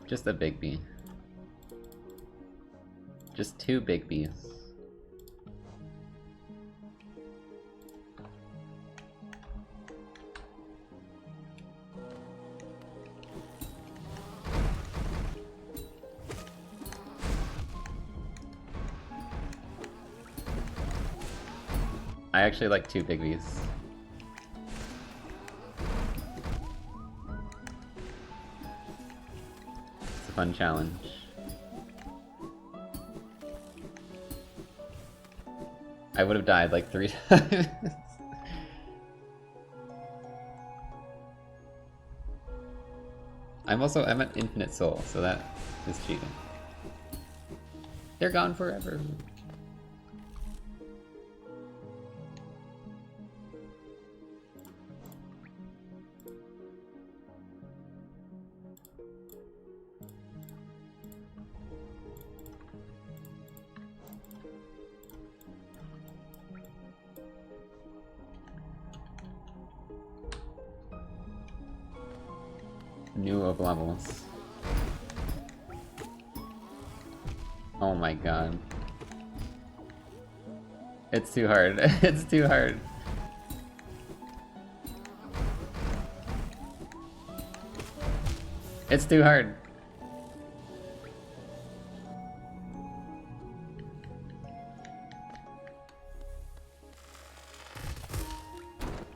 Just a big bee. Just two big bees. I actually like two big bees. It's a fun challenge. I would have died like 3 times. I'm at infinite soul, so that is cheating. They're gone forever. New of levels. Oh my god. It's too hard. It's too hard. It's too hard.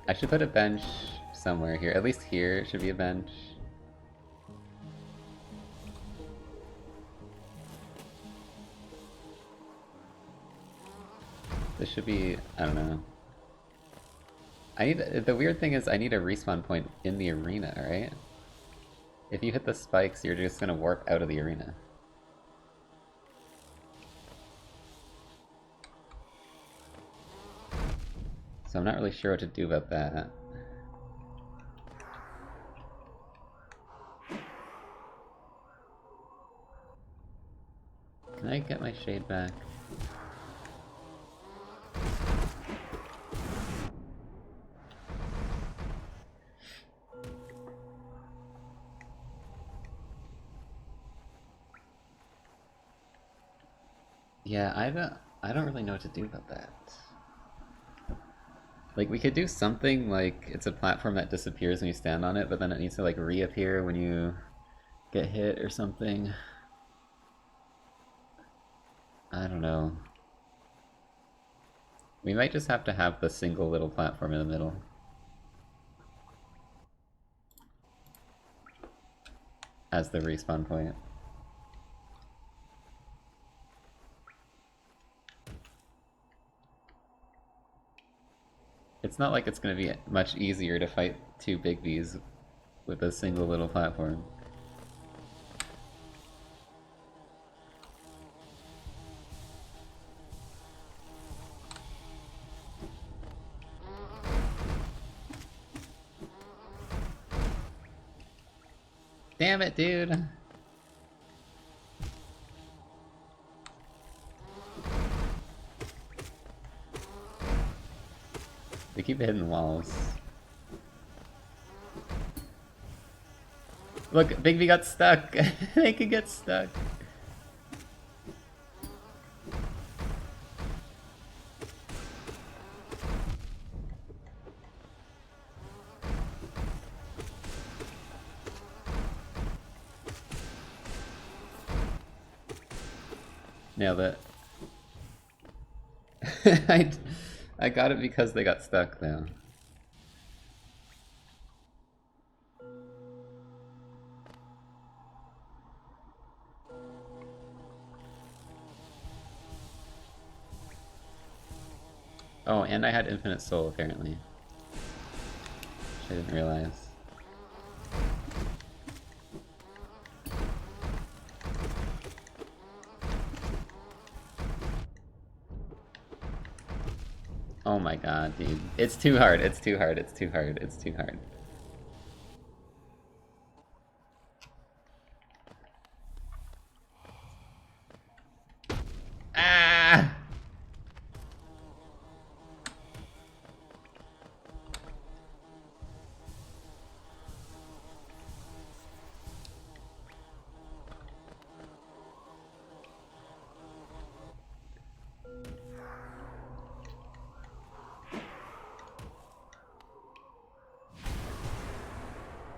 I should put a bench somewhere here. At least here should be a bench. This should be, I don't know. The weird thing is I need a respawn point in the arena, right? If you hit the spikes, you're just gonna warp out of the arena. So I'm not really sure what to do about that. Can I get my shade back? Yeah, I don't really know what to do about that. Like, we could do something like it's a platform that disappears when you stand on it, but then it needs to like reappear when you get hit or something. I don't know. We might just have to have the single little platform in the middle. as the respawn point. It's not like it's gonna be much easier to fight two big Vs with a single little platform. Damn it, dude! They keep hitting walls. Look, Big V got stuck! They could get stuck! Nailed it. I got it because they got stuck, though. Oh, and I had infinite soul, apparently. Which I didn't realize. Oh my god, dude. It's too hard, it's too hard, it's too hard, it's too hard. Ah!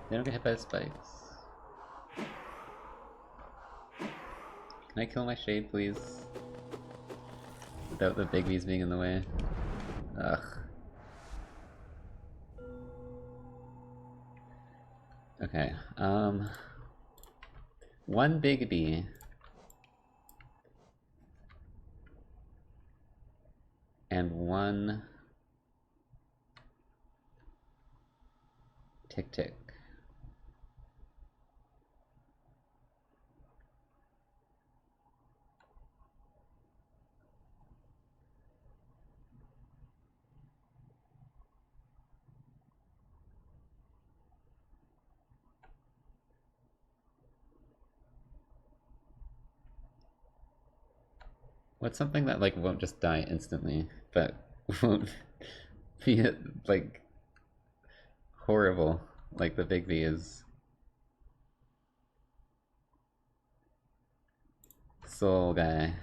They don't get hit by the spikes. Can I kill my shade, please? Without the big V's being in the way. Ugh. Okay, one big B. And one tick tick. What's something that like won't just die instantly, but won't be like horrible, like the big V is? Soul guy.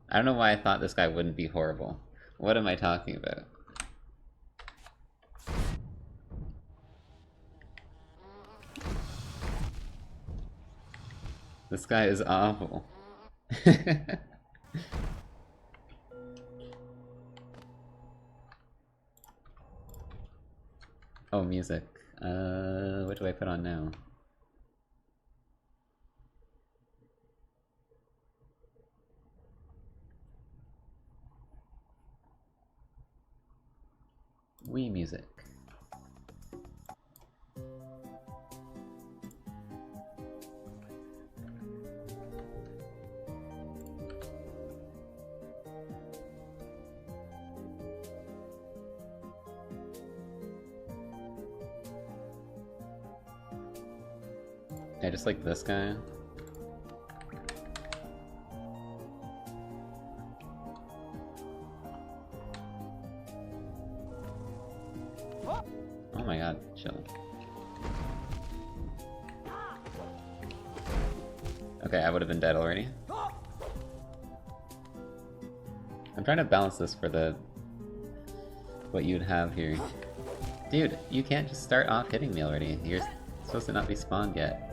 I don't know why I thought this guy wouldn't be horrible. What am I talking about? This guy is awful. Oh, music. What do I put on now? Wii music. I just like this guy. Oh my god, chill. Okay, I would have been dead already. I'm trying to balance this for the what you'd have here. Dude, you can't just start off hitting me already. You're supposed to not be spawned yet.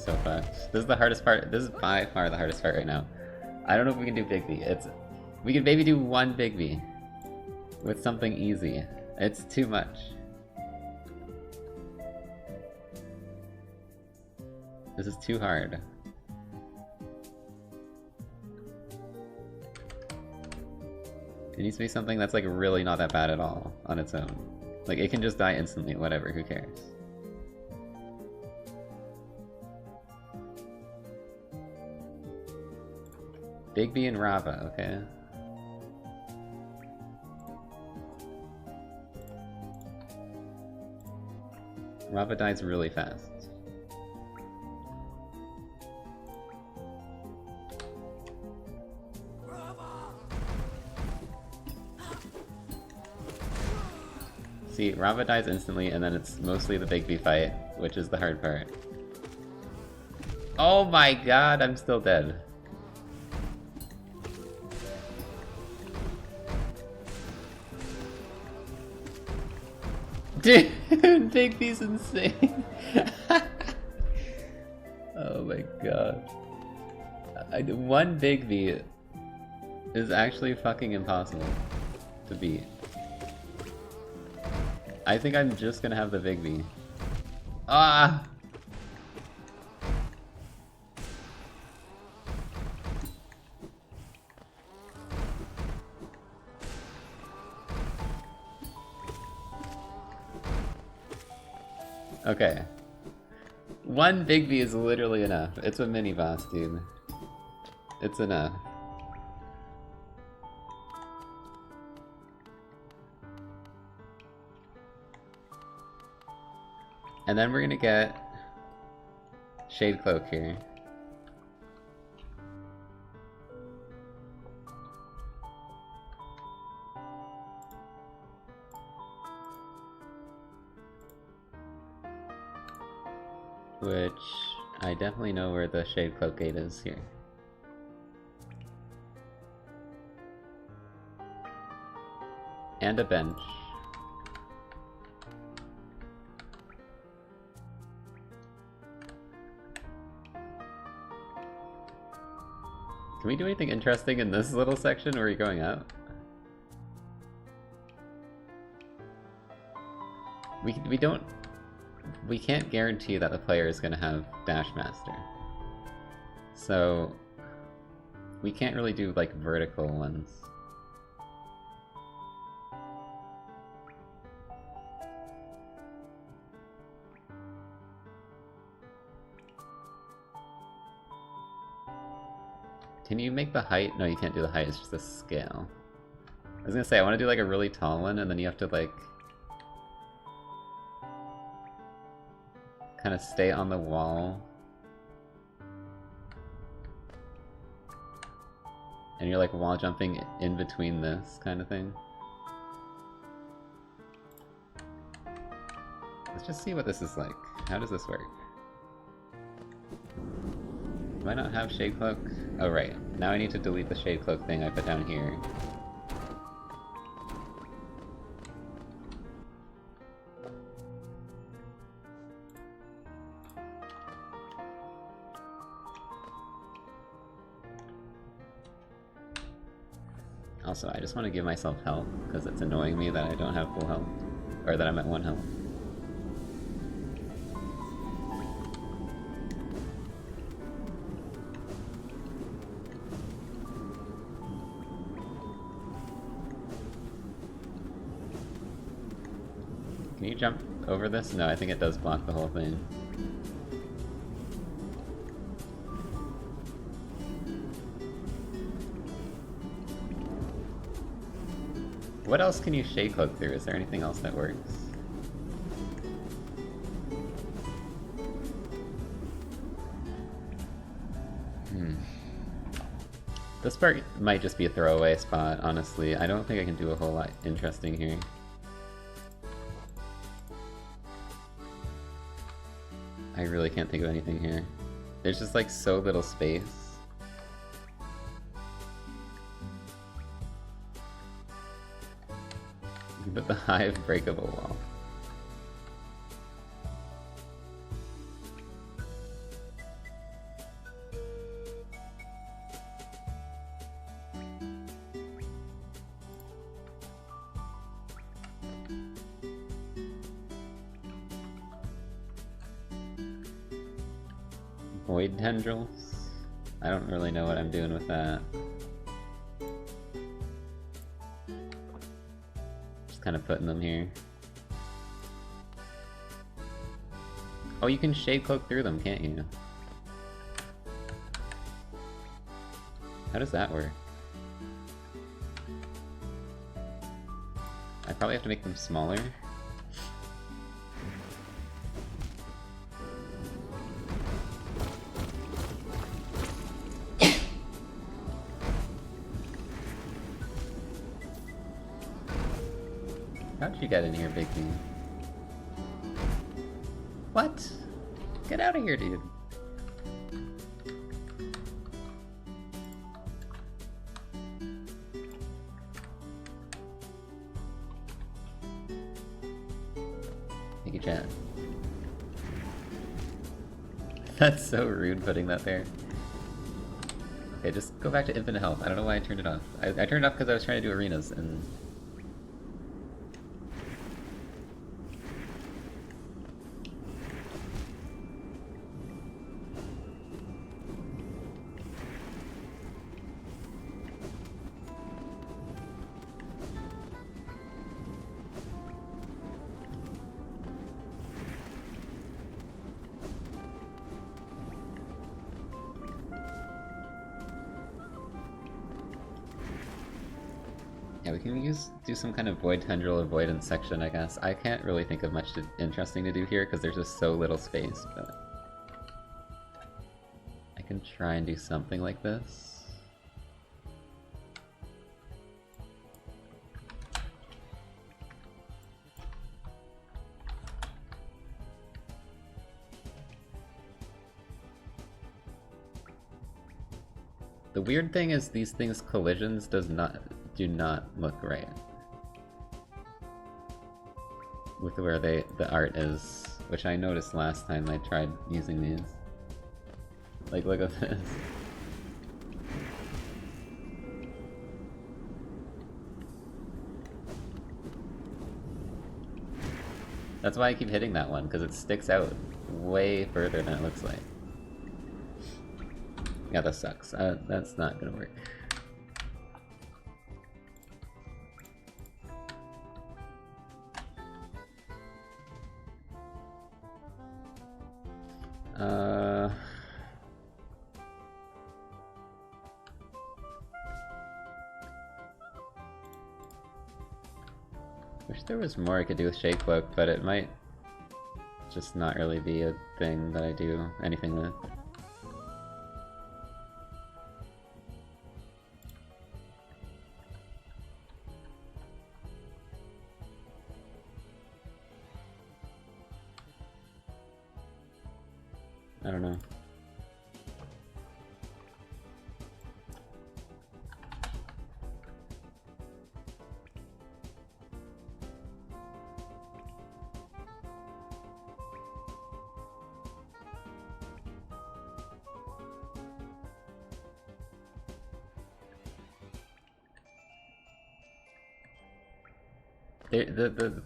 so fucked. This is the hardest part. This is by far the hardest part right now. I don't know if we can do Big B. We can maybe do one Big B with something easy. It's too much. This is too hard. It needs to be something that's like really not that bad at all on its own. Like it can just die instantly, whatever, who cares? Big B and Rava, okay. Rava dies really fast. See, Rava dies instantly, and then it's mostly the Big B fight, which is the hard part. Oh my god, I'm still dead. Dude, Big B's insane. Oh my god. One Big B is actually fucking impossible to beat. I think I'm just gonna have the Big B. Ah! Okay. One Big B is literally enough. It's a mini boss, dude. It's enough. And then we're gonna get Shade Cloak here. Which, I definitely know where the Shade Cloak gate is here. And a bench. Can we do anything interesting in this little section where you're going up? We can't guarantee that the player is gonna have Dash Master. So we can't really do like vertical ones. Can you make the height? No, you can't do the height, it's just a scale. I was gonna say, I want to do like a really tall one, and then you have to like kind of stay on the wall. And you're like wall jumping in between this kind of thing. Let's just see what this is like. How does this work? Do I not have Shade Cloak? Oh right, now I need to delete the Shade Cloak thing I put down here. Also, I just want to give myself health, because it's annoying me that I don't have full health. Or that I'm at 1 health. Can you jump over this? No, I think it does block the whole thing. What else can you Shade Cloak through? Is there anything else that works? This part might just be a throwaway spot, honestly. I don't think I can do a whole lot interesting here. I really can't think of anything here. There's just like so little space. But the Hive breakable wall. Void tendrils? I don't really know what I'm doing with that. Just kind of putting them here. Oh, you can Shade Cloak through them, can't you? How does that work? I probably have to make them smaller. How'd you get in here, Bigby? What? Get out of here, dude. Thank you, chat. That's so rude putting that there. Okay, just go back to infinite health. I don't know why I turned it off. I turned it off because I was trying to do arenas and... Yeah, we can do some kind of void tendril avoidance section, I guess. I can't really think of much interesting to do here because there's just so little space, but I can try and do something like this. The weird thing is these things' collisions do not look right with where the art is, which I noticed last time I tried using these. Like, look at this. That's why I keep hitting that one, because it sticks out way further than it looks like. Yeah, that sucks. That's not gonna work. Wish there was more I could do with Shade Cloak, but it might just not really be a thing that I do anything with. I don't know. The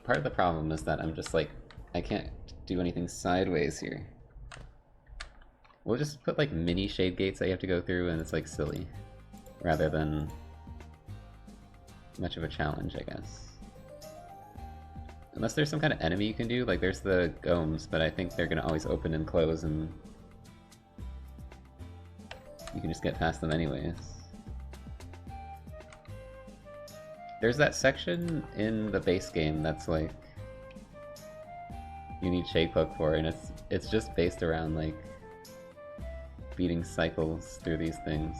part of the problem is that I'm just like, I can't do anything sideways here. We'll just put like mini shade gates that you have to go through and it's like silly, rather than much of a challenge, I guess. Unless there's some kind of enemy you can do, like there's the golems, but I think they're gonna always open and close and you can just get past them anyways. There's that section in the base game that's like you need Shade Cloak for, and it's just based around like beating cycles through these things.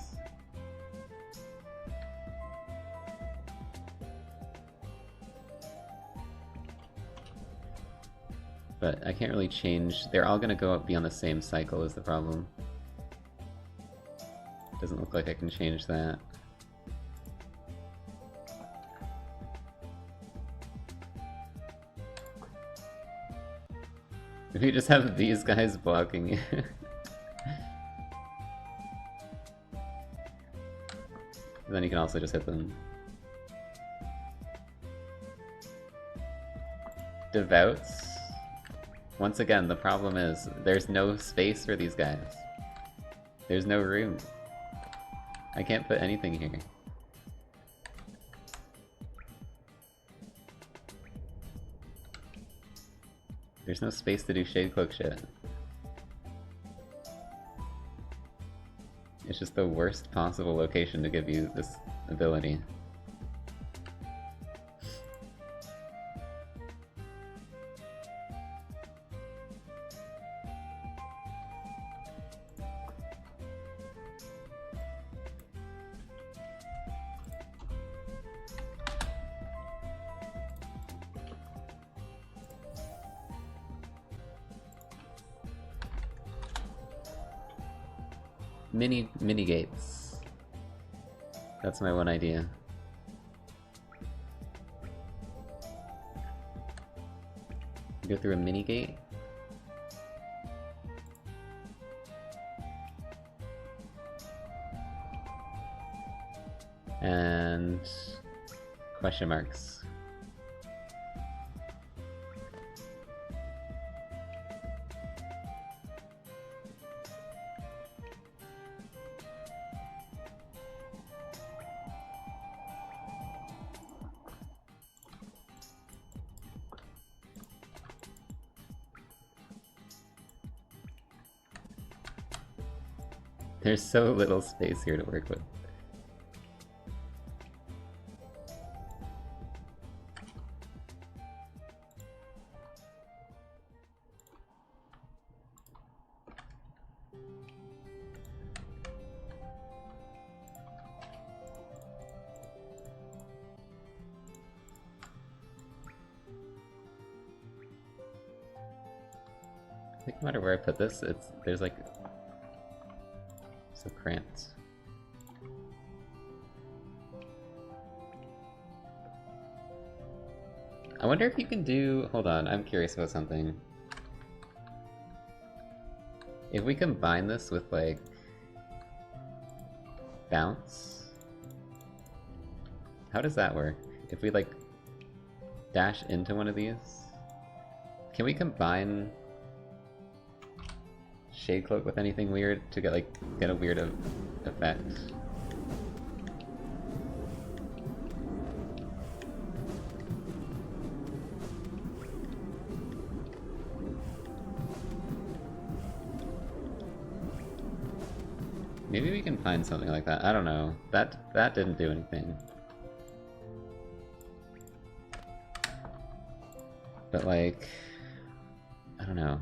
But I can't really change. They're all gonna go up be on the same cycle is the problem. Doesn't look like I can change that. If you just have these guys blocking you. Then you can also just hit them. Devouts? Once again, the problem is there's no space for these guys. There's no room. I can't put anything here. There's no space to do Shade Cloak shit. It's just the worst possible location to give you this ability. Mini gates. That's my one idea. Go through a mini gate. And question marks. There's so little space here to work with. I think no matter where I put this, there's like so cramped. I wonder if you can do... Hold on, I'm curious about something. If we combine this with, like, bounce, how does that work? If we, like, dash into one of these, can we combine Shade Cloak with anything weird to get a weird effect? Maybe we can find something like that. I don't know. That didn't do anything. But like, I don't know.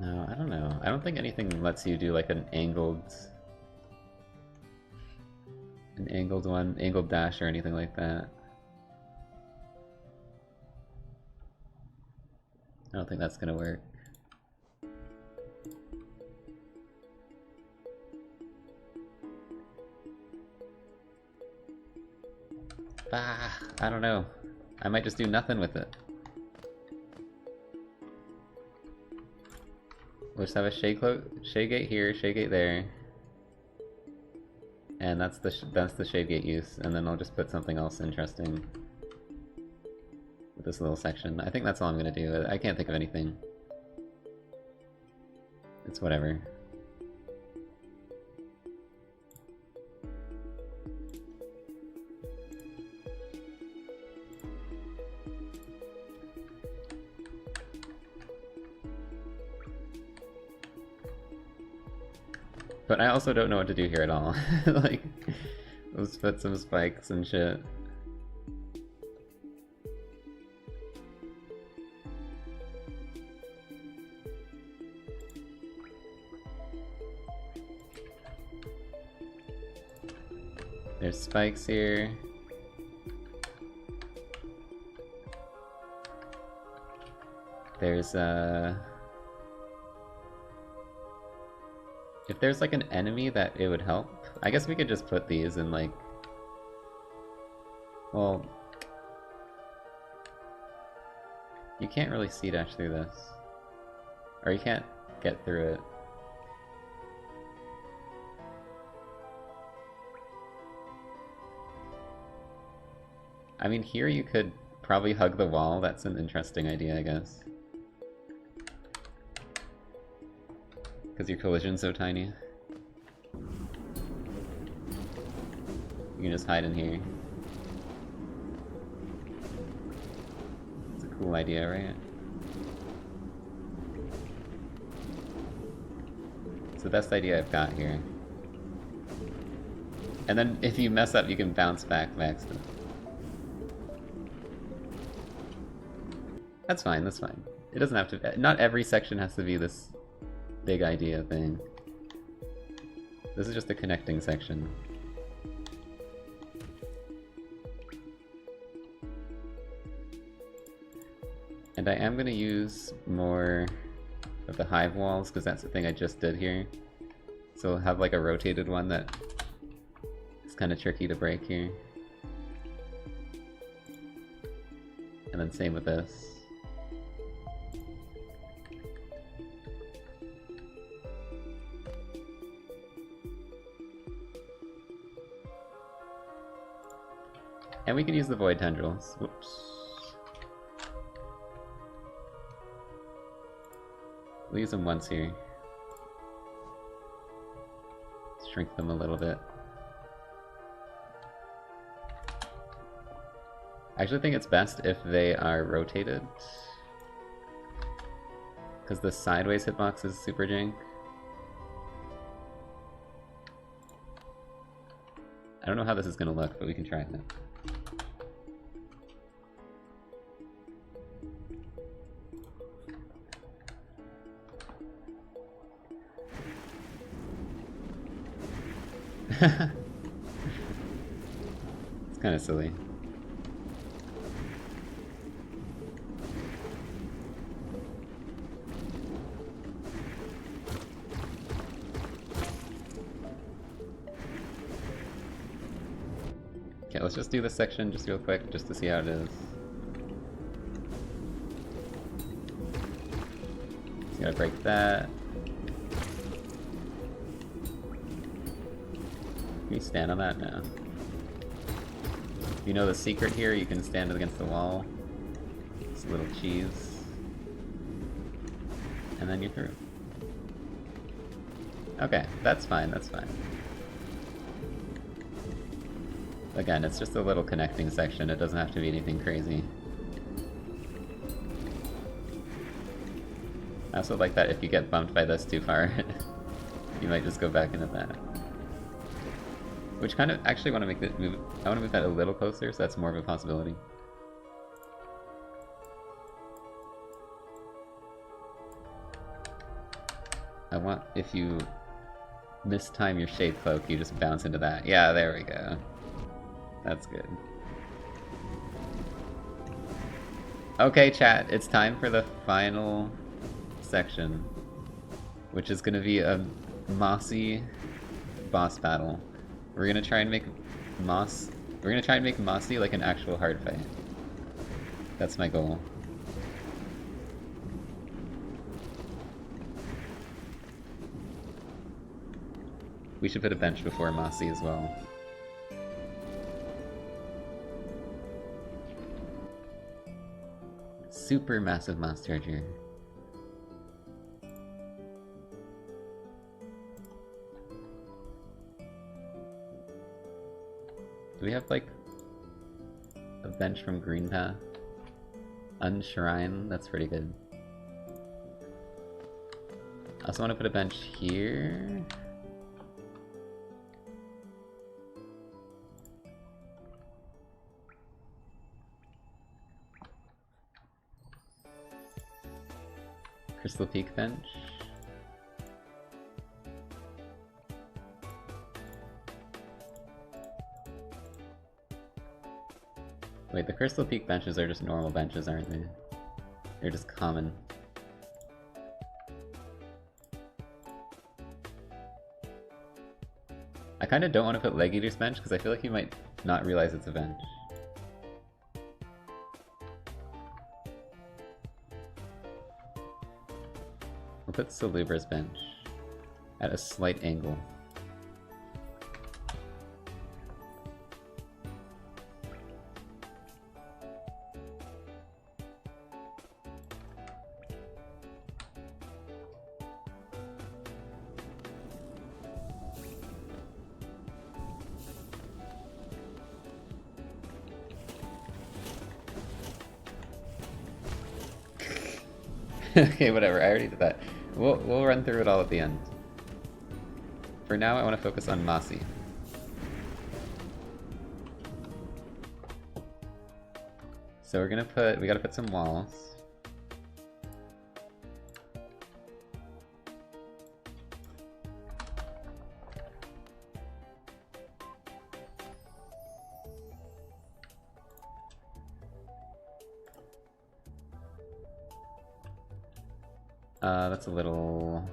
No, I don't know. I don't think anything lets you do like an angled angled dash or anything like that. I don't think that's gonna work. I don't know. I might just do nothing with it. We'll just have a Shade Gate here, Shade Gate there. And that's the Shade Gate use, and then I'll just put something else interesting with this little section. I think that's all I'm gonna do. I can't think of anything. It's whatever. But I also don't know what to do here at all. Like, let's put some spikes and shit. There's spikes here. There's if there's like an enemy that it would help, I guess we could just put these in like... Well... You can't really C dash through this. Or you can't get through it. I mean, here you could probably hug the wall. That's an interesting idea, I guess. Because your collision's so tiny. You can just hide in here. It's a cool idea, right? It's the best idea I've got here. And then if you mess up, you can bounce back by accident. That's fine, that's fine. It doesn't have to... Not every section has to be this big idea thing. This is just a connecting section. And I am going to use more of the hive walls, because that's the thing I just did here. So we'll have like a rotated one that is kind of tricky to break here. And then same with this. And we can use the void tendrils. Whoops. We'll use them once here. Shrink them a little bit. I actually think it's best if they are rotated. Because the sideways hitbox is super jank. I don't know how this is going to look, but we can try it now. It's kind of silly. Okay, let's just do this section just real quick, just to see how it is. Just gotta break that. Can you stand on that? No. You know the secret here? You can stand against the wall. It's a little cheese. And then you're through. Okay, that's fine, that's fine. Again, it's just a little connecting section. It doesn't have to be anything crazy. I also like that if you get bumped by this too far, you might just go back into that. Which kind of actually want to make this move. I want to move that a little closer, so that's more of a possibility. I want, if you mistime your shade cloak, you just bounce into that. Yeah, there we go. That's good. Okay, chat, it's time for the final section, which is going to be a mossy boss battle. We're gonna try and make Mossy like an actual hard fight. That's my goal. We should put a bench before Mossy as well. Super massive Moss Charger. Do we have, like, a bench from Green Path? Unshrine? That's pretty good. I also want to put a bench here. Crystal Peak bench. Wait, the Crystal Peak benches are just normal benches, aren't they? They're just common. I kind of don't want to put Leg Eater's bench because I feel like he might not realize it's a bench. We'll put Salubra's bench at a slight angle. Okay, whatever, I already did that. We'll run through it all at the end. For now, I want to focus on Mossy. So we gotta put some walls. That's a little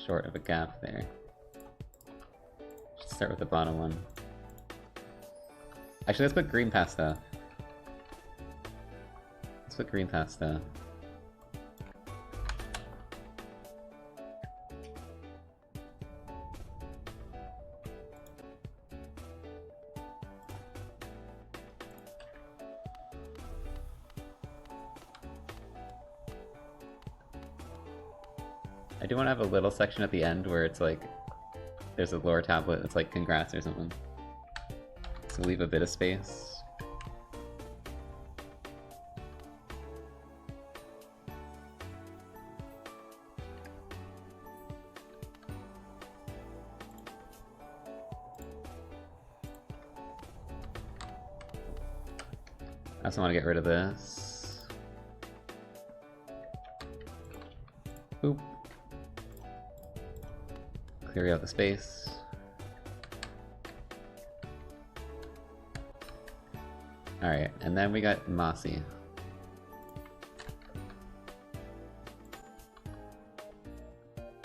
short of a gap there. Should start with the bottom one. Actually, let's put green pasta. Let's put green pasta. I do want to have a little section at the end where it's like, there's a lore tablet that's like congrats or something. So leave a bit of space. I also want to get rid of this. Boop. Clear out the space. Alright, and then we got Mossy.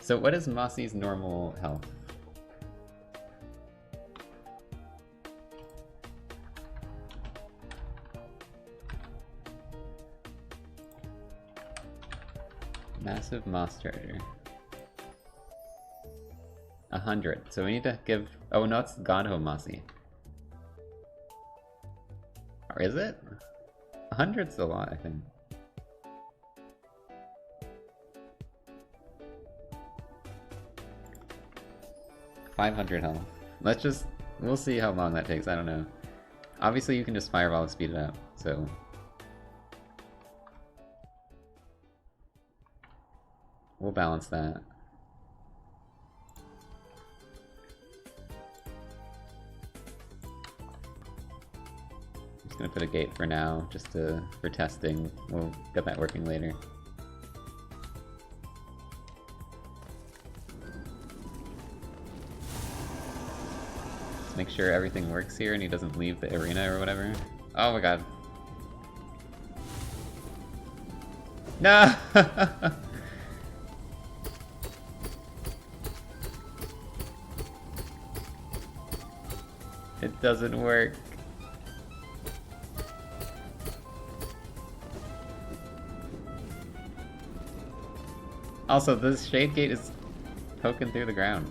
So what is Mossy's normal health? Massive moss charger. 100. So we need to give... Oh no, it's Godho Mossy. Or is it? 100's a lot, I think. $500 health. Let's just... We'll see how long that takes, I don't know. Obviously you can just fireball to speed it up, so... We'll balance that. Gonna put a gate for now, just for testing. We'll get that working later. Let's make sure everything works here and he doesn't leave the arena or whatever. Oh my god. No! It doesn't work. Also, this shade gate is poking through the ground.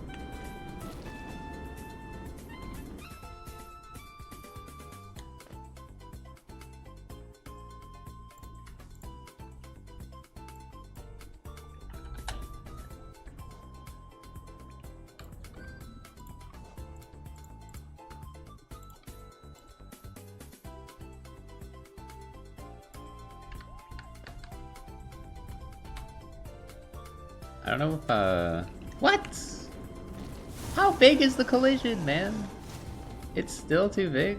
I don't know if, What? How big is the collision, man? It's still too big?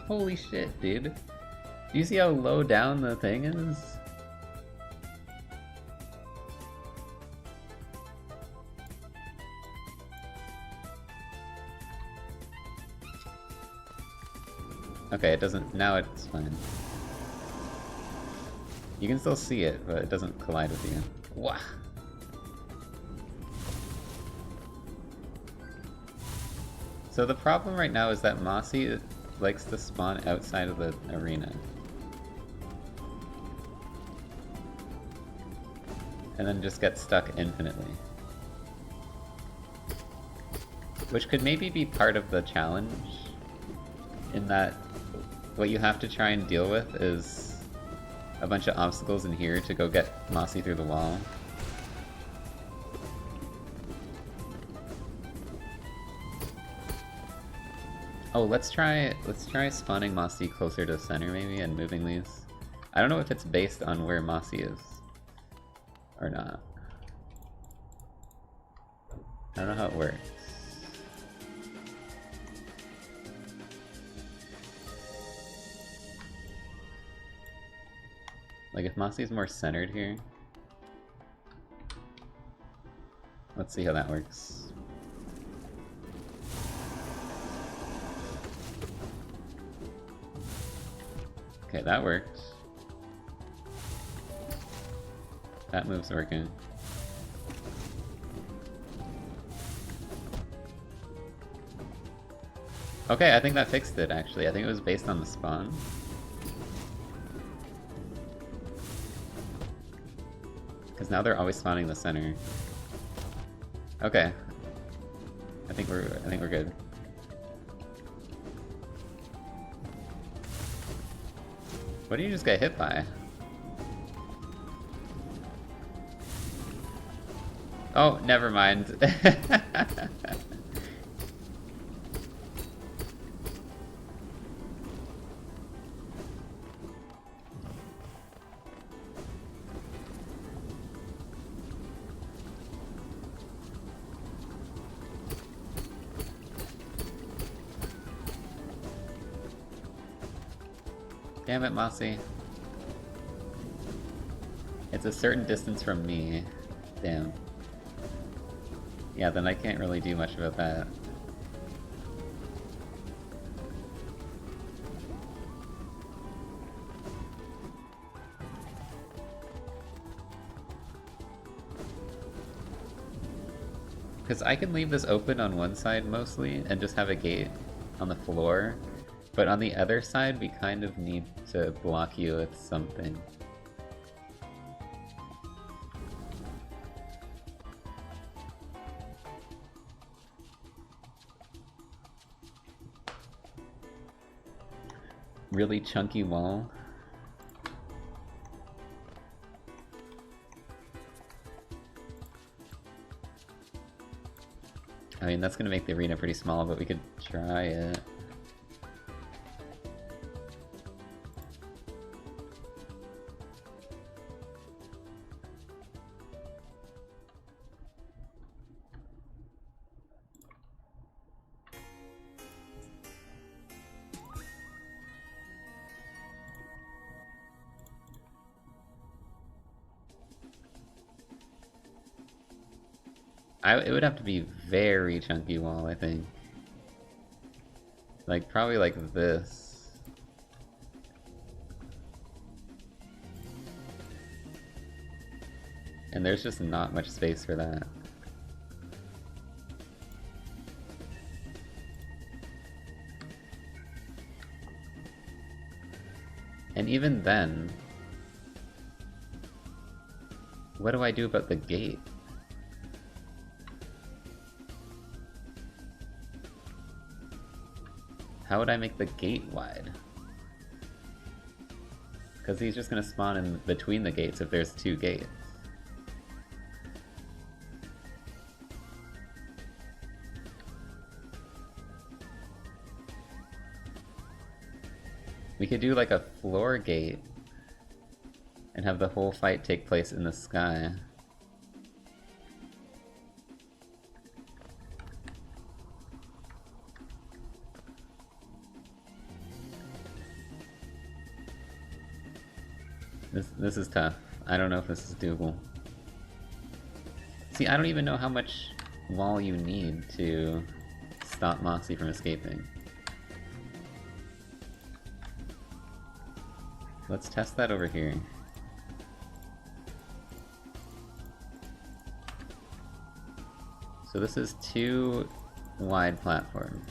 Holy shit, dude. Do you see how low down the thing is? Okay, it doesn't... Now it's fine. You can still see it, but it doesn't collide with you. Wah! So the problem right now is that Mossy likes to spawn outside of the arena. And then just get stuck infinitely. Which could maybe be part of the challenge, in that what you have to try and deal with is a bunch of obstacles in here to go get Mossy through the wall. Oh, let's try spawning Mossy closer to the center maybe and moving these. I don't know if it's based on where Mossy is or not. I don't know how it works. Like, if Mossy's more centered here... Let's see how that works. Okay, that works. That move's working. Okay, I think that fixed it, actually. I think it was based on the spawn. Because now they're always spawning the center. Okay. I think we're good. What did you just get hit by? Oh, never mind. Damn it, Mossy. It's a certain distance from me. Damn. Yeah, then I can't really do much about that. Because I can leave this open on one side mostly, and just have a gate on the floor. But on the other side, we kind of need to block you with something. Really chunky wall. I mean, that's gonna make the arena pretty small, but we could try it. It would have to be very chunky wall, I think. Like, probably like this. And there's just not much space for that. And even then... What do I do about the gate? How would I make the gate wide? Because he's just gonna spawn in between the gates if there's two gates. We could do like a floor gate and have the whole fight take place in the sky. This is tough. I don't know if this is doable. See, I don't even know how much wall you need to stop Moxie from escaping. Let's test that over here. So this is 2 wide platforms.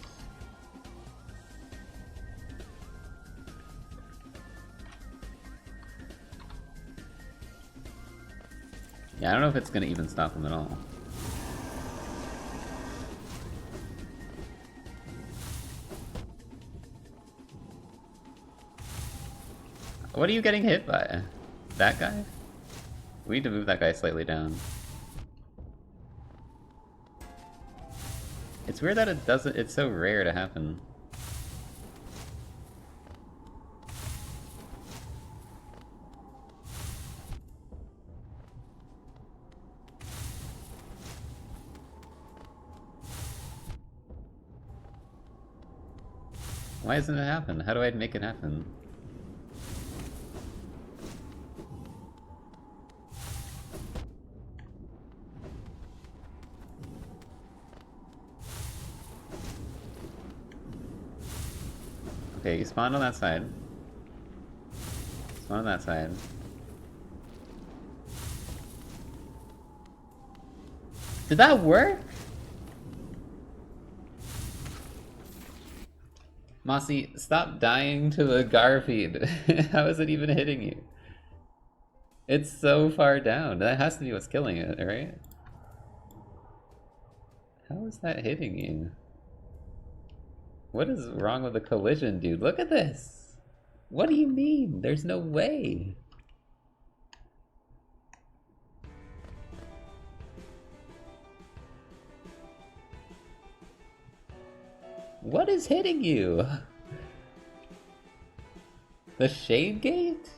Yeah, I don't know if it's gonna even stop him at all. What are you getting hit by? That guy? We need to move that guy slightly down. It's weird that it doesn't, it's so rare to happen. Why doesn't it happen? How do I make it happen? Okay, you spawned on that side. Spawn on that side. Did that work? Mossy, stop dying to the Garfield. How is it even hitting you? It's so far down. That has to be what's killing it, right? How is that hitting you? What is wrong with the collision, dude? Look at this! What do you mean? There's no way! What is hitting you? The Shade Gate?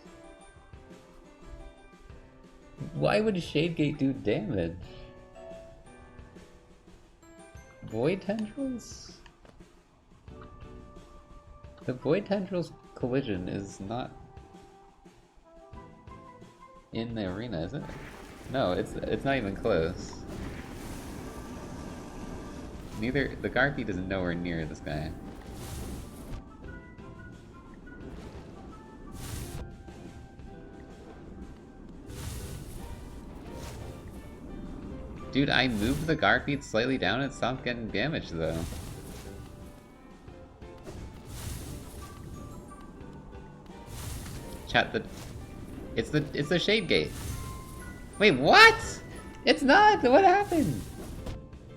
Why would Shade Gate do damage? Void Tendrils? The Void Tendrils collision is not in the arena, is it? No, it's not even close. Neither the Garfield is nowhere near this guy. Dude, I moved the Garfield slightly down and stopped getting damaged though. Chat, it's the Shade Gate. Wait, what? It's not! What happened?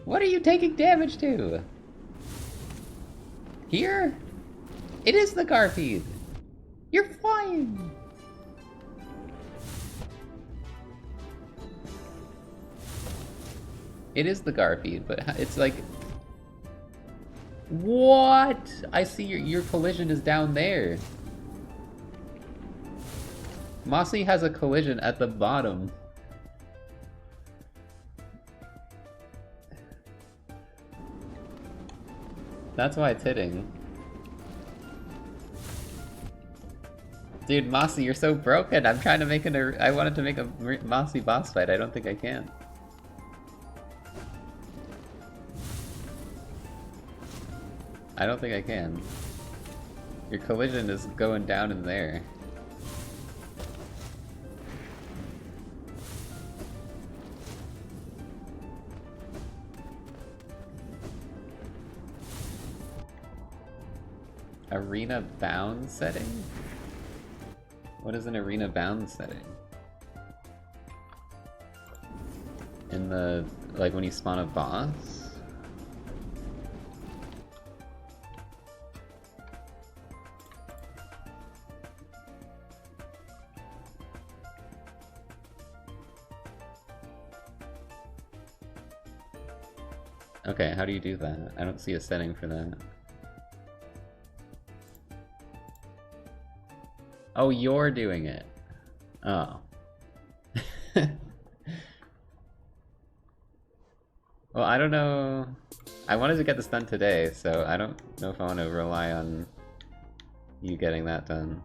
What are you taking damage to? Here? It is the Garfield! You're flying! It is the Garfield, but it's like... What? I see your collision is down there. Mossy has a collision at the bottom. That's why it's hitting. Dude, Mossy, you're so broken. I'm trying to make I wanted to make a Mossy boss fight. I don't think I can. I don't think I can. Your collision is going down in there. Arena bound setting? What is an arena bound setting? In the, like when you spawn a boss? Okay, how do you do that? I don't see a setting for that. Oh, you're doing it. Oh. Well, I don't know. I wanted to get this done today, so I don't know if I want to rely on you getting that done.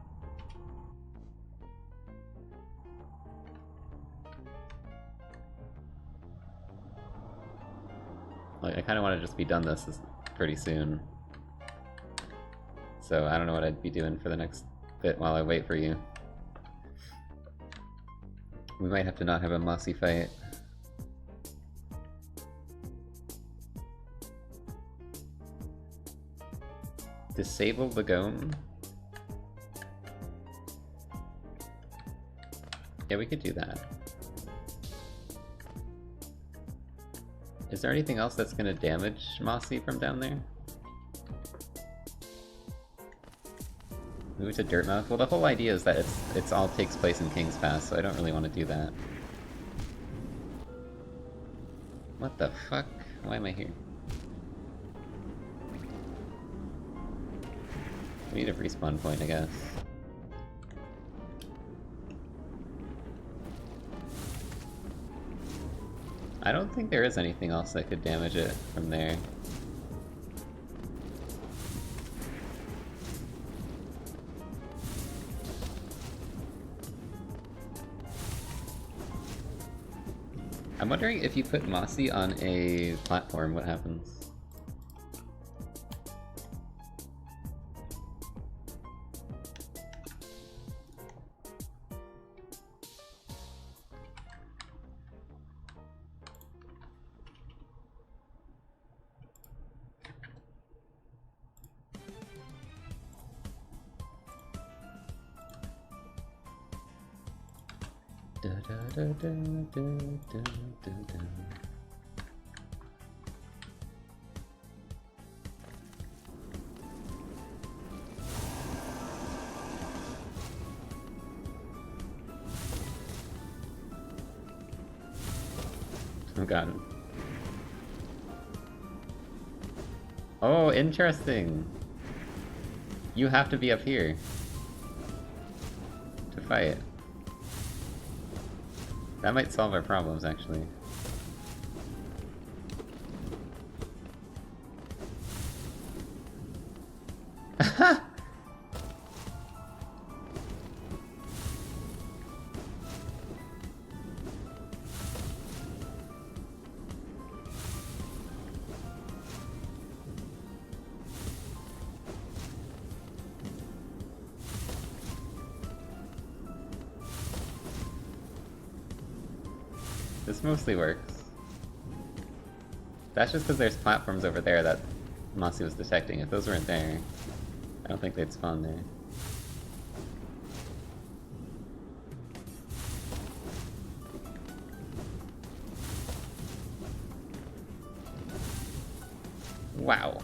Like, I kind of want to just be done this pretty soon. So I don't know what I'd be doing for the next bit while I wait for you. We might have to not have a Mossy fight. Disable the Gome? Yeah, we could do that. Is there anything else that's gonna damage Mossy from down there? Move to Dirtmouth? Well, the whole idea is that it's all takes place in King's Pass, so I don't really want to do that. What the fuck? Why am I here? We need a respawn point, I guess. I don't think there is anything else that could damage it from there. I'm wondering if you put Mossy on a platform, what happens? Da, da, da, da, da, da, da, da. Oh god. Oh, interesting! You have to be up here to fight. That might solve our problems, actually. This mostly works. That's just because there's platforms over there that Mossy was detecting. If those weren't there, I don't think they'd spawn there. Wow.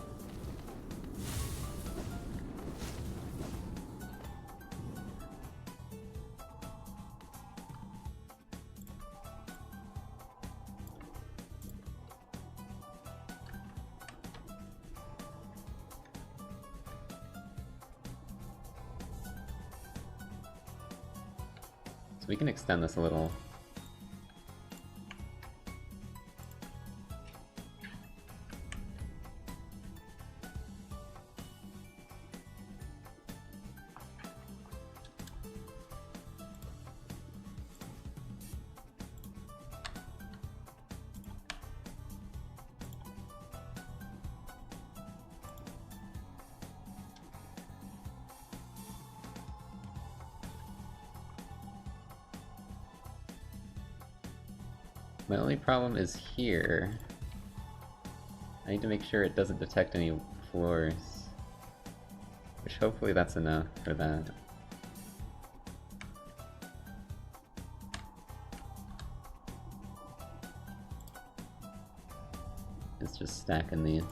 So we can extend this a little. My only problem is here. I need to make sure it doesn't detect any floors. Which hopefully that's enough for that. It's just stacking these.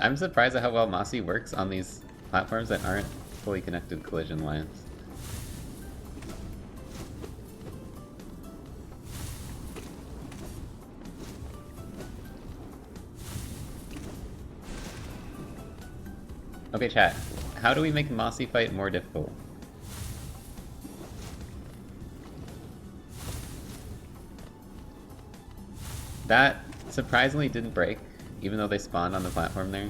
I'm surprised at how well Mossy works on these platforms that aren't fully connected collision-wise. Okay, chat. How do we make Mossy fight more difficult? That surprisingly didn't break, even though they spawned on the platform there.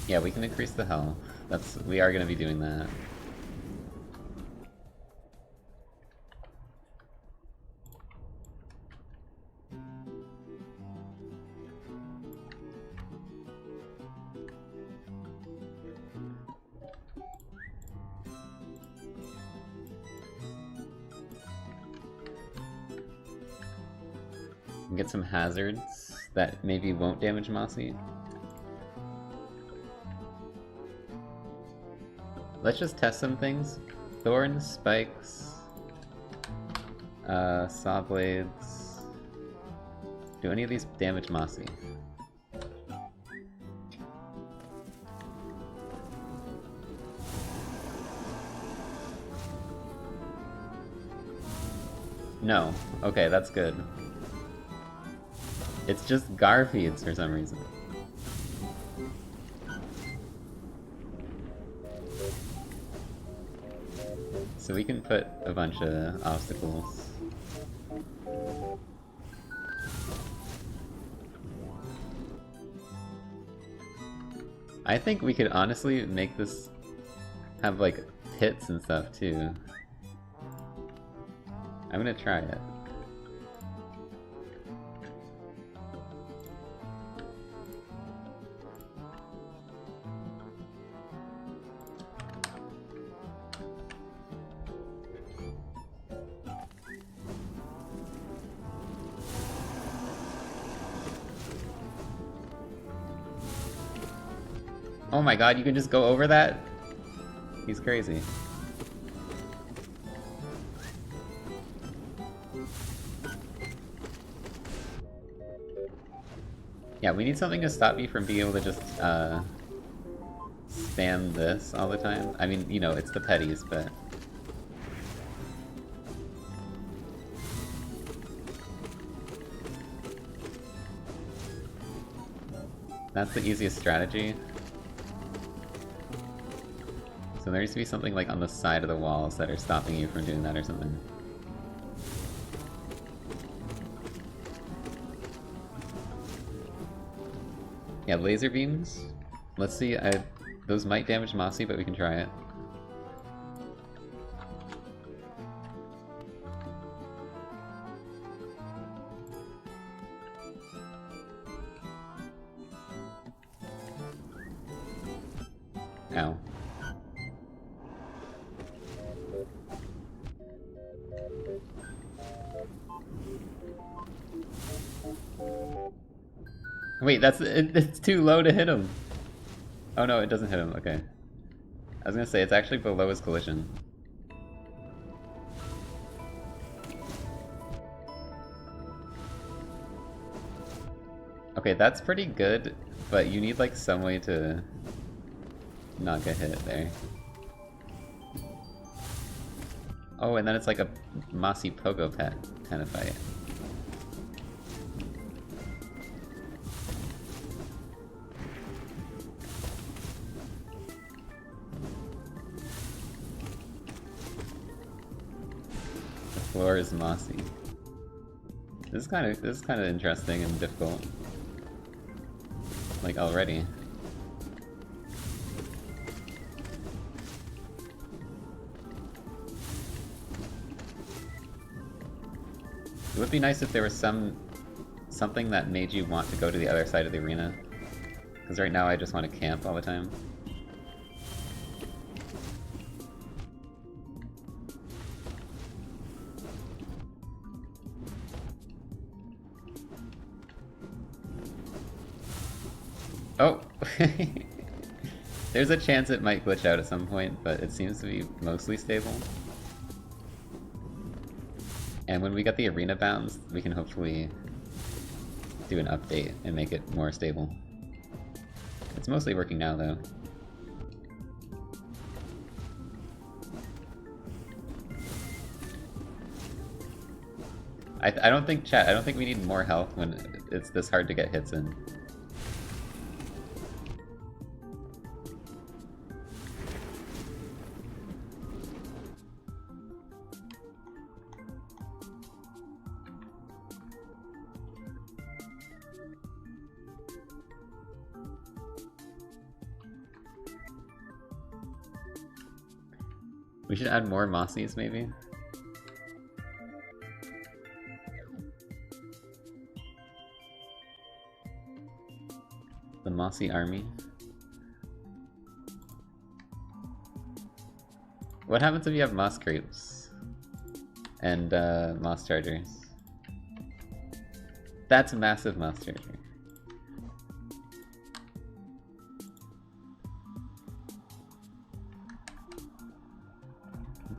Yeah, we can increase the health. We are gonna be doing that. Get some hazards that maybe won't damage Mossy. Let's just test some things. Thorns, spikes, saw blades. Do any of these damage Mossy? No. Okay, that's good. It's just Garfields for some reason. So we can put a bunch of obstacles. I think we could honestly make this have like hits and stuff too. I'm gonna try it. Oh my god, you can just go over that? He's crazy. Yeah, we need something to stop you from being able to just, spam this all the time. I mean, you know, it's the petties, but... That's the easiest strategy. So there needs to be something like on the side of the walls that are stopping you from doing that or something. Yeah, laser beams. Let's see, those might damage Mossy, but we can try it. Ow. Wait, it's too low to hit him! Oh no, it doesn't hit him, okay. I was gonna say, it's actually below his collision. Okay, that's pretty good, but you need like some way to not get hit there. Oh, and then it's like a Mossy Pogo Pet kind of fight. The floor is mossy. This is kind of interesting and difficult. Like already. It would be nice if there was something that made you want to go to the other side of the arena. Because right now I just want to camp all the time. Oh! There's a chance it might glitch out at some point, but it seems to be mostly stable. And when we get the arena bounds, we can hopefully do an update and make it more stable. It's mostly working now, though. I don't think, chat, I don't think we need more health when it's this hard to get hits in. We should add more Mossies, maybe? The Mossy Army. What happens if you have Moss Creeps? And, Moss Chargers? That's a massive Moss Charger.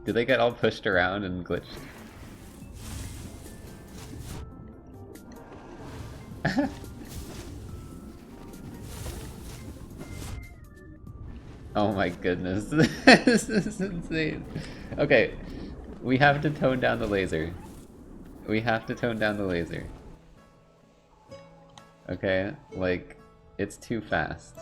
Did they get all pushed around and glitched? Oh my goodness, this is insane. Okay, we have to tone down the laser. We have to tone down the laser. Okay, like, it's too fast.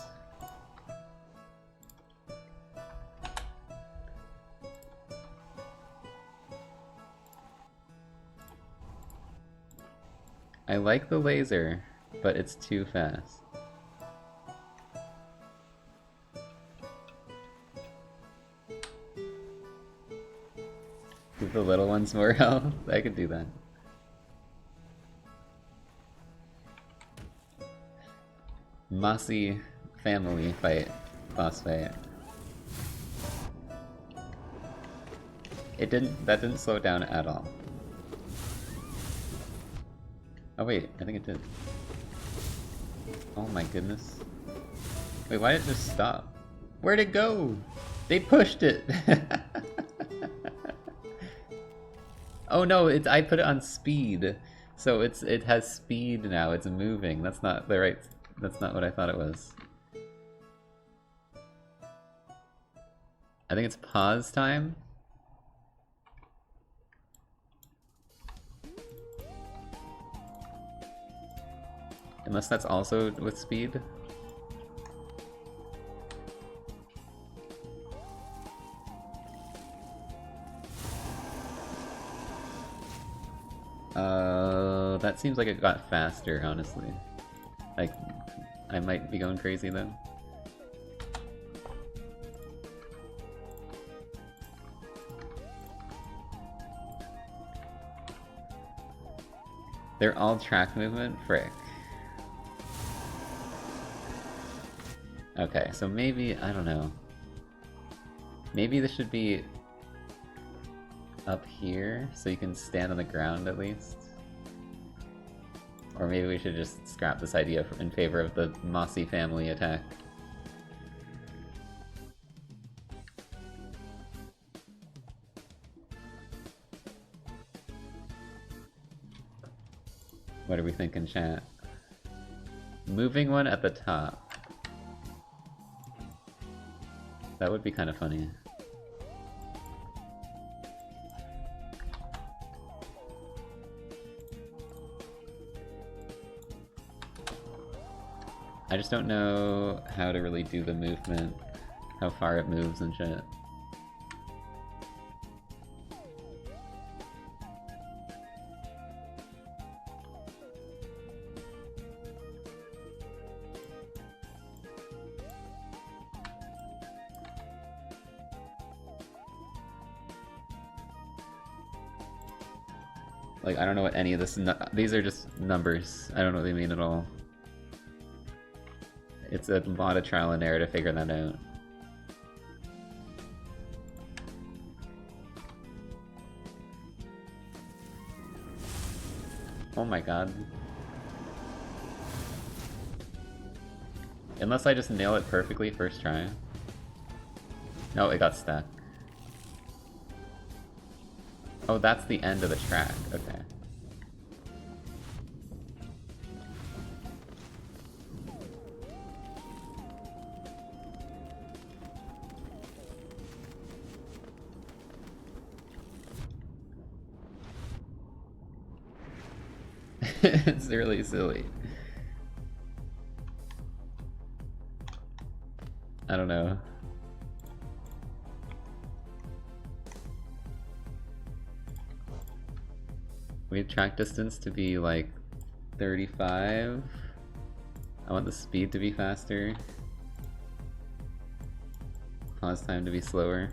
I like the laser, but it's too fast. Give the little ones more health? I could do that. Mossy family fight, boss fight. That didn't slow down at all. Oh wait, I think it did. Oh my goodness. Wait, why did it just stop? Where'd it go? They pushed it! Oh no, I put it on speed. So it has speed now, it's moving. That's not what I thought it was. I think it's pause time? Unless that's also with speed. That seems like it got faster, honestly. Like, I might be going crazy though. They're all track movement? Frick. Okay, so maybe, I don't know. Maybe this should be up here, so you can stand on the ground at least. Or maybe we should just scrap this idea in favor of the Mossy family attack. What are we thinking, chat? Moving one at the top. That would be kind of funny. I just don't know how to really do the movement, how far it moves and shit. Like, I don't know what any of this... these are just numbers. I don't know what they mean at all. It's a lot of trial and error to figure that out. Oh my god. Unless I just nail it perfectly first try. No, it got stuck. Oh, that's the end of the track. Okay. It's really silly. I don't know. We have track distance to be like 35. I want the speed to be faster. Pause time to be slower.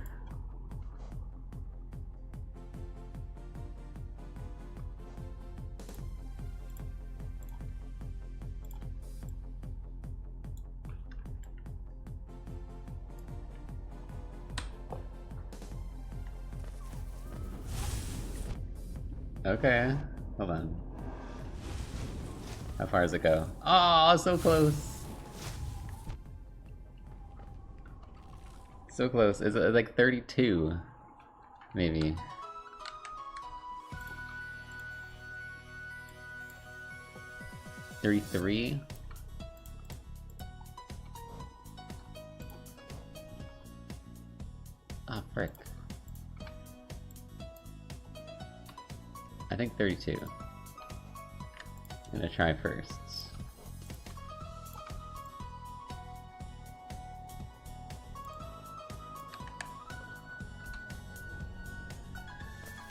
Okay, hold on. How far does it go? Oh, so close! So close. Is it like 32? Maybe. $33? Ah, frick. I think 32. I'm gonna try first.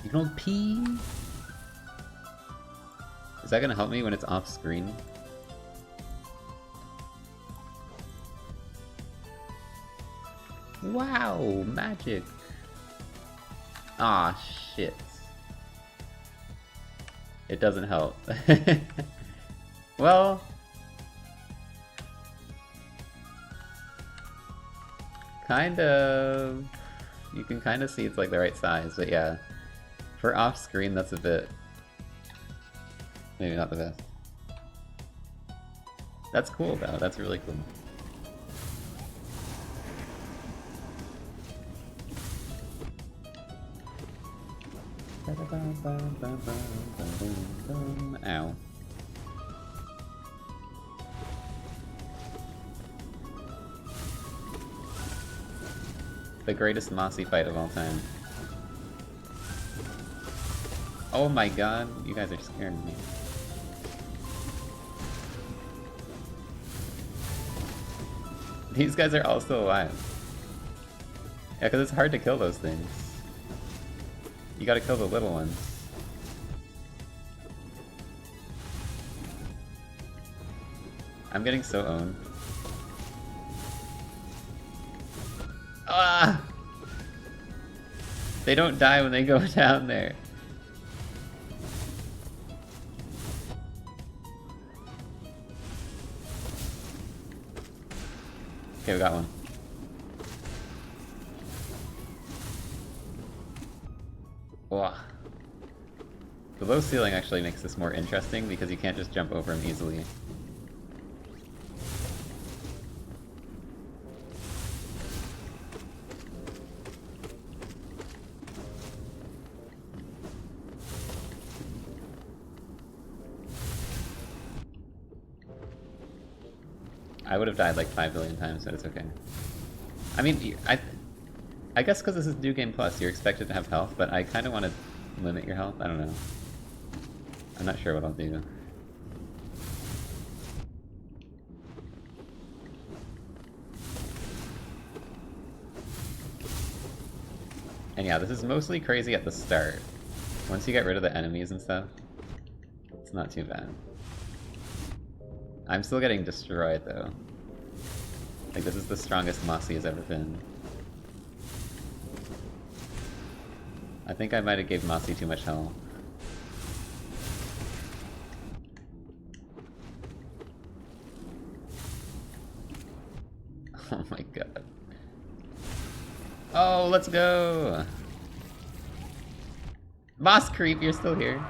You can hold P? Is that gonna help me when it's off screen? Wow, magic! Ah, shit. It doesn't help. Well... kind of... You can kind of see it's like the right size, but yeah. For off-screen, that's a bit... maybe not the best. That's cool, though. That's really cool. Ow. The greatest Mossy fight of all time. Oh my god, you guys are scaring me. These guys are all still alive. Yeah, because it's hard to kill those things. You gotta kill the little ones. I'm getting so owned. Ah! They don't die when they go down there. Okay, we got one. Wow. The low ceiling actually makes this more interesting because you can't just jump over him easily. I would have died like 5 billion times, but it's okay. I mean, I guess because this is New Game Plus, you're expected to have health, but I kind of want to limit your health. I don't know. I'm not sure what I'll do. And yeah, this is mostly crazy at the start. Once you get rid of the enemies and stuff, it's not too bad. I'm still getting destroyed, though. Like, this is the strongest Mossy has ever been. I think I might have gave Mossy too much health. Oh my god. Oh, let's go! Moss Creep, you're still here.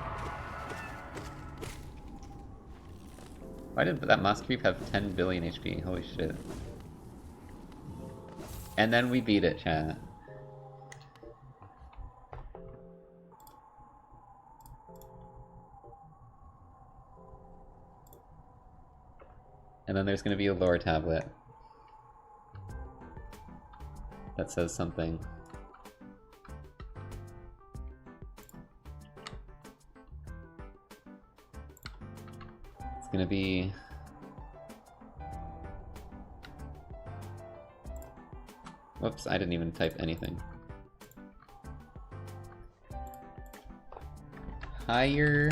Why did that Moss Creep have 10 billion HP? Holy shit. And then we beat it, chat. And then there's gonna be a lore tablet that says something. It's gonna be... Whoops, I didn't even type anything. Higher...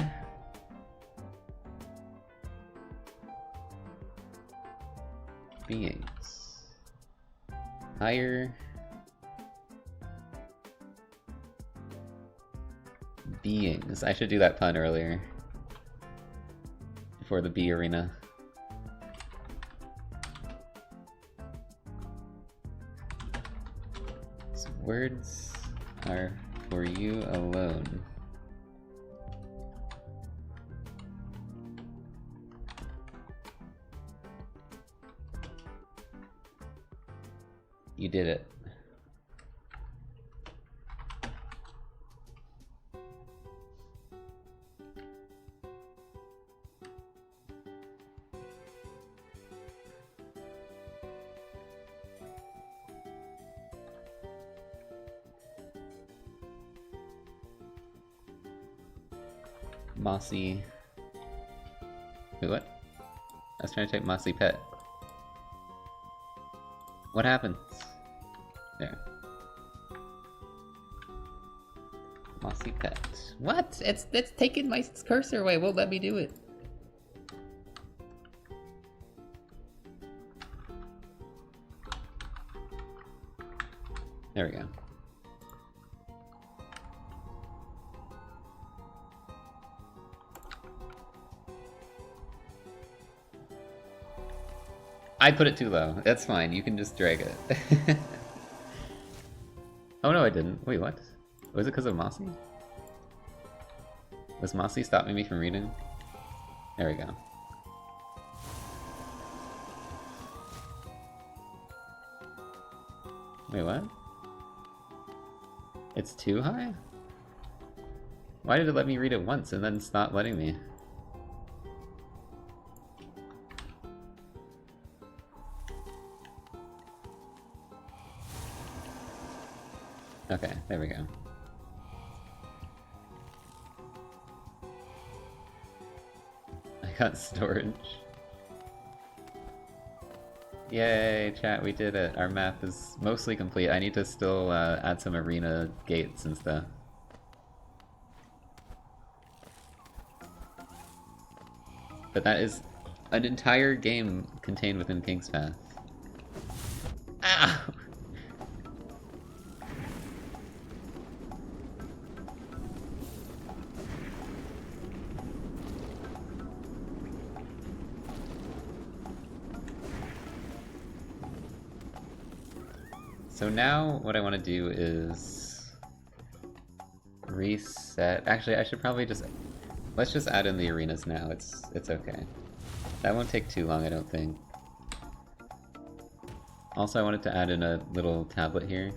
beings. Higher... beings. I should do that pun earlier. Before the bee arena. So words are for you alone. You did it. Mossy... Wait, what? I was trying to type Mossy Pet. What happens? There. Mossy Pet. What? It's taken my cursor away, won't let me do it. There we go. I put it too low. That's fine, you can just drag it. Oh no, I didn't. Wait, what? Was it because of Mossy? Was Mossy stopping me from reading? There we go. Wait, what? It's too high? Why did it let me read it once and then stop letting me? Okay, there we go. I got storage. Yay, chat, we did it. Our map is mostly complete. I need to still add some arena gates and stuff. But that is an entire game contained within King's Path. Ow! So now what I want to do is reset. Actually, I should probably just... Let's just add in the arenas now. It's okay. That won't take too long, I don't think. Also, I wanted to add in a little tablet here.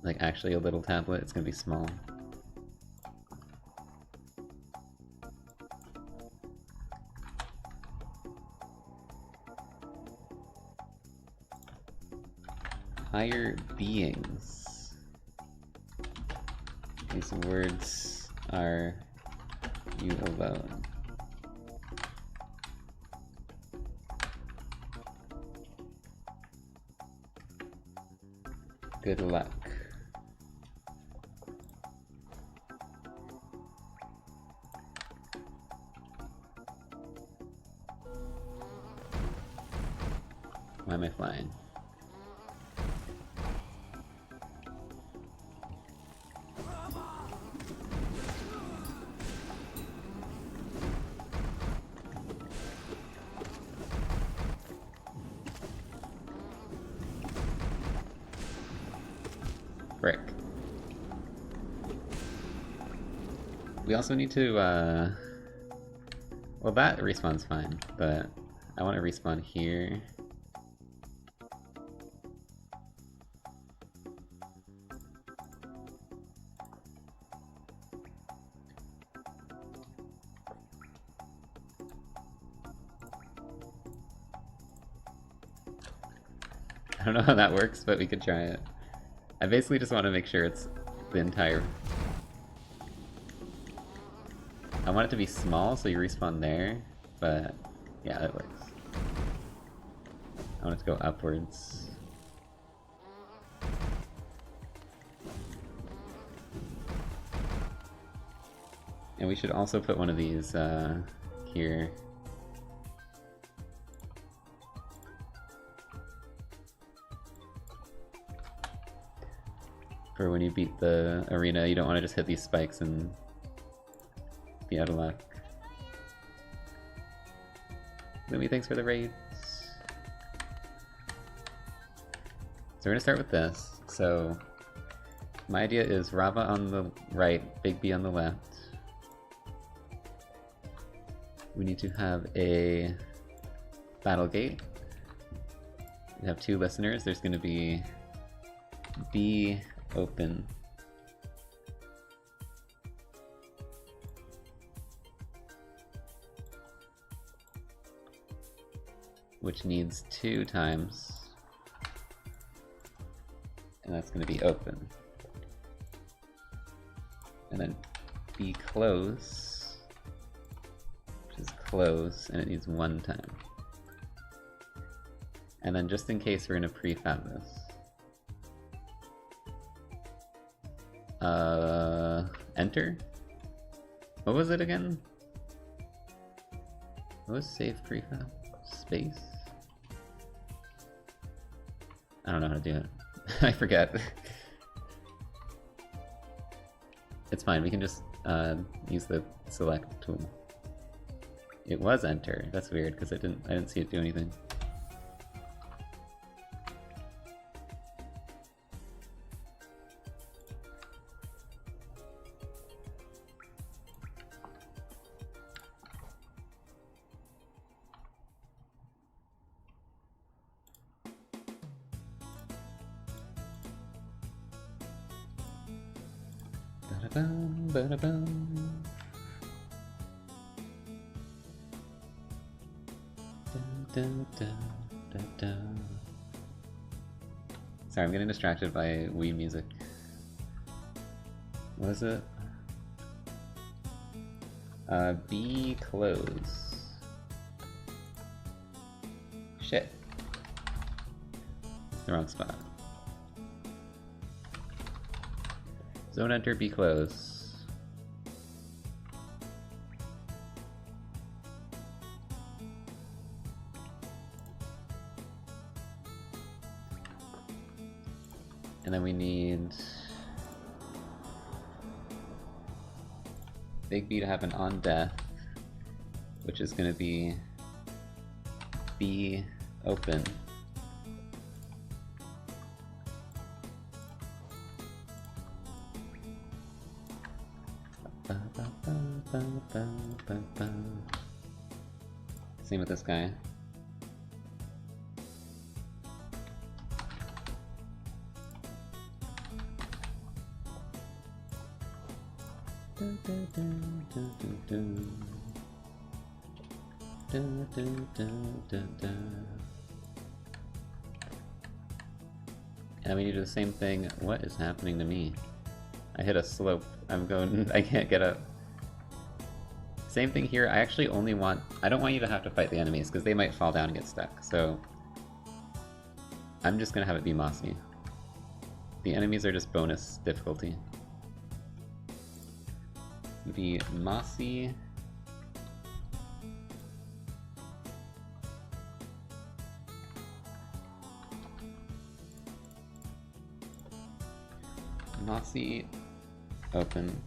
Like, actually a little tablet. It's gonna be small. Higher beings. These words are you alone. Good luck. Why am I flying? Frick. We also need to, well, that respawn's fine, but I want to respawn here. I don't know how that works, but we could try it. I basically just want to make sure it's the entire... I want it to be small, so you respawn there, but yeah, that works. I want it to go upwards. And we should also put one of these here. For when you beat the arena, you don't want to just hit these spikes and be out of luck. Lumi, thanks for the raids. So we're gonna start with this. So my idea is Rava on the right, Big B on the left. We need to have a battle gate. We have 2 listeners. There's gonna be B open. Which needs 2 times. and that's going to be open. And then be close, which is close, and it needs 1 time. And then just in case we're going to prefab this. Enter? What was it again? What was save prefab? Space? I don't know how to do it. I forget. It's fine, we can just use the select tool. It was enter. That's weird because I didn't see it do anything. Ba-da-bum, ba-da-bum. Dun, dun, dun, dun. Sorry, I'm getting distracted by Wii music. What is it? Be close. Shit. It's the wrong spot. Zone enter, be close. And then we need Big B to have an on death, which is going to be open. Same with this guy. And we need to do the same thing. What is happening to me? I hit a slope. I'm going. I can't get up. Same thing here. I actually only want. I don't want you to have to fight the enemies because they might fall down and get stuck. So I'm just gonna have it be Mossy. The enemies are just bonus difficulty. Be Mossy. Mossy, open.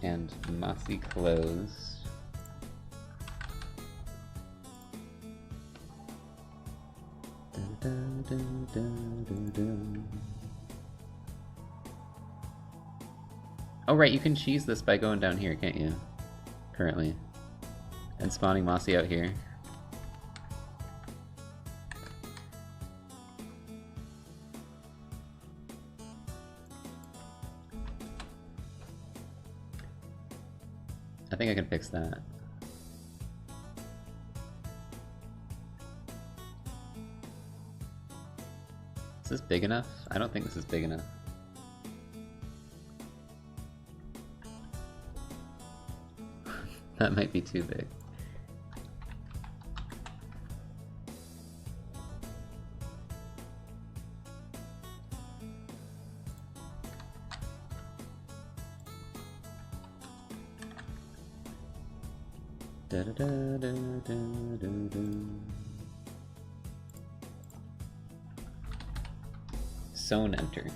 And Mossy, close. Dun, dun, dun, dun, dun. Oh right, you can cheese this by going down here, can't you? Currently. And spawning Mossy out here. I think I can fix that. Is this big enough? I don't think this is big enough. That might be too big. Da da da da da da da. Zone enter.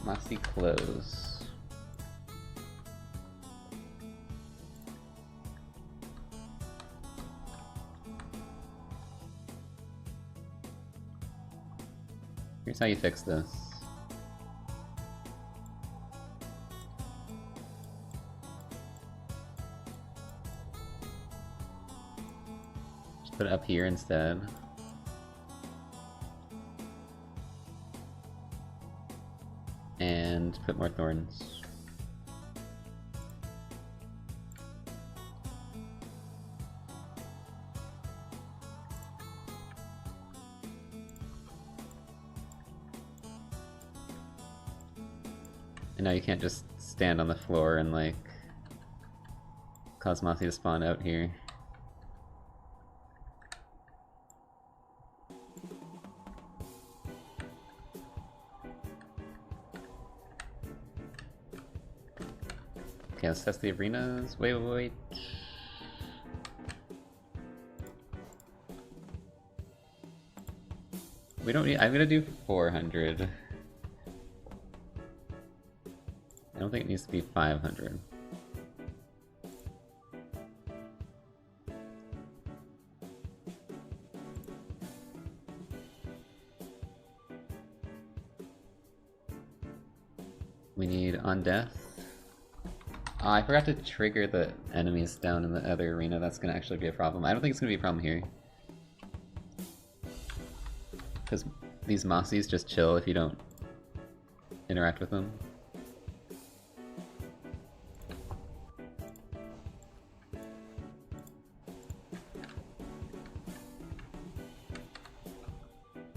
Mossy, close. Here's how you fix this. Just put it up here instead. And put more thorns. And now you can't just stand on the floor and like cause Mossy to spawn out here. Okay, let's test the arenas. Wait. We don't need. I'm gonna do 400. I don't think it needs to be 500. We need on death. Oh, I forgot to trigger the enemies down in the other arena. That's gonna actually be a problem. I don't think it's gonna be a problem here. Because these Mossies just chill if you don't interact with them.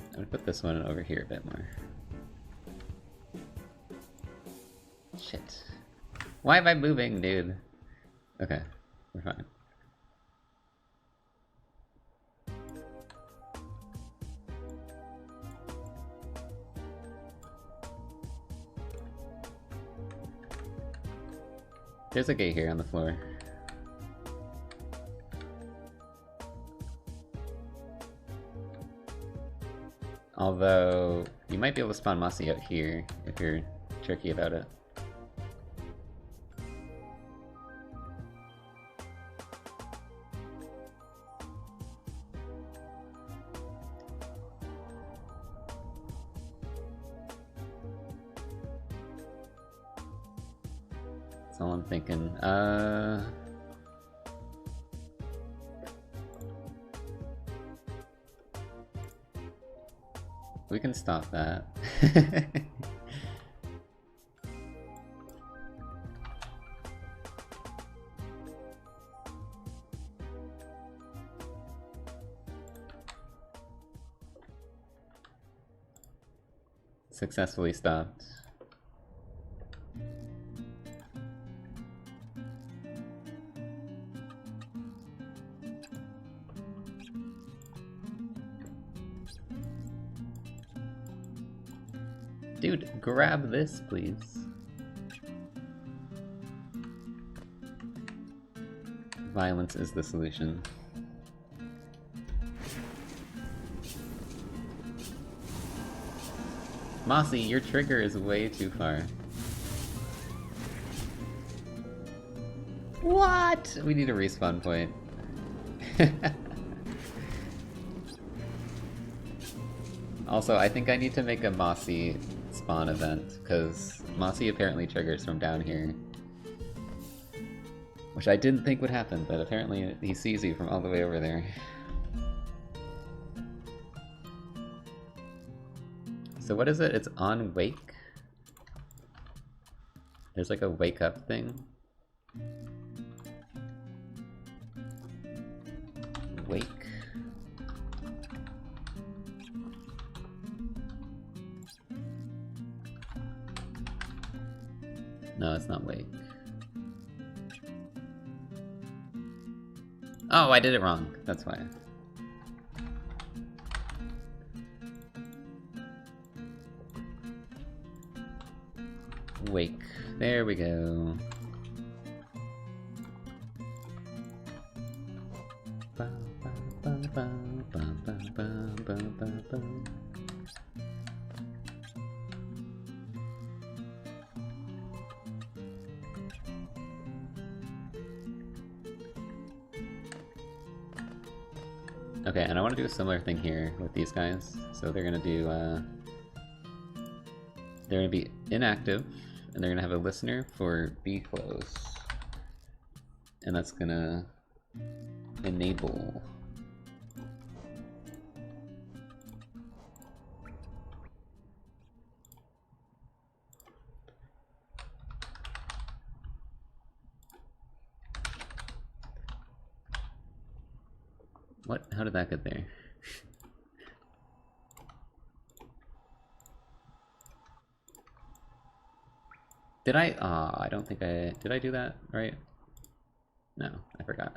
I'm gonna put this one over here a bit more. Shit. Why am I moving, dude? Okay, we're fine. There's a gate here on the floor. Although, you might be able to spawn Mossy out here if you're tricky about it. That's all I'm thinking. We can stop that. Successfully stopped. Dude, grab this, please. Violence is the solution. Mossy, your trigger is way too far. What? We need a respawn point. Also, I think I need to make a Mossy spawn event, because Mossy apparently triggers from down here. Which I didn't think would happen, but apparently he sees you from all the way over there. So what is it? It's on wake? There's like a wake up thing? Wake. No, it's not wake. Oh, I did it wrong. That's why. Wake. There we go. Okay, and I want to do a similar thing here with these guys. So they're gonna do, they're gonna be inactive, and they're gonna have a listener for be close. And that's gonna enable. What? How did that get there? Did I? I don't think I... Did I do that right? No, I forgot.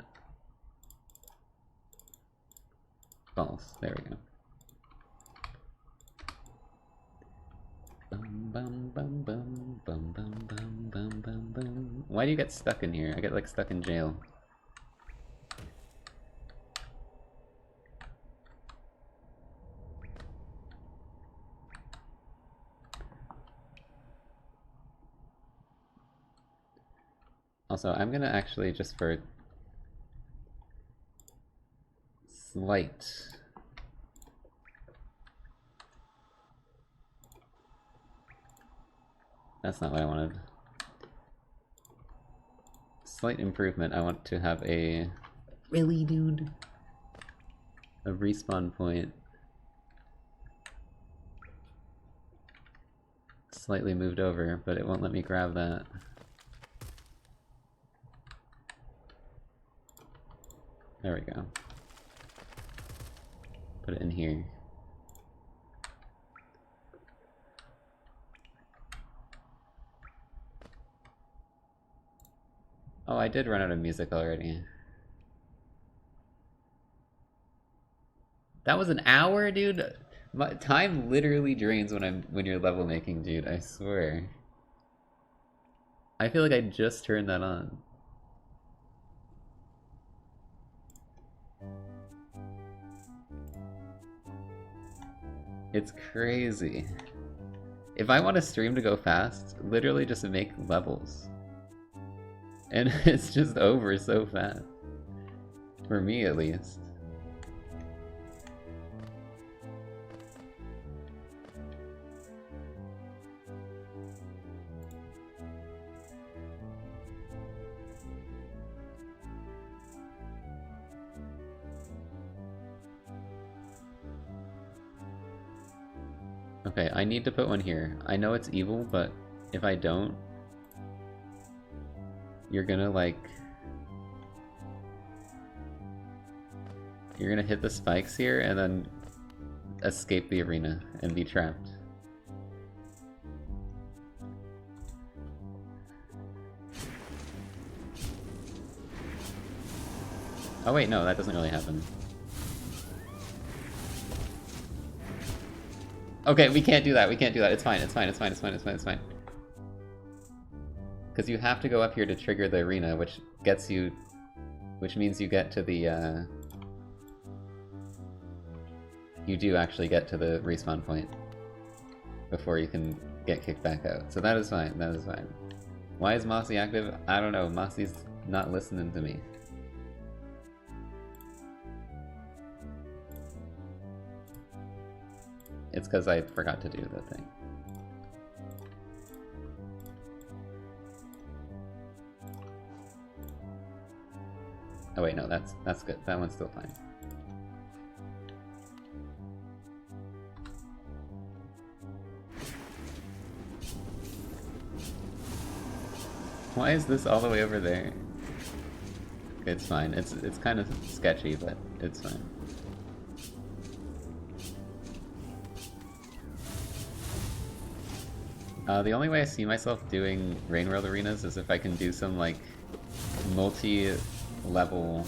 False. There we go. Bum, bum, bum, bum, bum, bum, bum, bum, bum, bum. Why do you get stuck in here? I get like stuck in jail. Also, I'm gonna actually, just for slight... That's not what I wanted. Slight improvement, I want to have a... Really, dude? A respawn point. Slightly moved over, but it won't let me grab that. There we go. Put it in here. Oh, I did run out of music already. That was an hour, dude? My time literally drains when you're level making, dude, I swear. I feel like I just turned that on. It's crazy. If I want a stream to go fast, literally just make levels. And it's just over so fast. For me, at least. Okay, I need to put one here. I know it's evil, but if I don't, you're gonna like... You're gonna hit the spikes here and then escape the arena and be trapped. Oh wait, no, that doesn't really happen. Okay, we can't do that, we can't do that. It's fine, it's fine, it's fine, it's fine, it's fine, it's fine. Because you have to go up here to trigger the arena, which gets you... Which means you get to the, You do actually get to the respawn point before you can get kicked back out. So that is fine, that is fine. Why is Mossy active? I don't know, Mossy's not listening to me. It's because I forgot to do the thing. Oh wait, no, that's good. That one's still fine. Why is this all the way over there? It's fine. It's kind of sketchy, but it's fine. The only way I see myself doing Rain World arenas is if I can do some, like, multi-level...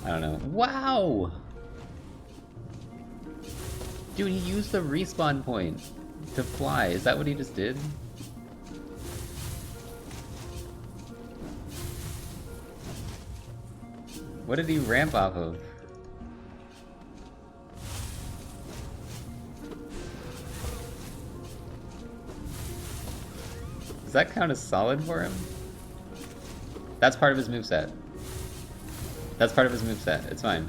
I don't know. Wow! Dude, he used the respawn point to fly. Is that what he just did? What did he ramp off of? Does that count as solid for him? That's part of his moveset. That's part of his moveset. It's fine.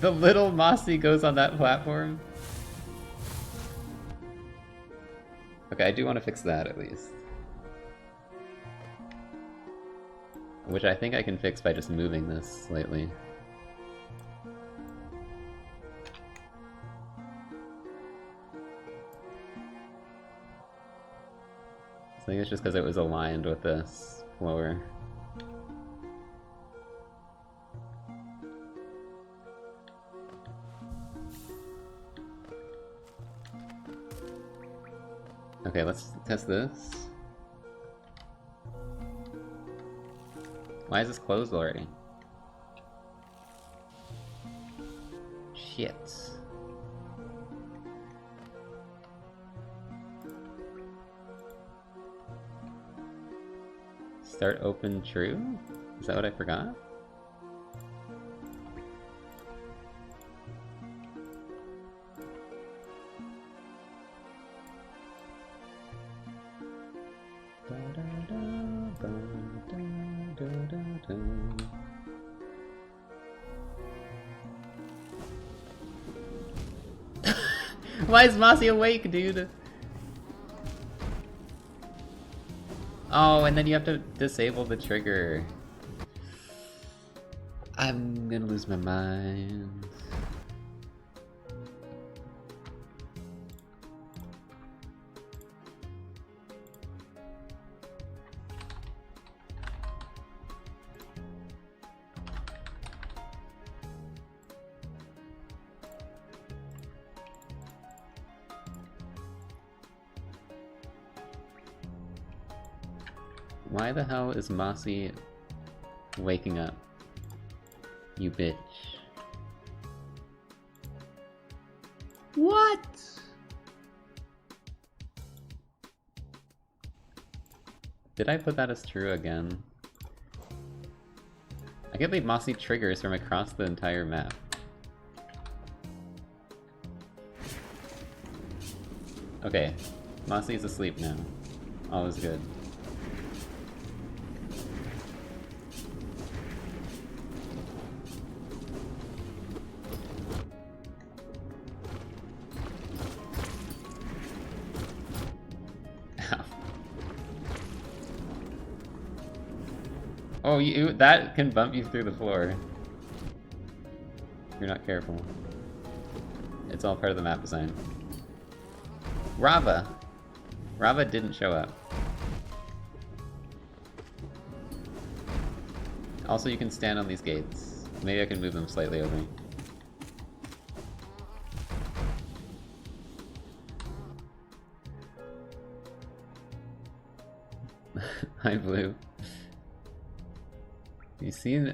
The little Mossy goes on that platform? Okay, I do want to fix that at least. Which I think I can fix by just moving this slightly. I think it's just because it was aligned with this floor. Okay, let's test this. Why is this closed already? Shit. Start open true? Is that what I forgot? Why is Mossy awake, dude? Oh, and then you have to disable the trigger. I'm gonna lose my mind. Why the hell is Mossy waking up? You bitch. What? Did I put that as true again? I can't believe Mossy triggers from across the entire map. Okay, Mossy's asleep now. All is good. Oh, that can bump you through the floor. If you're not careful. It's all part of the map design. Rava! Rava didn't show up. Also, you can stand on these gates. Maybe I can move them slightly over. Hi, Blue. You seen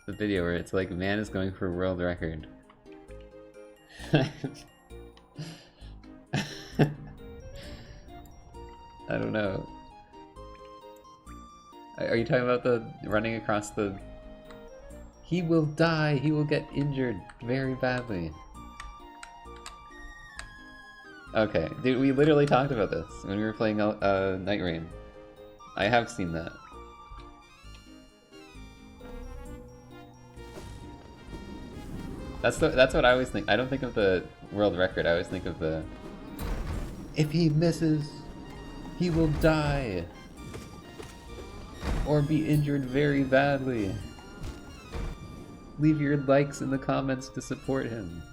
the video where it's like, man is going for a world record. I don't know. Are you talking about the running across the... He will die! He will get injured very badly. Okay, dude, we literally talked about this when we were playing Night Rain. I have seen that. That's what I always think. I don't think of the world record, I always think of the... If he misses, he will die! Or be injured very badly. Leave your likes in the comments to support him.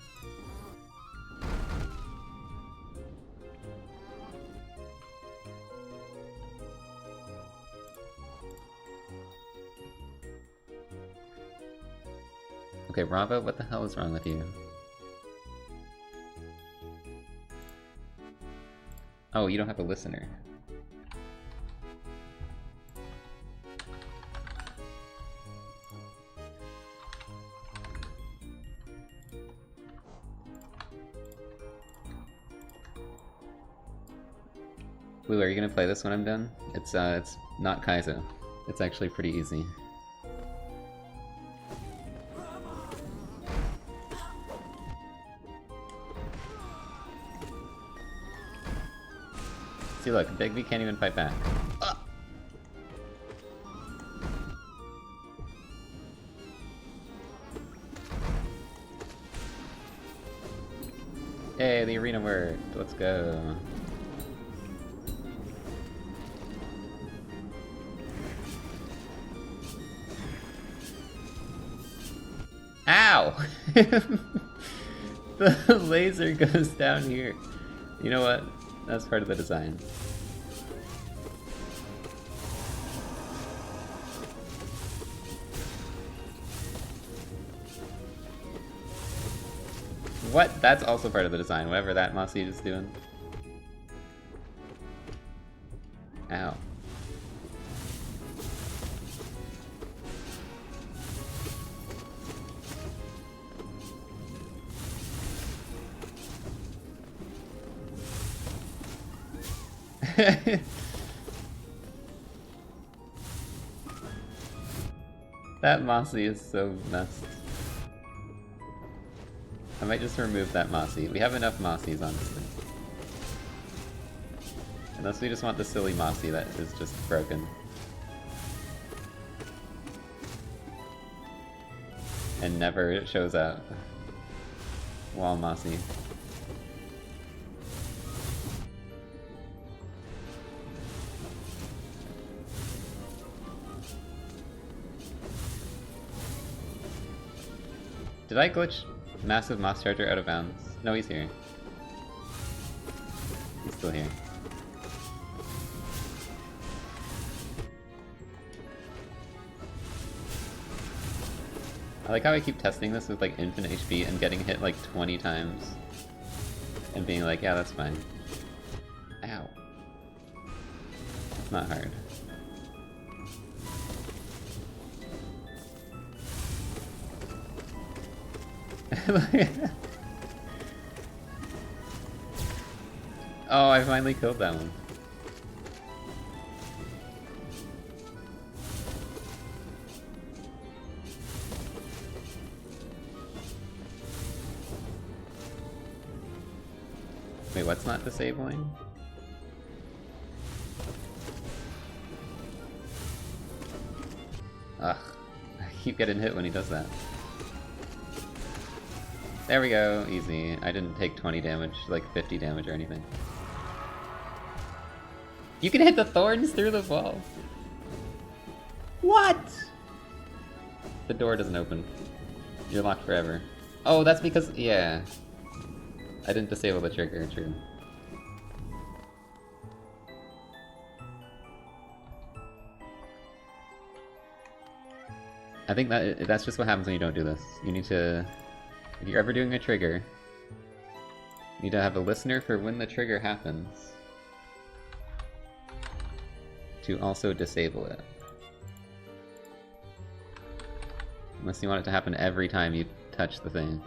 Okay, Rava, what the hell is wrong with you? Oh, you don't have a listener. Blue, are you gonna play this when I'm done? It's not Kaizo. It's actually pretty easy. See, look, Digby can't even fight back. Hey, the arena worked. Let's go. Ow! The laser goes down here. You know what? That's part of the design. What? That's also part of the design, whatever that Mossy is doing. That Mossy is so messed. I might just remove that Mossy. We have enough Mossies, honestly. Unless we just want the silly Mossy that is just broken. And never shows up. Wall Mossy. Did I glitch Massive Moss Charger out of bounds? No, he's here. He's still here. I like how I keep testing this with like infinite HP and getting hit like 20 times. And being like, yeah, that's fine. Ow. It's not hard. Oh, I finally killed that one. Wait, what's not disabling? Ugh, I keep getting hit when he does that. There we go, easy. I didn't take 20 damage, like 50 damage or anything. You can hit the thorns through the wall! What?! The door doesn't open. You're locked forever. Oh, that's because... yeah. I didn't disable the trigger, true. I think that's just what happens when you don't do this. You need to... if you're ever doing a trigger, you need to have a listener for when the trigger happens to also disable it. Unless you want it to happen every time you touch the thing.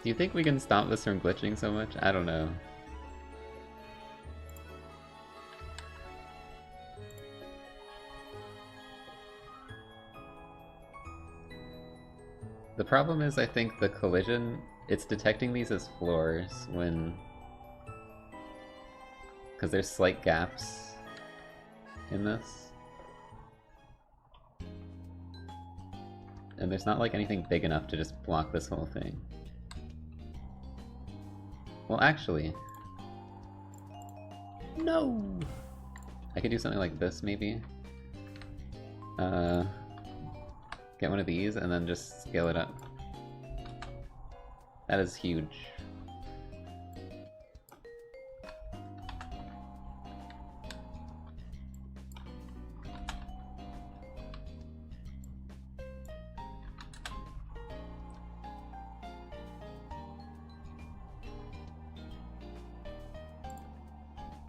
Do you think we can stop this from glitching so much? I don't know. The problem is, I think the collision, it's detecting these as floors when... because there's slight gaps in this. And there's not like anything big enough to just block this whole thing. Well, actually... no! I could do something like this, maybe? Get one of these, and then just scale it up. That is huge.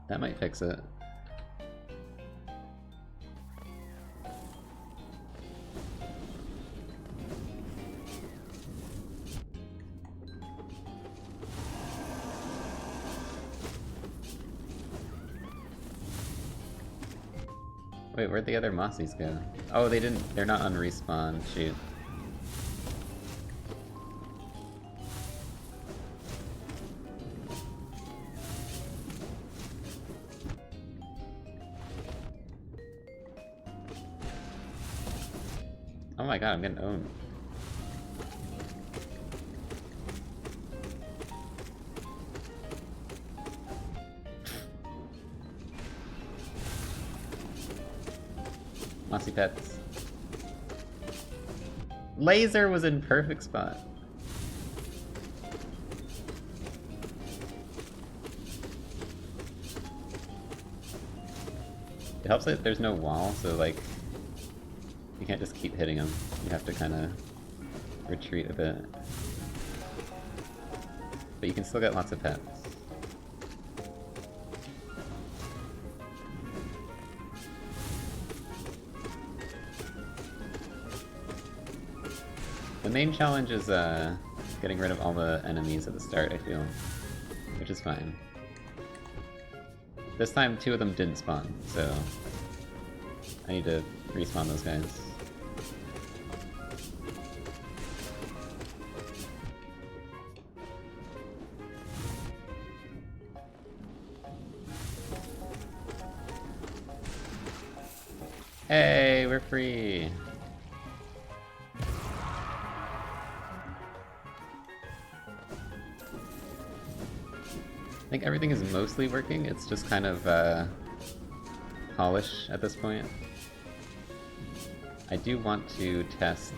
That might fix it. Wait, where'd the other Mossies go? Oh, they didn't. They're not on respawn. Shoot. Oh my god, I'm getting owned. Mossy pets. Laser was in perfect spot. It helps that there's no wall, so like you can't just keep hitting him. You have to kind of retreat a bit. But you can still get lots of pets. The main challenge is getting rid of all the enemies at the start, I feel. Which is fine. This time 2 of them didn't spawn, so I need to respawn those guys. Hey, we're free! I think everything is mostly working, it's just kind of polish at this point. I do want to test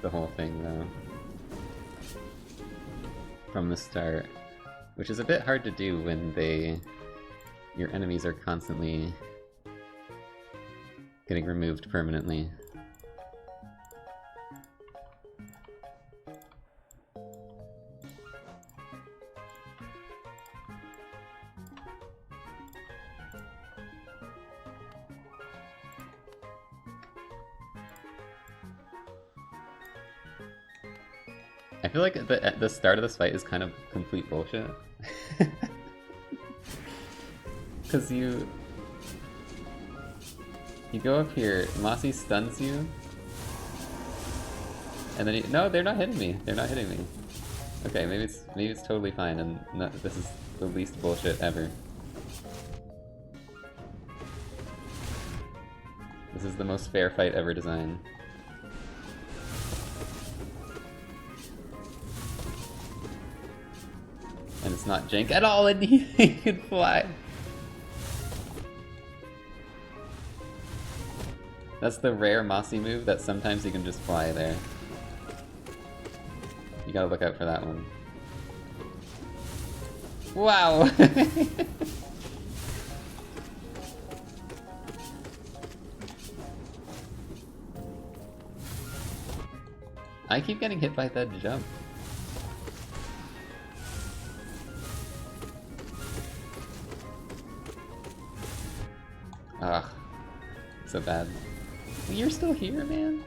the whole thing though, from the start, which is a bit hard to do when your enemies are constantly getting removed permanently. I feel like the start of this fight is kind of complete bullshit. Because you go up here, Mossy stuns you, and then no, they're not hitting me. They're not hitting me. Okay, maybe it's totally fine, and this is the least bullshit ever. This is the most fair fight ever designed. And it's not jank at all, and he can fly. That's the rare Mossy move, that sometimes you can just fly there. You gotta look out for that one. Wow! I keep getting hit by that jump. Ugh. So bad. You're still here, man?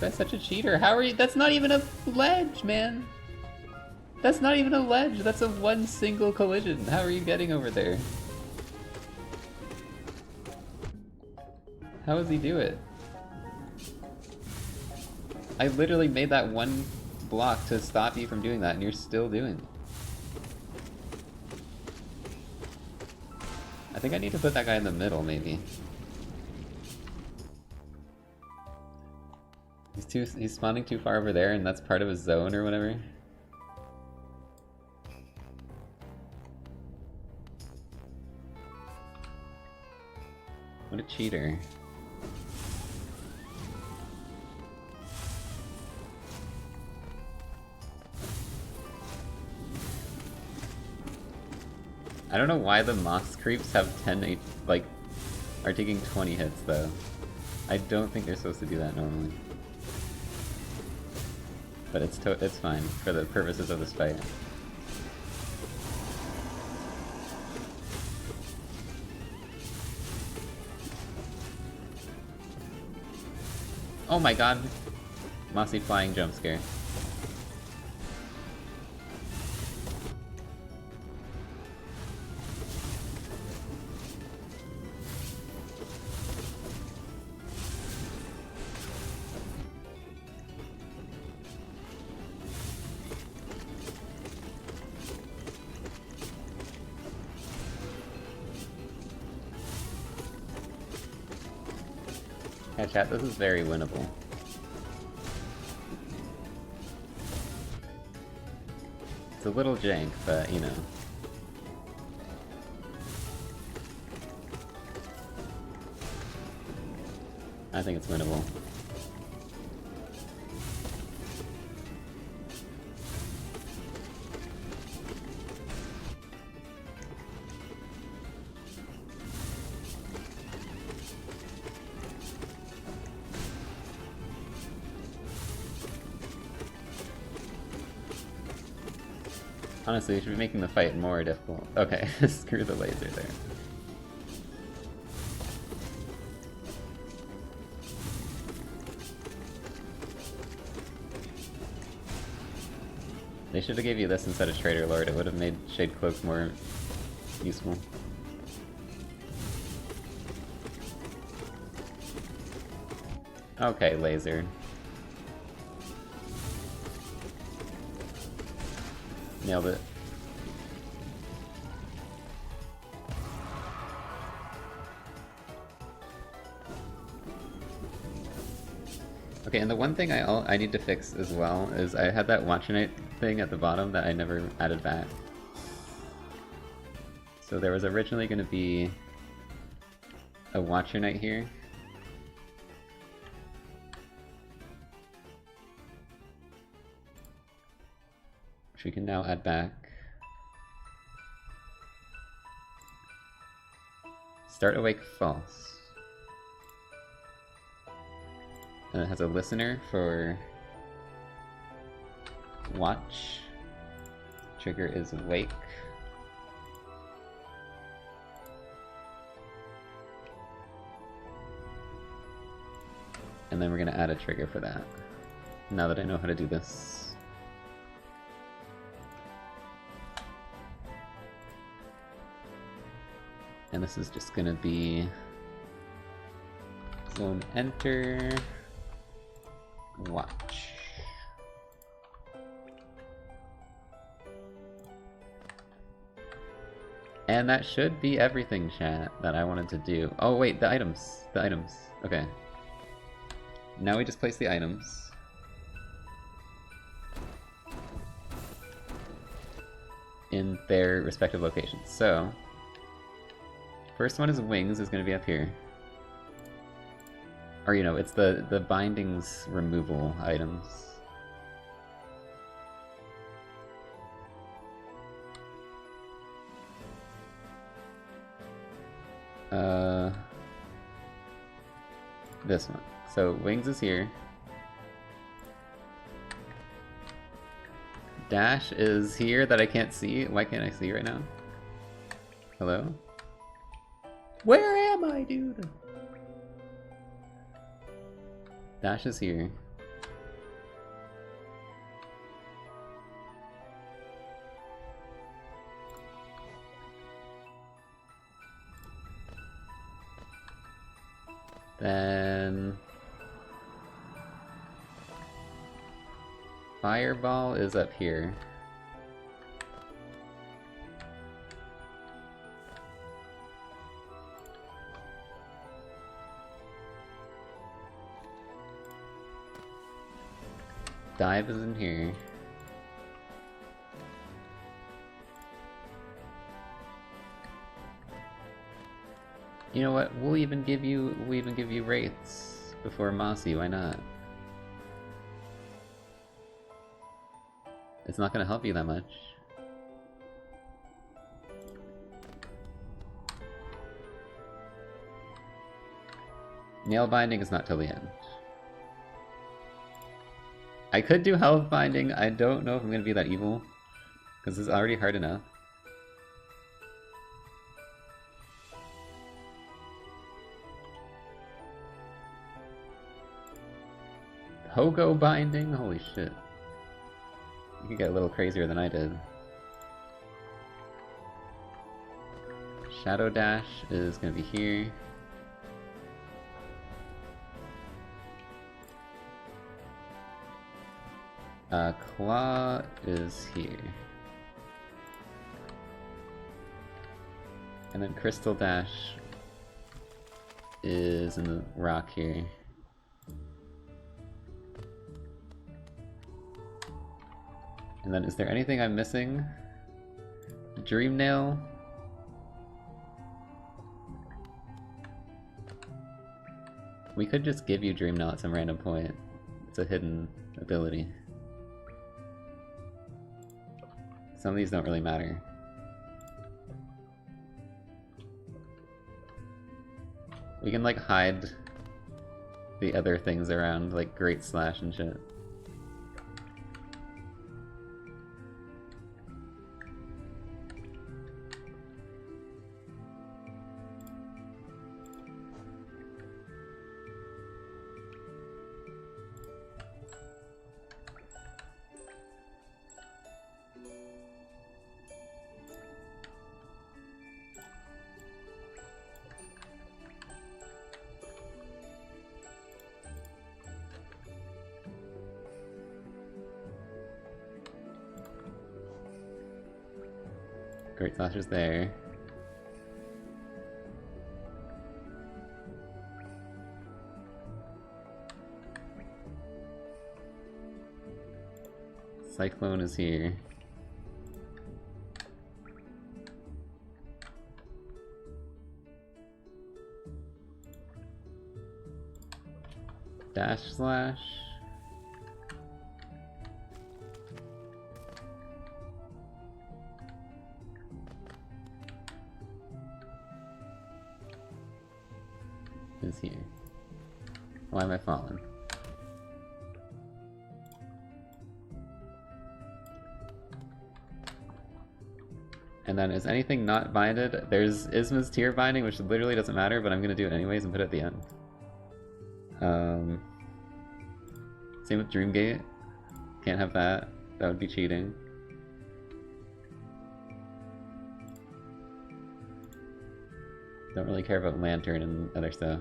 That's such a cheater. How are you? That's not even a ledge, man! That's not even a ledge! That's a one single collision! How are you getting over there? How does he do it? I literally made that one block to stop you from doing that, and you're still doing it. I think I need to put that guy in the middle, maybe. He's spawning too far over there, and that's part of his zone or whatever. What a cheater. I don't know why the moss creeps have 10, like, are taking 20 hits though. I don't think they're supposed to do that normally. But it's fine for the purposes of this fight. Oh my god! Mossy flying jump scare. Yeah, chat, this is very winnable. It's a little jank, but you know. I think it's winnable. Honestly, we should be making the fight more difficult. Okay, screw the laser there. They should have gave you this instead of Trader Lord. It would have made Shade Cloaks more useful. Okay, laser. Nailed it. Okay, and the one thing I need to fix as well is I had that Watcher Knight thing at the bottom that I never added back. So there was originally going to be a Watcher Knight here. Which we can now add back. Start Awake false. And it has a listener for watch. Trigger is wake. And then we're gonna add a trigger for that. Now that I know how to do this. And this is just gonna be zone enter. Watch. And that should be everything, chat, that I wanted to do. Oh wait, the items. The items. Okay. Now we just place the items. In their respective locations. So, first one is wings, is going to be up here. Or, you know, it's the bindings removal items. This one. So, wings is here. Dash is here that I can't see. Why can't I see right now? Hello? Where am I, dude? Dash is here. Then Fireball is up here. Dive is in here. You know what? We'll even give you wraiths before Mossy. Why not? It's not gonna help you that much. Nail binding is not till the end. I could do health binding. I don't know if I'm gonna be that evil, because it's already hard enough. Hogo binding? Holy shit. You could get a little crazier than I did. Shadow Dash is gonna be here. Claw is here. And then Crystal Dash is in the rock here. And then is there anything I'm missing? Dream Nail? We could just give you Dream Nail at some random point. It's a hidden ability. Some of these don't really matter. We can like hide the other things around, like Great Slash and shit. Great Slasher's there. Cyclone is here. Dash slash. Is here. Why am I falling? And then is anything not binded? There's Isma's tier binding, which literally doesn't matter, but I'm gonna do it anyways and put it at the end. Same with Dreamgate. Can't have that. That would be cheating. Don't really care about Lantern and other stuff.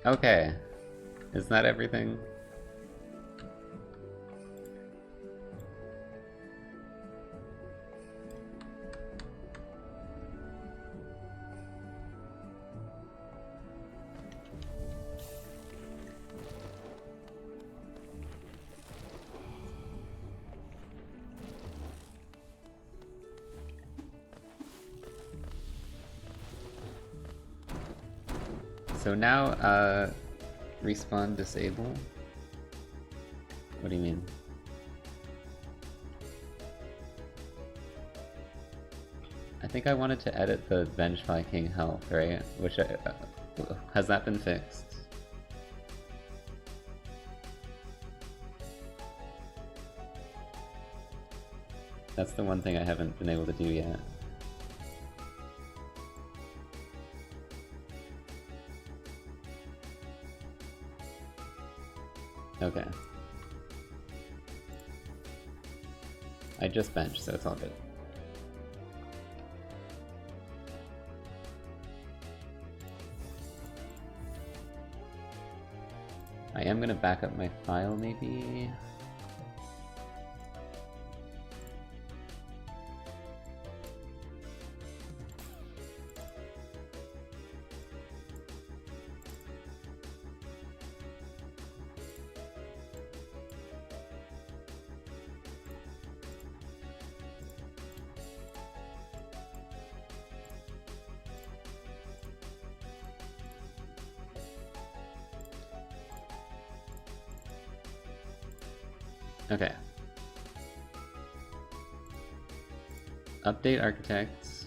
Okay. Is that everything? So now, respawn disable? What do you mean? I think I wanted to edit the Vengefly King health, right? Which has that been fixed? That's the one thing I haven't been able to do yet. Okay. I just benched, so it's all good. I am gonna back up my file, maybe? Okay. Update architects.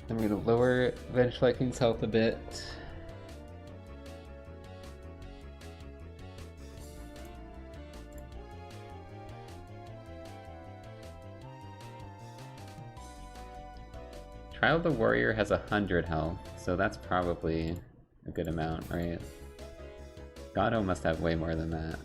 I'm gonna lower Vengefly King's health a bit. Trial of the Warrior has 100 health, so that's probably a good amount, right? Gato must have way more than that.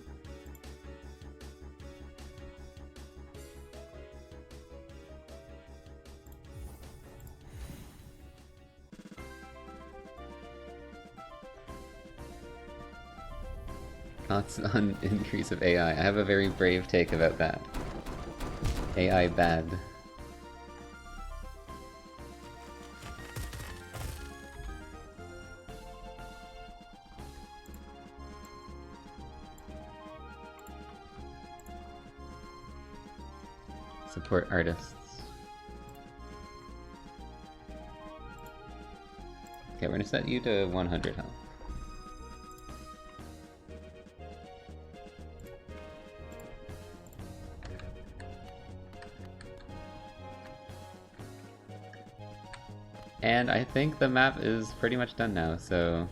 Thoughts on increase of AI? I have a very brave take about that. AI bad. Support artists. Okay, we're gonna set you to 100 health. And I think the map is pretty much done now, so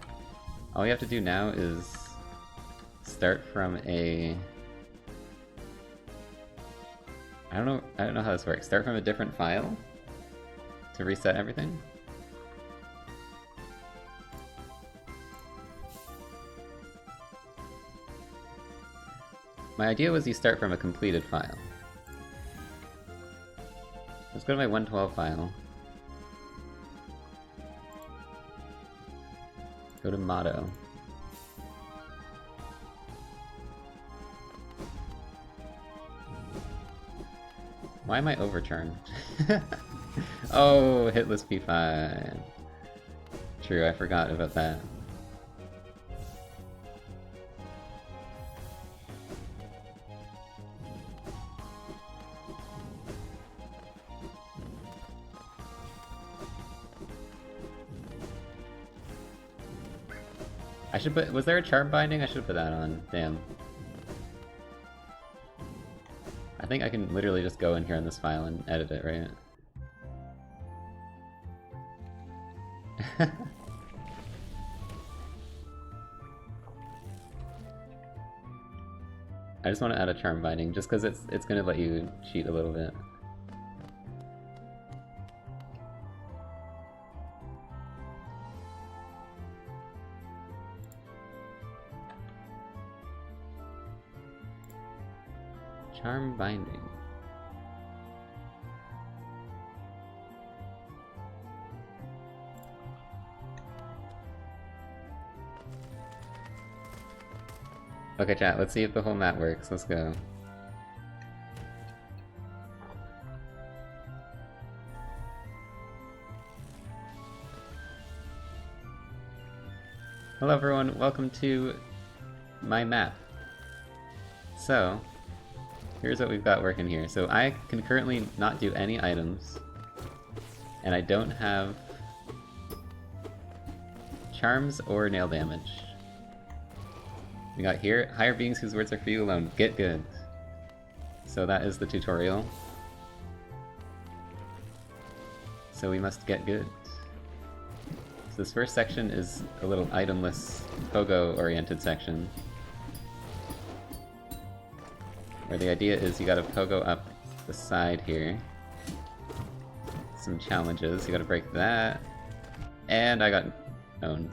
all we have to do now is start from a... I don't know how this works. Start from a different file to reset everything. My idea was you start from a completed file. Let's go to my 112 file. Go to motto. Why am I overturned? Oh, hitless P5. True, I forgot about that. I should put- was there a charm binding? I should put that on. Damn. I think I can literally just go in here on this file and edit it, right? I just want to add a charm binding, just because it's gonna let you cheat a little bit. Charm binding. Okay, chat, let's see if the whole map works. Let's go. Hello everyone, welcome to my map. So, here's what we've got working here. So I can currently not do any items, and I don't have charms or nail damage. We got here, higher beings whose words are for you alone, get good. So that is the tutorial. So we must get good. So this first section is a little itemless, pogo-oriented section. Where the idea is you gotta pogo up the side here. Some challenges, you gotta break that. And I got owned.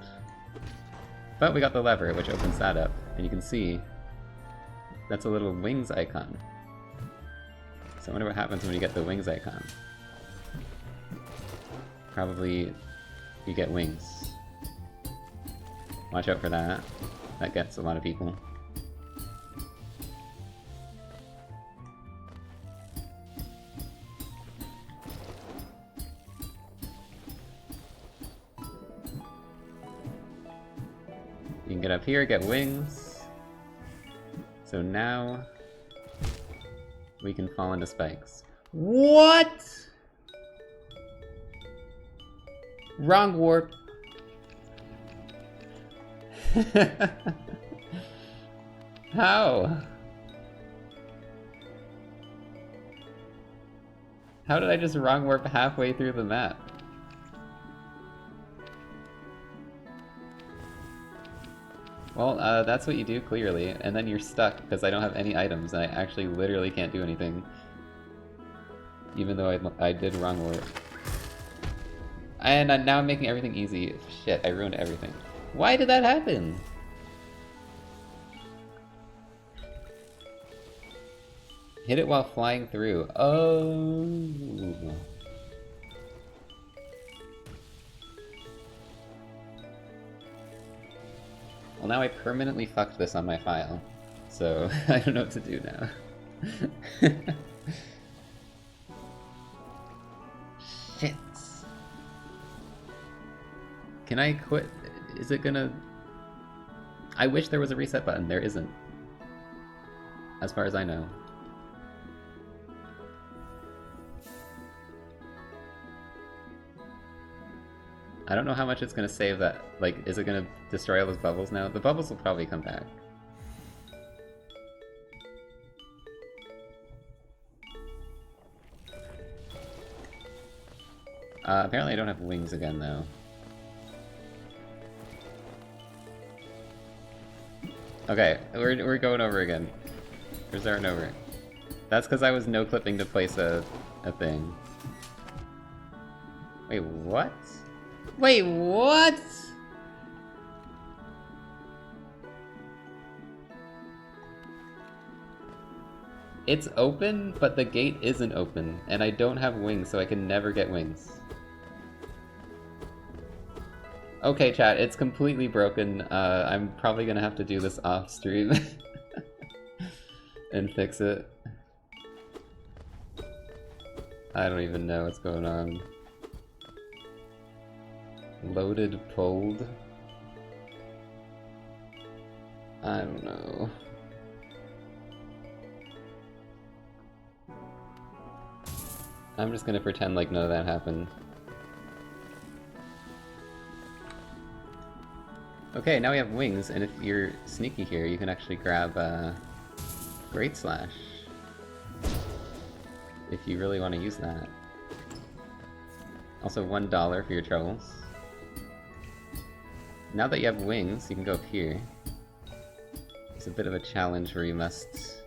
But we got the lever, which opens that up. And you can see, that's a little wings icon. So I wonder what happens when you get the wings icon. Probably you get wings. Watch out for that. That gets a lot of people. You can get up here, get wings. So now we can fall into spikes. What? Wrong warp. How? How did I just wrong warp halfway through the map? Well, that's what you do, clearly, and then you're stuck because I don't have any items, and I actually literally can't do anything. Even though I did wrong warp. And now I'm making everything easy. Shit, I ruined everything. Why did that happen? Hit it while flying through. Oh. Well, now I permanently fucked this on my file, so I don't know what to do now. Shit. Can I quit? Is it gonna... I wish there was a reset button. There isn't. As far as I know. I don't know how much it's gonna save that. Like, is it gonna destroy all those bubbles now? The bubbles will probably come back. Apparently I don't have wings again, though. Okay, we're going over again. We're starting over. That's because I was no-clipping to place a thing. Wait, what? Wait, what? It's open, but the gate isn't open, and I don't have wings, so I can never get wings. Okay, chat, it's completely broken. I'm probably gonna have to do this off stream and fix it. I don't even know what's going on. Loaded, pulled. I don't know. I'm just gonna pretend like none of that happened. Okay, now we have wings, and if you're sneaky here, you can actually grab Great Slash. If you really want to use that. Also $1 for your troubles. Now that you have wings, you can go up here. It's a bit of a challenge where you must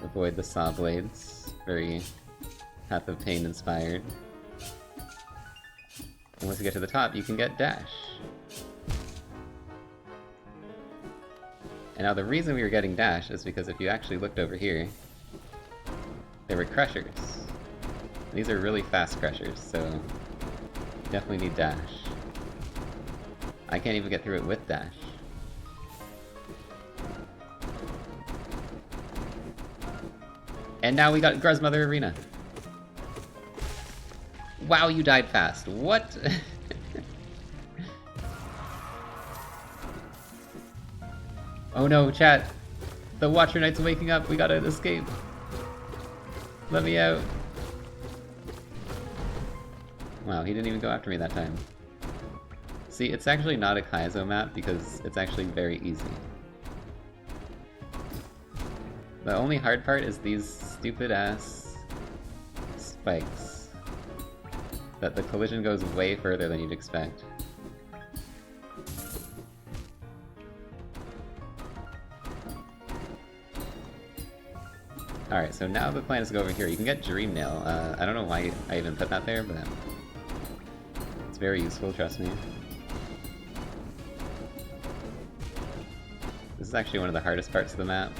avoid the saw blades. Very Path of Pain inspired. And once you get to the top, you can get Dash. And now the reason we were getting Dash is because if you actually looked over here, there were Crushers. These are really fast Crushers, so you definitely need Dash. I can't even get through it with Dash. And now we got Gruzmother Arena. Wow, you died fast. What? Oh no, chat. The Watcher Knight's waking up. We gotta escape. Let me out. Wow, he didn't even go after me that time. See, it's actually not a Kaizo map because it's actually very easy. The only hard part is these stupid-ass spikes. That the collision goes way further than you'd expect. Alright, so now the plan is to go over here. You can get Dream Nail. I don't know why I even put that there, but it's very useful, trust me. This is actually one of the hardest parts of the map.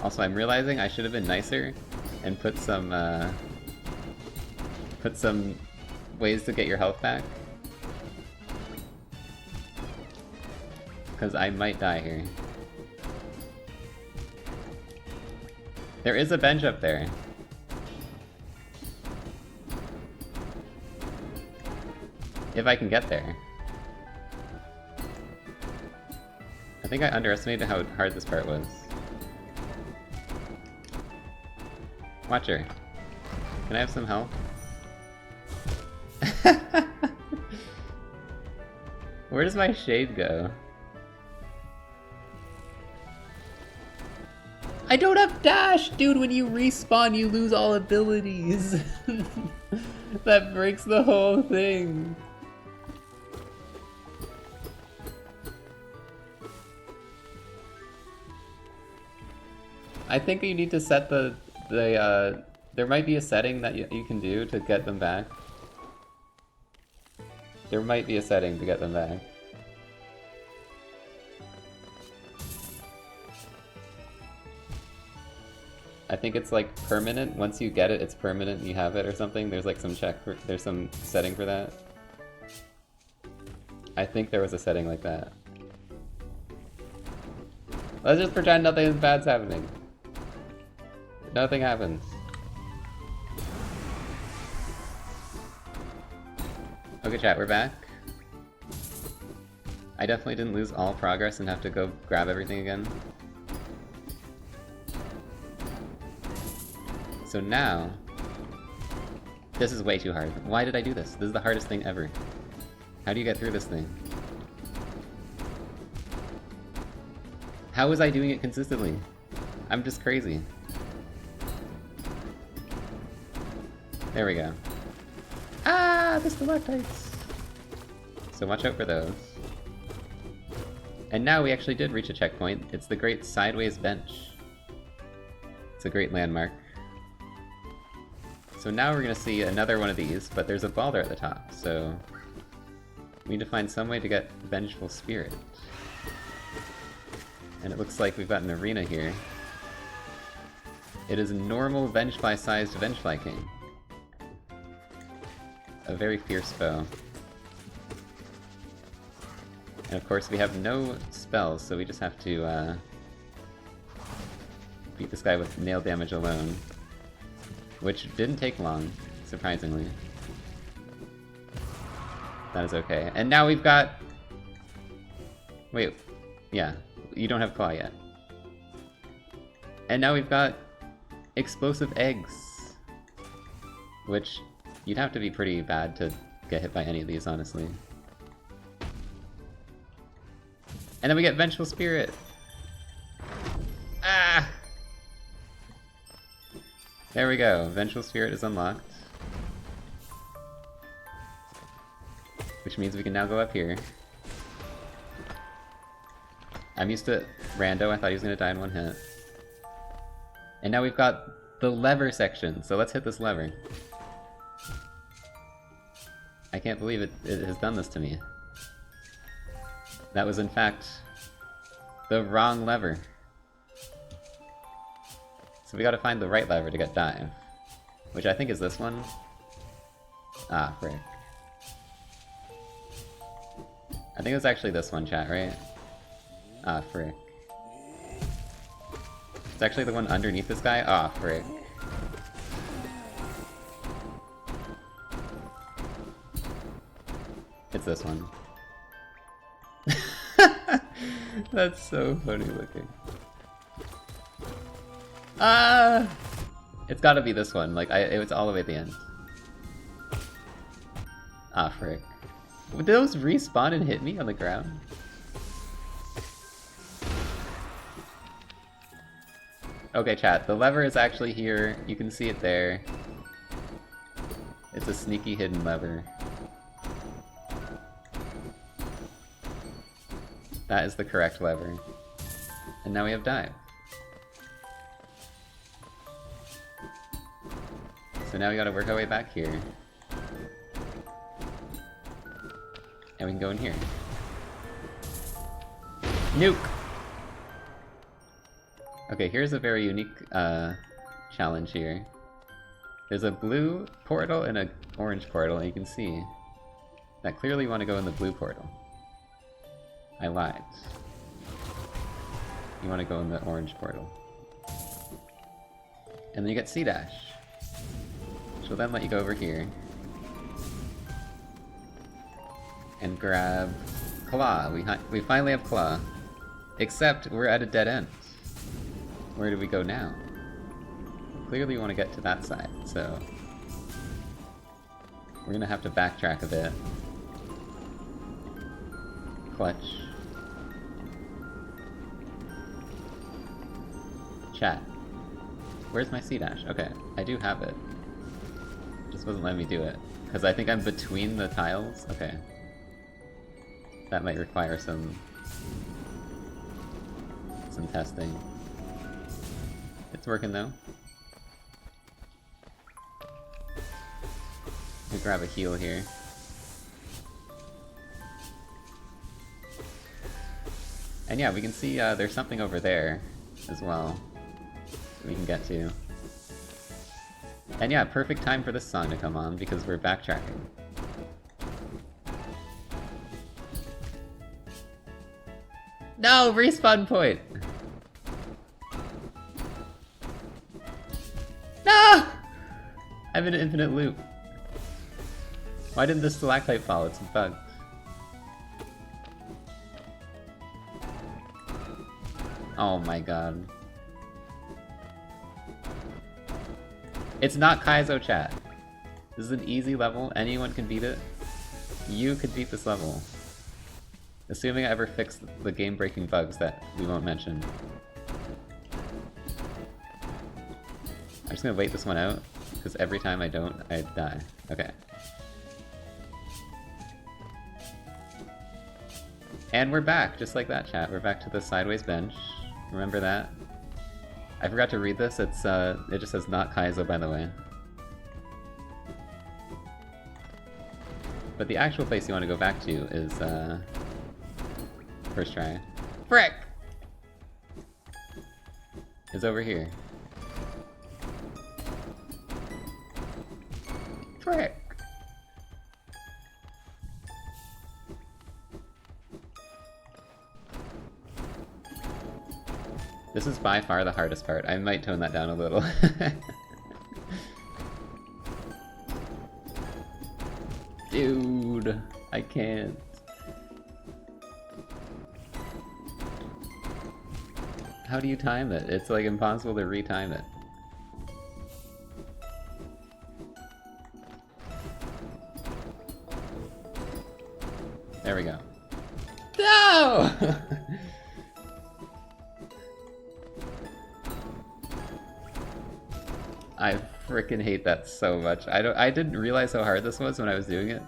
Also, I'm realizing I should have been nicer and put some ways to get your health back. Because I might die here. There is a bench up there. If I can get there. I think I underestimated how hard this part was. Watcher, can I have some help? Where does my shade go? I don't have dash! Dude, when you respawn, you lose all abilities. That breaks the whole thing. I think you need to set there might be a setting that you can do to get them back. There might be a setting to get them back. I think it's like permanent. Once you get it, it's permanent. You have it or something. There's like some there's some setting for that. I think there was a setting like that. Let's just pretend nothing bad's happening. Nothing happens. Okay, chat, we're back. I definitely didn't lose all progress and have to go grab everything again. So now, this is way too hard. Why did I do this? This is the hardest thing ever. How do you get through this thing? How was I doing it consistently? I'm just crazy. There we go. Ah, the stalactites! So watch out for those. And now we actually did reach a checkpoint. It's the Great Sideways Bench. It's a great landmark. So now we're gonna see another one of these, but there's a Balder at the top, so we need to find some way to get Vengeful Spirit. And it looks like we've got an arena here. It is a normal Vengefly-sized Vengefly King. A very fierce foe. And of course we have no spells, so we just have to beat this guy with nail damage alone. Which didn't take long, surprisingly. That is okay. And now we've got... Wait, yeah, you don't have Claw yet. And now we've got Explosive Eggs. Which, you'd have to be pretty bad to get hit by any of these, honestly. And then we get Vengeful Spirit! Ah! There we go, Vengeful Spirit is unlocked. Which means we can now go up here. I'm used to Rando, I thought he was gonna die in one hit. And now we've got the lever section, so let's hit this lever. I can't believe it has done this to me. That was in fact the wrong lever. So we gotta find the right lever to get dive. Which I think is this one. Ah, frick. I think it was actually this one, chat, right? Ah, frick. It's actually the one underneath this guy? Ah, frick. It's this one. That's so funny looking. Ah! It's gotta be this one, like, it was all the way at the end. Ah, frick. Did those respawn and hit me on the ground? Okay, chat, the lever is actually here. You can see it there. It's a sneaky hidden lever. That is the correct lever. And now we have dive. So now we gotta work our way back here. And we can go in here. Nuke! Okay, here's a very unique challenge here. There's a blue portal and an orange portal, and you can see that clearly you want to go in the blue portal. I lied. You want to go in the orange portal. And then you get C-Dash. Which will then let you go over here. And grab Claw. We finally have Claw. Except we're at a dead end. Where do we go now? Clearly we want to get to that side, so... we're gonna have to backtrack a bit. Clutch. Chat. Where's my C-Dash? Okay, I do have it. Just wasn't letting me do it. Because I think I'm between the tiles? Okay. That might require some testing. It's working though. We'll grab a heal here. And yeah, we can see there's something over there as well that we can get to. And yeah, perfect time for this song to come on because we're backtracking. No! Respawn point! No! I'm in an infinite loop. Why didn't this stalactite fall? It's bugged. Oh my god. It's not Kaizo, chat. This is an easy level. Anyone can beat it. You could beat this level. Assuming I ever fix the game-breaking bugs that we won't mention. I'm just gonna wait this one out, because every time I don't, I die. Okay. And we're back, just like that, chat. We're back to the sideways bench. Remember that? I forgot to read this. It just says not Kaizo, by the way. But the actual place you want to go back to is, first try. Frick! Is over here. frick? This is by far the hardest part. I might tone that down a little. Dude, I can't. How do you time it? It's like impossible to retime it. There we go. No! I frickin' hate that so much. I didn't realize how hard this was when I was doing it.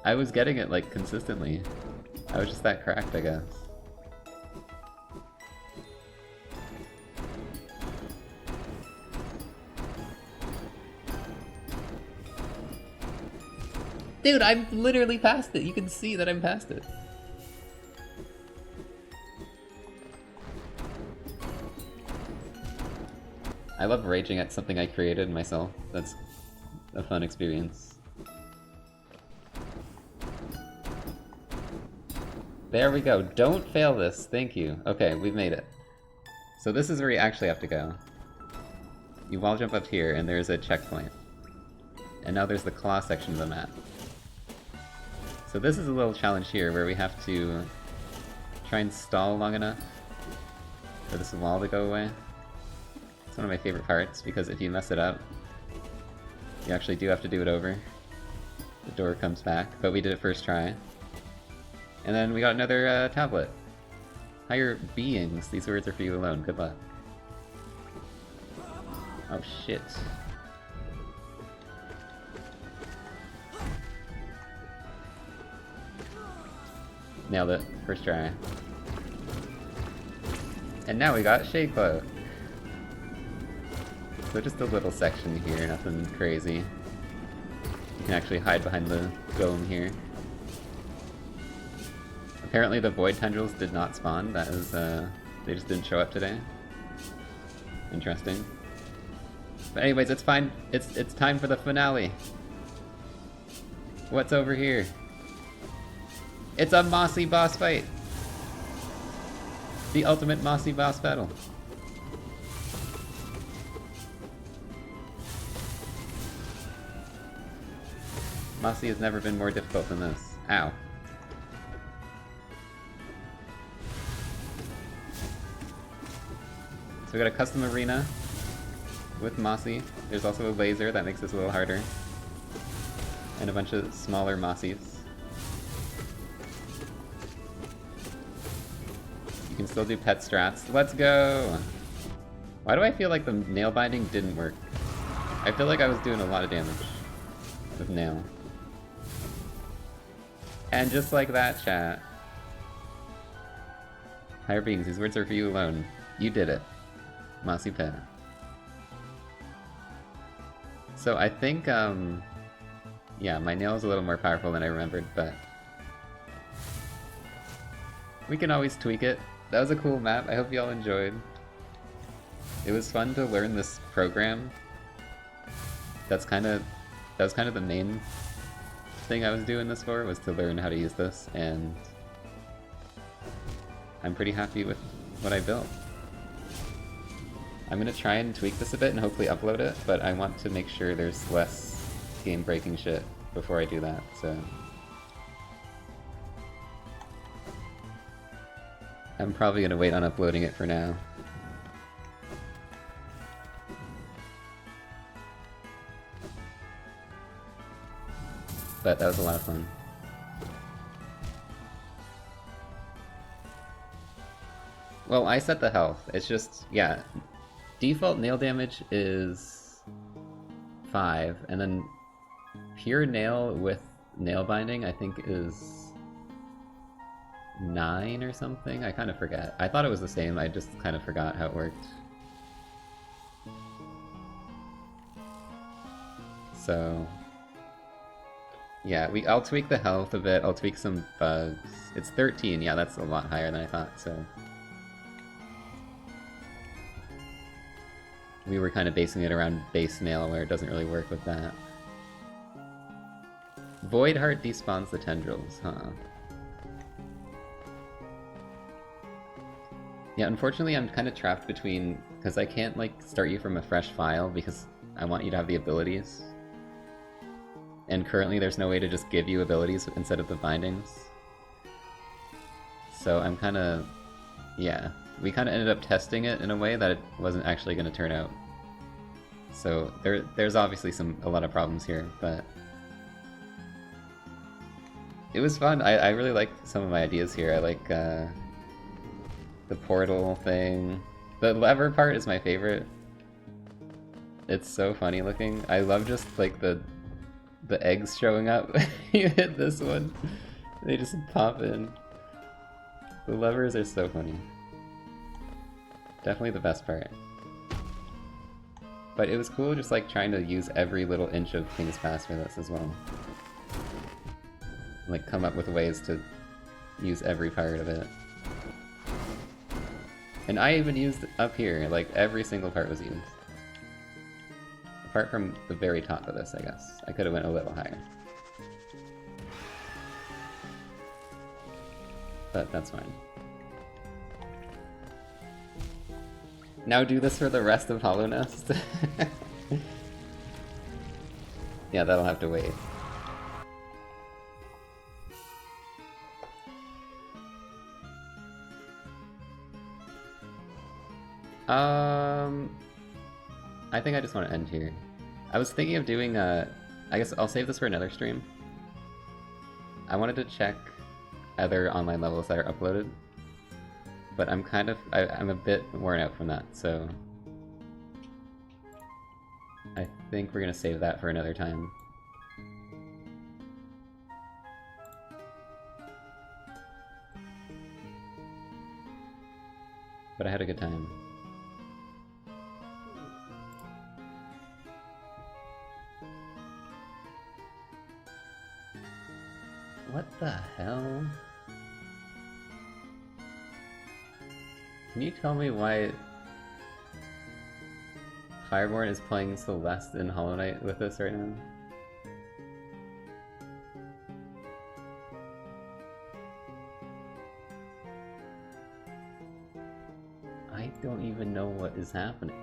I was getting it like consistently. I was just that cracked, I guess. Dude, I'm literally past it. You can see that I'm past it. I love raging at something I created myself. That's a fun experience. There we go. Don't fail this. Thank you. Okay, we've made it. So this is where you actually have to go. You wall jump up here, and there's a checkpoint. And now there's the claw section of the map. So this is a little challenge here, where we have to try and stall long enough for this wall to go away. It's one of my favorite parts, because if you mess it up, you actually do have to do it over. The door comes back, but we did it first try. And then we got another tablet. Higher beings, these words are for you alone, good luck. Oh shit. Nailed it, first try. And now we got Shade Cloak. So just a little section here, nothing crazy. You can actually hide behind the dome here. Apparently the Void Tendrils did not spawn, that is, they just didn't show up today. Interesting. But anyways, it's fine. It's time for the finale. What's over here? It's a Mossy boss fight! The ultimate Mossy boss battle. Mossy has never been more difficult than this. Ow. So we got a custom arena with Mossy. There's also a laser that makes this a little harder. And a bunch of smaller Mossies. You can still do pet strats. Let's go! Why do I feel like the nail binding didn't work? I feel like I was doing a lot of damage with nail. And just like that, chat. Higher beings, these words are for you alone. You did it. Mossy pet. So I think, yeah, my nail is a little more powerful than I remembered, but we can always tweak it. That was a cool map. I hope y'all enjoyed. It was fun to learn this program. That was kind of the main thing I was doing this for, was to learn how to use this, and I'm pretty happy with what I built. I'm gonna try and tweak this a bit and hopefully upload it, but I want to make sure there's less game-breaking shit before I do that, so I'm probably gonna wait on uploading it for now. But that was a lot of fun. Well, I set the health. It's just, yeah. Default nail damage is 5, and then pure nail with nail binding I think is 9 or something? I kind of forget. I thought it was the same, I just kind of forgot how it worked. So yeah, I'll tweak the health a bit, I'll tweak some bugs. It's 13, yeah, that's a lot higher than I thought, so we were kind of basing it around base nail where it doesn't really work with that. Void Heart despawns the tendrils, huh? Yeah, unfortunately I'm kind of trapped between... because I can't, like, start you from a fresh file because I want you to have the abilities. And currently there's no way to just give you abilities instead of the bindings. So I'm kind of... yeah. We kind of ended up testing it in a way that it wasn't actually going to turn out. So there's obviously a lot of problems here, but... it was fun. I really liked some of my ideas here. I like, the portal thing. The lever part is my favorite. It's so funny looking. I love just like the eggs showing up. You hit this one, they just pop in. The levers are so funny. Definitely the best part. But it was cool just like trying to use every little inch of King's Pass for this as well. Like come up with ways to use every part of it. And I even used up here, like every single part was used. Apart from the very top of this, I guess. I could have went a little higher. But that's fine. Now do this for the rest of Hollow Nest? Yeah, that'll have to wait. I think I just want to end here. I was thinking of doing I guess I'll save this for another stream. I wanted to check other online levels that are uploaded, but I'm I'm a bit worn out from that, so I think we're gonna save that for another time. But I had a good time. What the hell? Can you tell me why Fireborn is playing Celeste in Hollow Knight with us right now? I don't even know what is happening.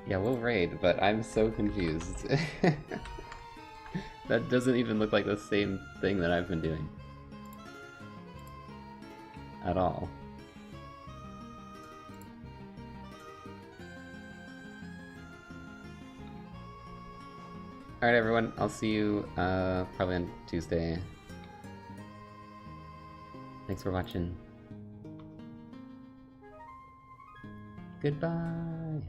Yeah, we'll raid, but I'm so confused. That doesn't even look like the same thing that I've been doing. At all. Alright everyone, I'll see you probably on Tuesday. Thanks for watching. Goodbye!